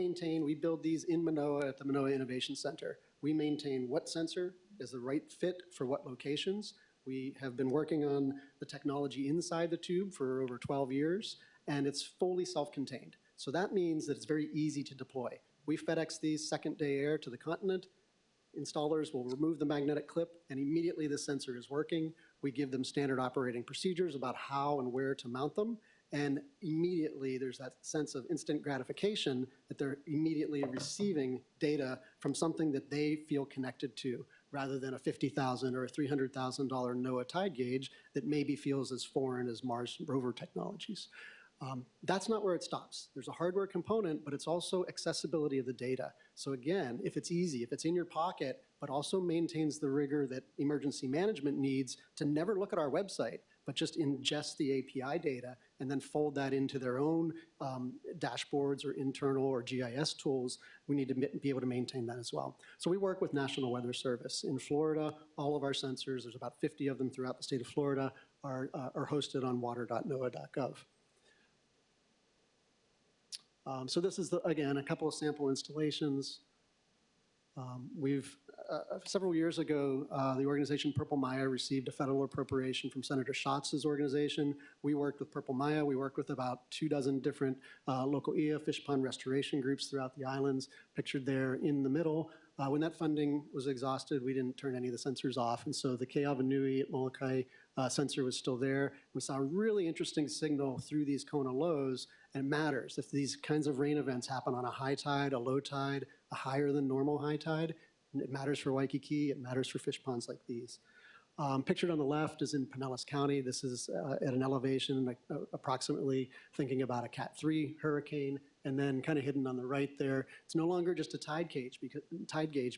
build these in Manoa at the Manoa Innovation Center. We maintain what sensor is the right fit for what locations. We have been working on the technology inside the tube for over 12 years, and it's fully self-contained. So that means that it's very easy to deploy. We FedEx these second-day air to the continent. Installers will remove the magnetic clip, and immediately the sensor is working. We give them standard operating procedures about how and where to mount them, and immediately there's that sense of instant gratification that they're immediately receiving data from something that they feel connected to, rather than a $50,000 or a $300,000 NOAA tide gauge that maybe feels as foreign as Mars rover technologies. That's not where it stops. There's a hardware component, but it's also accessibility of the data. So again, if it's easy, if it's in your pocket, but also maintains the rigor that emergency management needs to never look at our website, but just ingest the API data and then fold that into their own dashboards or internal or GIS tools, we need to be able to maintain that as well. So we work with National Weather Service. In Florida, all of our sensors, there's about 50 of them throughout the state of Florida, are hosted on water.noaa.gov. So this is, again, a couple of sample installations. Several years ago, the organization Purple Maya received a federal appropriation from Senator Schatz's organization. We worked with Purple Maya. We worked with about 24 different local IA fish pond restoration groups throughout the islands, pictured there in the middle. When that funding was exhausted, we didn't turn any of the sensors off, and so the Keawanui at Molokai sensor was still there. We saw a really interesting signal through these Kona lows, and it matters. If these kinds of rain events happen on a high tide, a low tide, a higher than normal high tide, it matters for Waikiki, it matters for fish ponds like these. Pictured on the left is in Pinellas County. This is at an elevation like, approximately thinking about a Cat 3 hurricane, and then kind of hidden on the right there. It's no longer just a tide gauge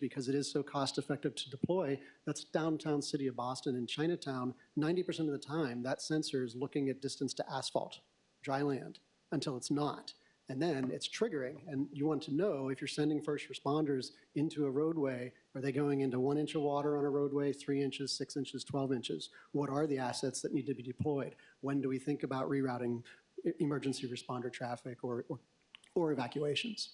because it is so cost effective to deploy. That's downtown city of Boston and Chinatown. 90% of the time, that sensor is looking at distance to asphalt, dry land, until it's not. And then it's triggering, and you want to know if you're sending first responders into a roadway, are they going into 1 inch of water on a roadway, 3 inches, 6 inches, 12 inches? What are the assets that need to be deployed? When do we think about rerouting emergency responder traffic or evacuations?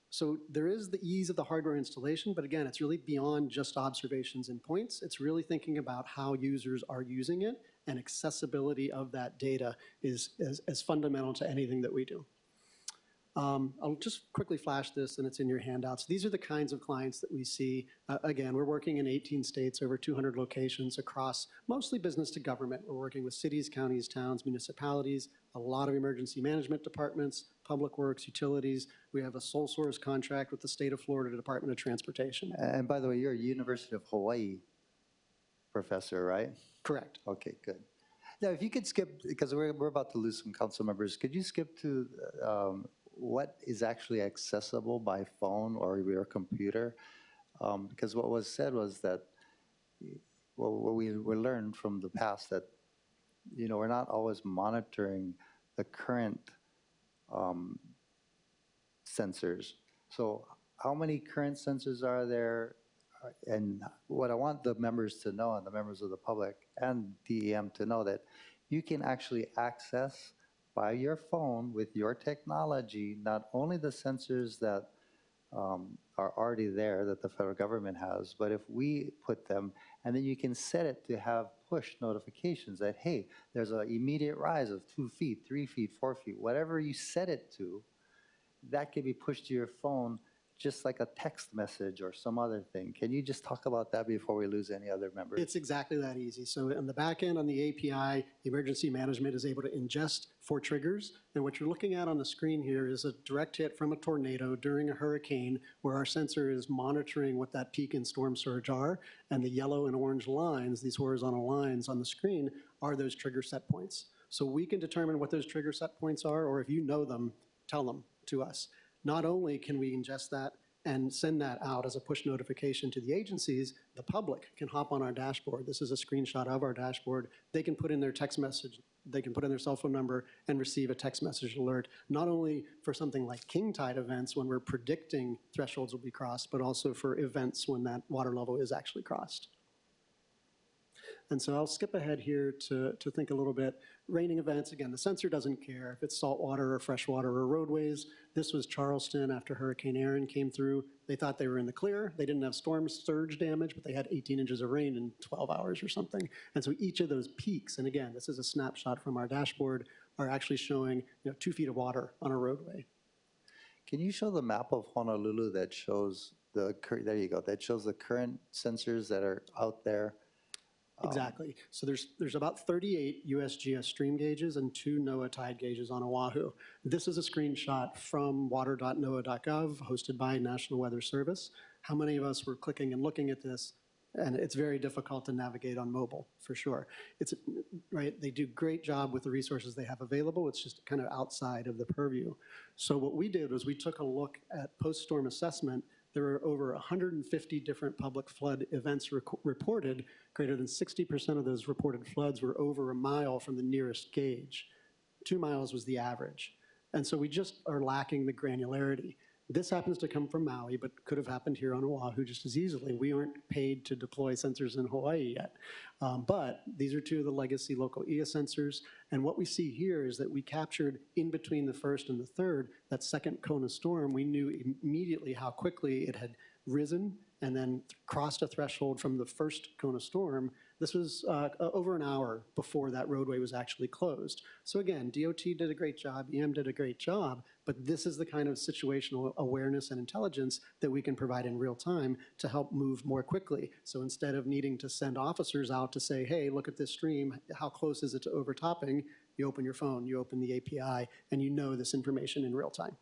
So there is the ease of the hardware installation, but again, it's really beyond just observations and points. It's really thinking about how users are using it, and accessibility of that data is as fundamental to anything that we do. I'll just quickly flash this, and it's in your handouts. These are the kinds of clients that we see. Again, we're working in 18 states, over 200 locations across mostly business to government. We're working with cities, counties, towns, municipalities, a lot of emergency management departments, public works, utilities. We have a sole source contract with the state of Florida Department of Transportation. And by the way, you're a University of Hawaii professor, right? Correct. Okay, good. Now, if you could skip, because we're about to lose some council members, could you skip to what is actually accessible by phone or your computer? Because what was said was that, well, what we learned from the past that, you know, we're not always monitoring the current sensors. So how many current sensors are there? And what I want the members to know, and the members of the public and DEM to know, that you can actually access by your phone with your technology not only the sensors that are already there that the federal government has, but if we put them, and then you can set it to have push notifications that, hey, there's an immediate rise of 2 feet, 3 feet, 4 feet, whatever you set it to, that can be pushed to your phone just like a text message or some other thing. Can you just talk about that before we lose any other members? It's exactly that easy. So on the back end, on the API, emergency management is able to ingest 4 triggers. And what you're looking at on the screen here is a direct hit from a tornado during a hurricane where our sensor is monitoring what that peak and storm surge are. And the yellow and orange lines, these horizontal lines on the screen, are those trigger set points. So we can determine what those trigger set points are, or if you know them, tell them to us. Not only can we ingest that and send that out as a push notification to the agencies, the public can hop on our dashboard. This is a screenshot of our dashboard. They can put in their text message, they can put in their cell phone number and receive a text message alert, not only for something like king tide events when we're predicting thresholds will be crossed, but also for events when that water level is actually crossed. And so I'll skip ahead here to think a little bit. Raining events, again, the sensor doesn't care if it's saltwater or freshwater or roadways. This was Charleston after Hurricane Erin came through. They thought they were in the clear. They didn't have storm surge damage, but they had 18 inches of rain in 12 hours or something. And so each of those peaks, and again, this is a snapshot from our dashboard, are actually showing 2 feet of water on a roadway. Can you show the map of Honolulu that shows the, there you go, that shows the current sensors that are out there? Exactly. So there's about 38 USGS stream gauges and 2 NOAA tide gauges on Oahu. This is a screenshot from water.noaa.gov, hosted by National Weather Service. How many of us were clicking and looking at this? And it's very difficult to navigate on mobile, for sure. It's right. They do a great job with the resources they have available. It's just kind of outside of the purview. So what we did was we took a look at post-storm assessment There were over 150 different public flood events reported. Greater than 60% of those reported floods were over a mile from the nearest gauge. 2 miles was the average. And so we just are lacking the granularity. This happens to come from Maui, but could have happened here on Oahu just as easily. We aren't paid to deploy sensors in Hawaii yet. But these are two of the legacy local EA sensors. And what we see here is that we captured in between the first and the third, that second KONA storm, we knew immediately how quickly it had risen and then crossed a threshold from the first KONA storm. This was over an hour before that roadway was actually closed. So again, DOT did a great job, EM did a great job, but this is the kind of situational awareness and intelligence that we can provide in real time to help move more quickly. So instead of needing to send officers out to say, hey, look at this stream, how close is it to overtopping? You open your phone, you open the API, and you know this information in real time.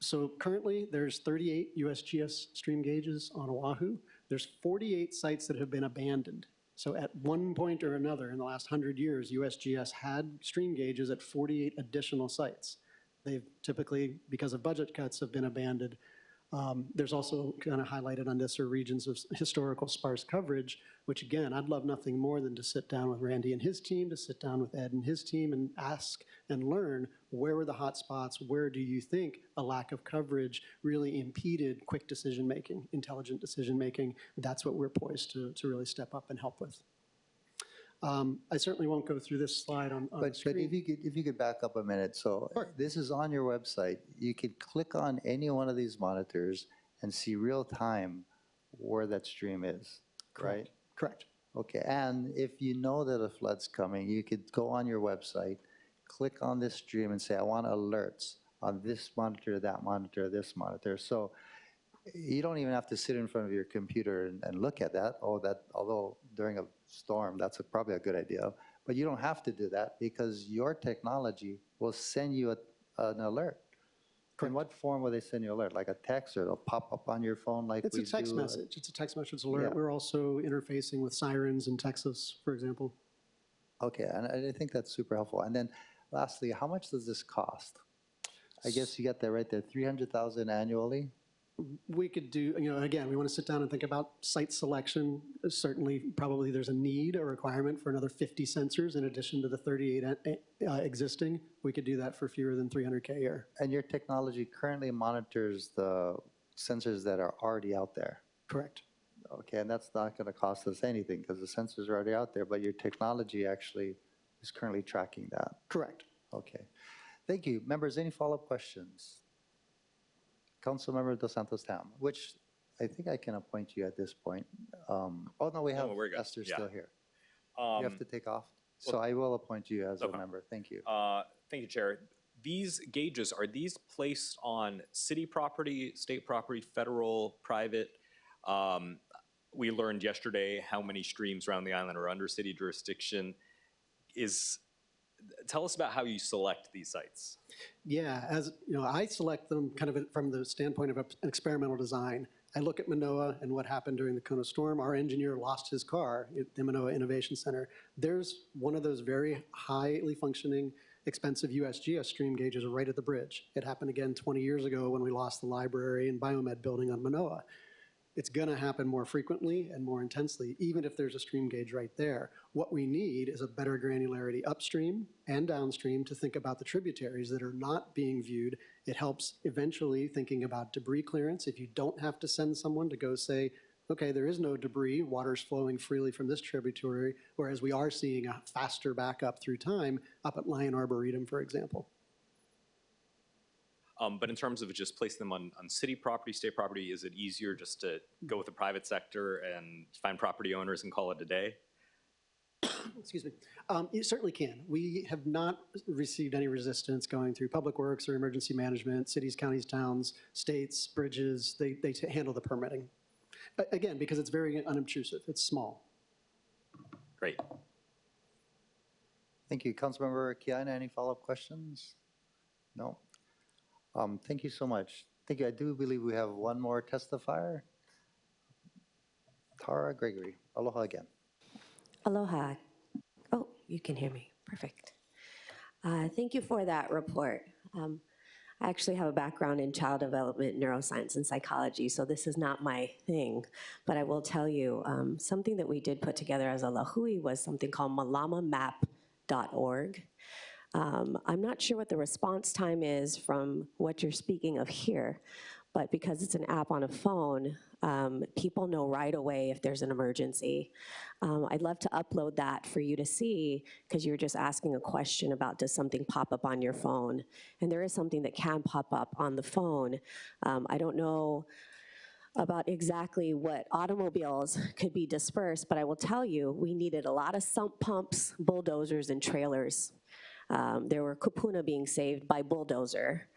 So currently, there's 38 USGS stream gauges on Oahu. There's 48 sites that have been abandoned. So at one point or another in the last 100 years, USGS had stream gauges at 48 additional sites. They've typically, because of budget cuts, have been abandoned. There's also kind of highlighted on this are regions of historical sparse coverage, which again, I'd love nothing more than to sit down with Randy and his team, to sit down with Ed and his team and ask and learn where were the hot spots, where do you think a lack of coverage really impeded quick decision-making, intelligent decision-making. That's what we're poised to really step up and help with. I certainly won't go through this slide on the screen. But if you could back up a minute. So Sure. This is on your website. You could click on any one of these monitors and see real time where that stream is, right? Correct. Okay, and if you know that a flood's coming, you could go on your website, click on this stream and say, I want alerts on this monitor, that monitor, this monitor. So you don't even have to sit in front of your computer and look at that. Although during a storm, that's probably a good idea. But you don't have to do that because your technology will send you an alert. In what form will they send you an alert? Like a text, or it'll pop up on your phone like it's we do? It's a text message. It's a text message alert. Yeah. We're also interfacing with sirens in Texas, for example. Okay, and I think that's super helpful. And then lastly, how much does this cost? I guess you got that right there, $300,000 annually? We could do, again, we want to sit down and think about site selection. Certainly, probably there's a need, a requirement for another 50 sensors in addition to the 38 existing. We could do that for fewer than $300K a year. And your technology currently monitors the sensors that are already out there? Correct. Okay, and that's not going to cost us anything because the sensors are already out there, but your technology actually is currently tracking that? Correct. Okay. Thank you. Members, any follow-up questions? Councilmember Dos Santos Tam, which I think I can appoint you at this point. Oh, no, we have Esther still here. You have to take off. So I will appoint you as a member. Thank you. Thank you, Chair. These gauges, are these placed on city property, state property, federal, private? We learned yesterday how many streams around the island are under city jurisdiction. Tell us about how you select these sites. Yeah, as you know, I select them kind of from the standpoint of an experimental design. I look at Manoa and what happened during the KONA storm. Our engineer lost his car at the Manoa Innovation Center. There's one of those very highly functioning, expensive USGS stream gauges right at the bridge. It happened again 20 years ago when we lost the library and biomed building on Manoa. It's going to happen more frequently and more intensely, even if there's a stream gauge right there. What we need is a better granularity upstream and downstream to think about the tributaries that are not being viewed. It helps eventually thinking about debris clearance. If you don't have to send someone to go say, okay, there is no debris, water's flowing freely from this tributary, whereas we are seeing a faster backup through time up at Lion Arboretum, for example. But in terms of just placing them on city property, state property, is it easier just to go with the private sector and find property owners and call it a day? Excuse me. You certainly can. We have not received any resistance going through public works or emergency management, cities, counties, towns, states, bridges. They handle the permitting. Again, because it's very unobtrusive. It's small. Great. Thank you. Councilmember Kiana, any follow-up questions? No? Thank you so much. Thank you. I do believe we have one more testifier. Tara Gregory. Aloha again. Aloha. Oh, you can hear me. Perfect. Thank you for that report. I actually have a background in child development, neuroscience, and psychology, so this is not my thing. But I will tell you, something that we did put together as a LAHUI was something called malamamap.org. I'm not sure what the response time is from what you're speaking of here, but because it's an app on a phone, people know right away if there's an emergency. I'd love to upload that for you to see, because you were just asking a question about does something pop up on your phone? And there is something that can pop up on the phone. I don't know about exactly what automobiles could be dispersed, but I will tell you, we needed a lot of sump pumps, bulldozers, and trailers. There were kupuna being saved by bulldozer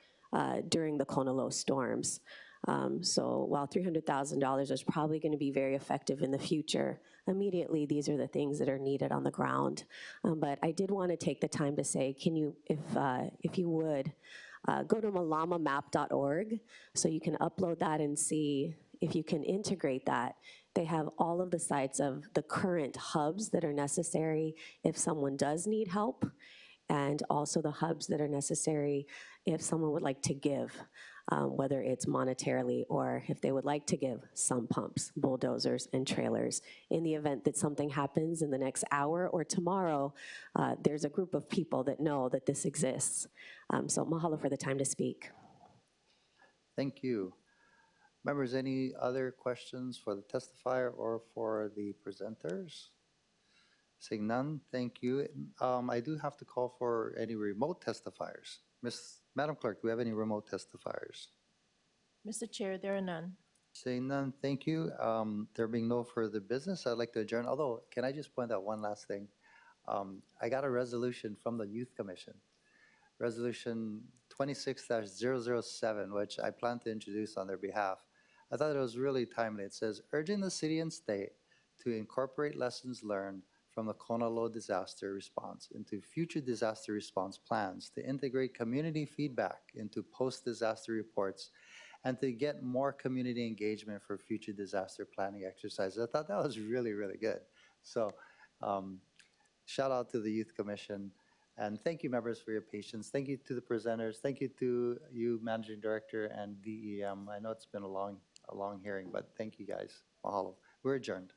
during the KONA storms. So while $300,000 is probably going to be very effective in the future, immediately these are the things that are needed on the ground. But I did want to take the time to say, can you, if you would, go to malamamap.org so you can upload that and see if you can integrate that. They have all of the sites of the current hubs that are necessary if someone does need help, and also the hubs that are necessary if someone would like to give, whether it's monetarily or if they would like to give some pumps, bulldozers, and trailers. In the event that something happens in the next hour or tomorrow, there's a group of people that know that this exists. So mahalo for the time to speak. Thank you. Members, any other questions for the testifier or for the presenters? Seeing none, thank you. I do have to call for any remote testifiers. Madam Clerk, do we have any remote testifiers? Mr. Chair, there are none. Seeing none, thank you. There being no further business, I'd like to adjourn. Although, can I just point out one last thing? I got a resolution from the Youth Commission, Resolution 26-007, which I plan to introduce on their behalf. I thought it was really timely. It says, urging the city and state to incorporate lessons learned from the Honolulu disaster response into future disaster response plans, to integrate community feedback into post-disaster reports, and to get more community engagement for future disaster planning exercises. I thought that was really, really good. So shout out to the Youth Commission. And thank you, members, for your patience. Thank you to the presenters. Thank you to you, Managing Director and DEM. I know it's been a long hearing, but thank you guys. Mahalo. We're adjourned.